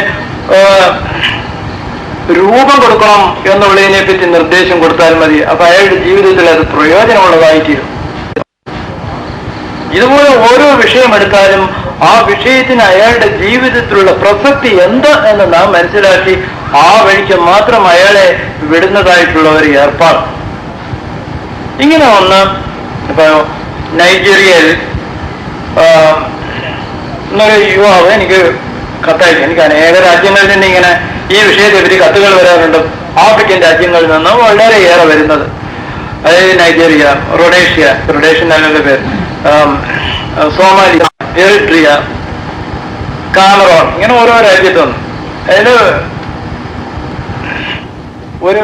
രൂപം കൊടുക്കണം എന്നുള്ളതിനെ പറ്റി നിർദ്ദേശം കൊടുത്താൽ മതി. അപ്പൊ അയാളുടെ ജീവിതത്തിൽ അത് പ്രയോജനമുള്ളതായിത്തീരും. ഇതുപോലെ ഓരോ വിഷയം എടുത്താലും ആ വിഷയത്തിന് അയാളുടെ ജീവിതത്തിലുള്ള പ്രസക്തി എന്ത് എന്ന് നാം മനസ്സിലാക്കി ആ വഴിക്ക് മാത്രം അയാളെ വിടുന്നതായിട്ടുള്ള ഒരു ഏർപ്പാട്. ഇങ്ങനെ ഒന്ന് ഇപ്പൊ നൈജീരിയയിൽ എന്നൊരു യുവാവ് എനിക്ക് കത്തയച്ചു. എനിക്ക് അനേക രാജ്യങ്ങളിൽ നിന്ന് ഇങ്ങനെ ഈ വിഷയത്തെ പറ്റി കത്തുകൾ വരാറുണ്ട്. ആഫ്രിക്കൻ രാജ്യങ്ങളിൽ നിന്ന് വളരെയേറെ വരുന്നത്, അതായത് നൈജീരിയ, റൊഡേഷ്യ എന്നൊക്കെ പേര്, സോമാലിയ, എറിട്രിയ, കാമറോൺ, ഇങ്ങനെ ഓരോ രാജ്യത്തുനിന്ന്. അതിൽ ഒരു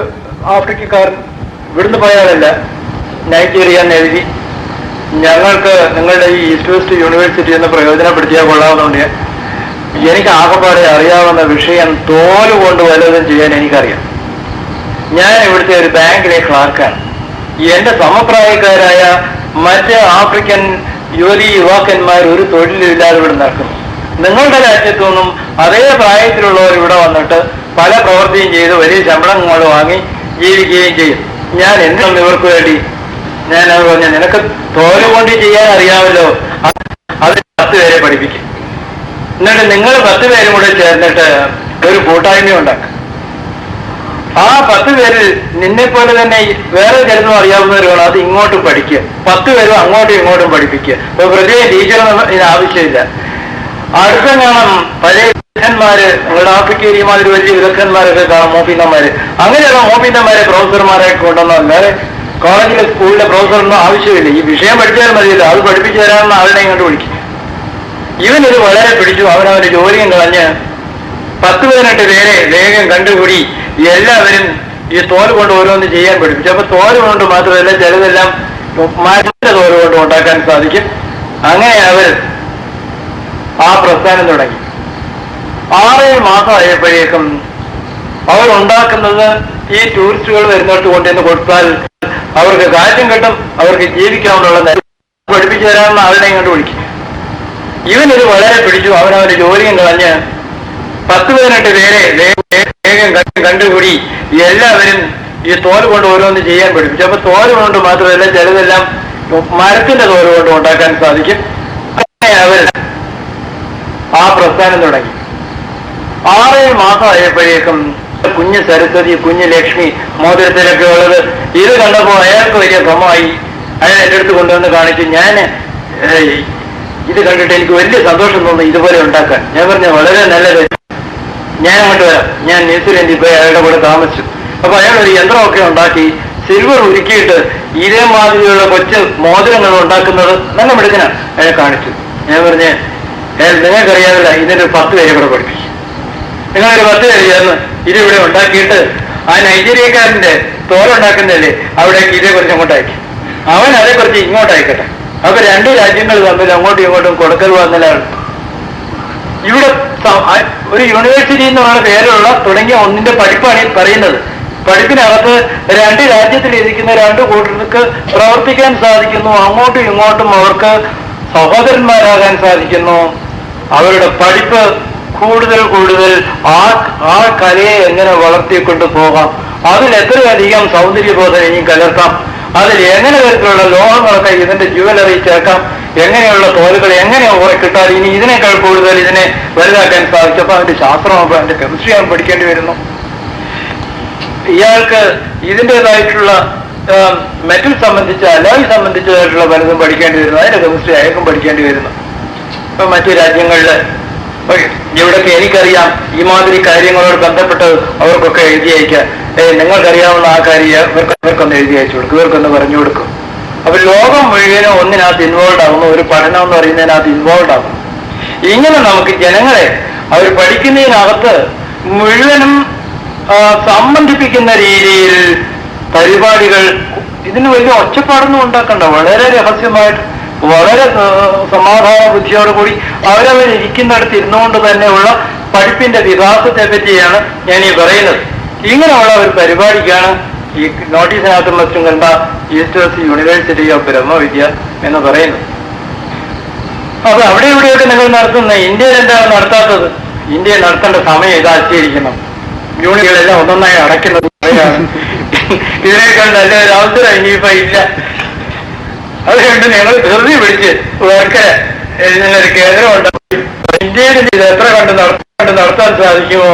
ആഫ്രിക്കക്കാരൻ ഇവിടുന്ന് പോയാലല്ല നൈജീരിയ എന്ന് എഴുതി, ഞങ്ങൾക്ക് നിങ്ങളുടെ ഈ ഈസ്റ്റ് വെസ്റ്റ് യൂണിവേഴ്സിറ്റി എന്ന് പ്രയോജനപ്പെടുത്തിയാൽ കൊള്ളാവുന്നതുകൊണ്ട് എനിക്ക് ആകെപ്പാടെ അറിയാവുന്ന വിഷയം തോലുകൊണ്ട് വല്ലതും ചെയ്യാൻ എനിക്കറിയാം. ഞാൻ ഇവിടുത്തെ ഒരു ബാങ്കിലെ ക്ലാർക്കാണ്. എന്റെ സമപ്രായക്കാരായ മറ്റ് ആഫ്രിക്കൻ യുവാക്കന്മാർ ഒരു തൊഴിലില്ലാതെ ഇവിടെ നടക്കുന്നു. നിങ്ങളുടെ രാജ്യത്തു നിന്നും അതേ പ്രായത്തിലുള്ളവർ ഇവിടെ വന്നിട്ട് പല പ്രവൃത്തിയും ചെയ്ത് വലിയ ശമ്പളങ്ങൾ വാങ്ങി ജീവിക്കുകയും ചെയ്യും. ഞാൻ എന്തിനും ഇവർക്ക് വേണ്ടി ഞാൻ അത് പറഞ്ഞു, നിനക്ക് തോല് കൊണ്ട് ചെയ്യാൻ അറിയാമല്ലോ, അത് 10 പേരെ പഠിപ്പിക്കും. എന്നിട്ട് നിങ്ങൾ 10 പേരും കൂടെ ചേർന്നിട്ട് ഒരു കൂട്ടായ്മ ഉണ്ടാക്കുക. ആ 10 പേരിൽ നിന്നെ പോലെ തന്നെ വേറെ ചിലതും അറിയാവുന്നവരാണ്, അത് ഇങ്ങോട്ടും പഠിക്കുക. 10 പേരും അങ്ങോട്ടും ഇങ്ങോട്ടും പഠിപ്പിക്കുക. അപ്പൊ പ്രത്യേകം ടീച്ചറൊന്നും ഇതിന് ആവശ്യമില്ല. അടുത്ത കാണാം പഴയ വിദഗ്ധന്മാര്, നിങ്ങളുടെ ആഫ്രിക്കയിൽ ഈ മാതിരി വലിയ വിദഗ്ധന്മാരൊക്കെ കാണാം, മോപ്പിന്നന്മാര്. അങ്ങനെയുള്ള മോപ്പിന്നന്മാരെ പ്രൊഫസർമാരെ കൊണ്ടുവന്നോ, അല്ലാതെ കോളേജിലെ സ്കൂളിലെ പ്രൊഫസറൊന്നും ആവശ്യമില്ല. ഈ വിഷയം പഠിച്ചാൽ മതിയല്ലോ, അത് പഠിപ്പിച്ചു തരാമെന്ന് ആളിനെ ഇങ്ങോട്ട് വിളിക്കും. ഇവനിത് വളരെ പിടിച്ചു. അവനവന്റെ ജോലിയും കളഞ്ഞ് 10-18 പേരെ വേഗം കണ്ടുകൂടി എല്ലാവരും ഈ തോല് കൊണ്ട് ഓരോന്ന് ചെയ്യാൻ പഠിപ്പിച്ചു. അപ്പൊ തോല് കൊണ്ട് മാത്രമല്ല, ചിലതെല്ലാം മരത്തിന്റെ തോല് കൊണ്ട് ഉണ്ടാക്കാൻ സാധിക്കും. അങ്ങനെ അവർ ആ പ്രസ്ഥാനം തുടങ്ങി. 6 മാസമായപ്പോഴേക്കും അവർ ഉണ്ടാക്കുന്നത് ഈ ടൂറിസ്റ്റുകൾ വരുന്നിടത്ത് കൊണ്ടുവന്ന് കൊടുത്താൽ അവർക്ക് കാറ്റും കിട്ടും, അവർക്ക് ജീവിക്കാവുന്ന പഠിപ്പിച്ചു തരാമെന്ന് ആളിനെ ഇങ്ങോട്ട് വിളിക്കും. ഇവനിത് വളരെ പിടിച്ചു. അവനവന്റെ ജോലിയും കളഞ്ഞ് 10-18 പേരെ വേഗം കണ്ടുകൂടി എല്ലാവരും ഈ തോല് കൊണ്ട് ഓരോന്ന് ചെയ്യാൻ പഠിപ്പിച്ചു. അപ്പൊ തോല് കൊണ്ട് മാത്രമല്ല, ചിലതെല്ലാം മരത്തിന്റെ തോല് കൊണ്ട് ഉണ്ടാക്കാൻ സാധിക്കും. അങ്ങനെ അവർ ആ പ്രസ്ഥാനം തുടങ്ങി. 6 മാസമായപ്പോഴേക്കും കുഞ്ഞ് സരസ്വതി, കുഞ്ഞ് ലക്ഷ്മി മോതിരത്തിലൊക്കെ ഉള്ളത് ഇത് കണ്ടപ്പോൾ അയാൾക്ക് വലിയ ഭ്രമമായി. അയാൾ എൻ്റെ അടുത്ത് കൊണ്ടുവന്ന് കാണിച്ചു. ഞാൻ ഇത് കണ്ടിട്ട് എനിക്ക് വലിയ സന്തോഷം തോന്നുന്നു ഇതുപോലെ ഉണ്ടാക്കാൻ. ഞാൻ പറഞ്ഞു, വളരെ നല്ലത്, ഞാൻ അങ്ങോട്ട് വരാം. ഞാൻ ന്യൂസിലൻഡിൽ പോയി അയാളുടെ കൂടെ താമസിച്ചു. അപ്പൊ അയാൾ ഒരു യന്ത്രമൊക്കെ ഉണ്ടാക്കി സിൽവർ ഉരുക്കിയിട്ട് ഇതേമാതിരിയുള്ള കൊച്ചു മോതിരങ്ങൾ ഉണ്ടാക്കുന്നത് നല്ല മിടുക്കനാണ്. അയാളെ കാണിച്ചു. ഞാൻ പറഞ്ഞ്, നിങ്ങൾക്കറിയാവില്ല, ഇതിന്റെ 10 പേരെ കൂടെ പഠിപ്പിക്കും. നിങ്ങളൊരു 10 പേര് ചേർന്ന് ഇതിവിടെ ഉണ്ടാക്കിയിട്ട് ആ നൈജീരിയക്കാരന്റെ തോലുണ്ടാക്കുന്നതല്ലേ അവിടേക്ക് ഇതേക്കുറിച്ച് അങ്ങോട്ട് അയക്കും, അവൻ അതേക്കുറിച്ച് ഇങ്ങോട്ട് അയക്കട്ടെ. അപ്പൊ 2 രാജ്യങ്ങൾ തമ്മിൽ അങ്ങോട്ടും ഇങ്ങോട്ടും കൊടുക്കൽ വന്നലാണ്. ഇവിടെ ഒരു യൂണിവേഴ്സിറ്റി എന്ന് പറയുന്ന പേരുള്ള തുടങ്ങിയ ഒന്നിന്റെ പഠിപ്പാണ് ഈ പറയുന്നത്. പഠിപ്പിനകത്ത് 2 രാജ്യത്തിലിരിക്കുന്ന 2 കൂട്ടർക്ക് പ്രവർത്തിക്കാൻ സാധിക്കുന്നു. അങ്ങോട്ടും ഇങ്ങോട്ടും അവർക്ക് സഹോദരന്മാരാകാൻ സാധിക്കുന്നു. അവരുടെ പഠിപ്പ് കൂടുതൽ ആ കലയെ എങ്ങനെ വളർത്തിക്കൊണ്ട് പോകാം, അതിൽ എത്രയധികം സൗന്ദര്യബോധം ഇനി കലർത്താം, അതിൽ എങ്ങനെ തരത്തിലുള്ള ലോഹങ്ങളൊക്കെ ഇതിന്റെ ജ്വല്ലറി ചേർക്കാം, എങ്ങനെയുള്ള തോലുകൾ എങ്ങനെ കിട്ടാൻ ഇനി ഇതിനേക്കാൾ കൂടുതൽ ഇതിനെ വലുതാക്കാൻ സാധിച്ചപ്പോൾ അതിന്റെ ശാസ്ത്രമാകുമ്പോൾ അതിന്റെ കെമിസ്ട്രി ആകും പഠിക്കേണ്ടി വരുന്നു. ഇയാൾക്ക് ഇതിൻ്റെതായിട്ടുള്ള മെറ്റൽ സംബന്ധിച്ച അലോയ് സംബന്ധിച്ചതായിട്ടുള്ള പലതും പഠിക്കേണ്ടി വരുന്നു. അതിന്റെ കെമിസ്ട്രി അയക്കും പഠിക്കേണ്ടി വരുന്നു. ഇപ്പൊ മറ്റു രാജ്യങ്ങളില് ഇവിടൊക്കെ എനിക്കറിയാം ഈ മാതിരി കാര്യങ്ങളോട് ബന്ധപ്പെട്ട് അവർക്കൊക്കെ എഴുതി അയക്കാം. നിങ്ങൾക്കറിയാവുന്ന ആ കാര്യം ഇവർക്കൊന്ന് എഴുതി അയച്ചു കൊടുക്കും, ഇവർക്കൊന്ന് പറഞ്ഞു കൊടുക്കും. അപ്പൊ ലോകം മുഴുവനും ഒന്നിനകത്ത് ഇൻവോൾവ് ആകുന്നു, ഒരു പഠനം എന്ന് പറയുന്നതിനകത്ത് ഇൻവോൾവ് ആകുന്നു. ഇങ്ങനെ നമുക്ക് ജനങ്ങളെ അവർ പഠിക്കുന്നതിനകത്ത് മുഴുവനും സംബന്ധിപ്പിക്കുന്ന രീതിയിൽ പരിപാടികൾ, ഇതിന് വലിയ ഒച്ചപ്പാടൊന്നും ഉണ്ടാക്കണ്ട, വളരെ രഹസ്യമായിട്ട് വളരെ സമാധാന ബുദ്ധിയോടുകൂടി അവരവരിയ്ക്കുന്നിടത്ത് ഇരുന്നുകൊണ്ട് തന്നെയുള്ള പഠിപ്പിന്റെ വികാസത്തെ പറ്റിയാണ് ഞാൻ ഈ പറയുന്നത്. ഇങ്ങനെയുള്ള ഒരു പരിപാടിക്കാണ് ഈ നോട്ടീസിനകത്ത് മറ്റും കണ്ട ഈസ്റ്റേഴ്സ് യൂണിവേഴ്സിറ്റി ഓഫ് ബ്രഹ്മവിദ്യ എന്ന് പറയുന്നത്. അപ്പൊ അവിടെ ഇവിടെയൊക്കെ നിങ്ങൾ നടത്തുന്ന ഇന്ത്യയിൽ എന്താണ് നടത്താത്തത്? ഇന്ത്യയിൽ നടത്തേണ്ട സമയം ഇതാക്കിയിരിക്കണം. യൂണിറ്റുകളെല്ലാം ഒന്നൊന്നായി അടയ്ക്കുന്നത് ഇതിനേക്കാൾ നല്ല ഒരു അവസരം ഇനിയിപ്പോ ഇല്ല. അതുകൊണ്ട് ഞങ്ങൾ ധൃതി പിടിച്ച് വേർക്കര ഇതിനൊരു കേന്ദ്രമുണ്ട്. ഇന്ത്യയിൽ ഇത് എത്ര കണ്ട് നടത്താൻ സാധിക്കുമോ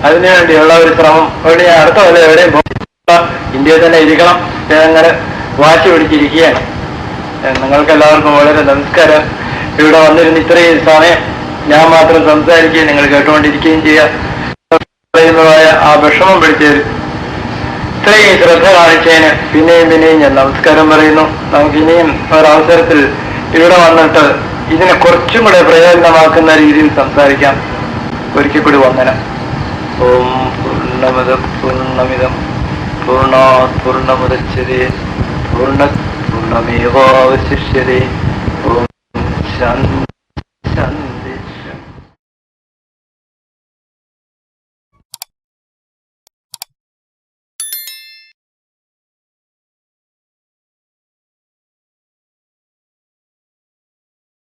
അതിനു വേണ്ടിയുള്ള ഒരു ശ്രമം അവിടെ അടുത്ത പോലെ എവിടെയും ഇന്ത്യയിൽ തന്നെ ഇരിക്കണം അങ്ങനെ വാശി പിടിച്ചിരിക്കുകയാണ്. നിങ്ങൾക്ക് എല്ലാവർക്കും വളരെ നമസ്കാരം. ഇവിടെ വന്നിരുന്ന് ഇത്രയും സമയം ഞാൻ മാത്രം സംസാരിക്കുകയും നിങ്ങൾ കേട്ടുകൊണ്ടിരിക്കുകയും ചെയ്യുന്നതായ ആ വിഷമം പിടിച്ചതിൽ ഇത്രയും ശ്രദ്ധ കാണിച്ചതിന് പിന്നെയും ഞാൻ നമസ്കാരം പറയുന്നു. നമുക്ക് ഇനിയും ഒരവസരത്തിൽ ഇവിടെ വന്നിട്ട് ഇതിനെ കുറച്ചും കൂടെ പ്രയോജനമാക്കുന്ന രീതിയിൽ സംസാരിക്കാം. ഒരിക്കൽ കൂടി വന്ദനം. ഓം പൂർണ്ണമദഃ പൂർണ്ണമിദം പൂർണ്ണാത് പൂർണ്ണമുദച്യതേ പൂർണ്ണമേവാവശിഷ്യതേ. ഓം ശാന്തി.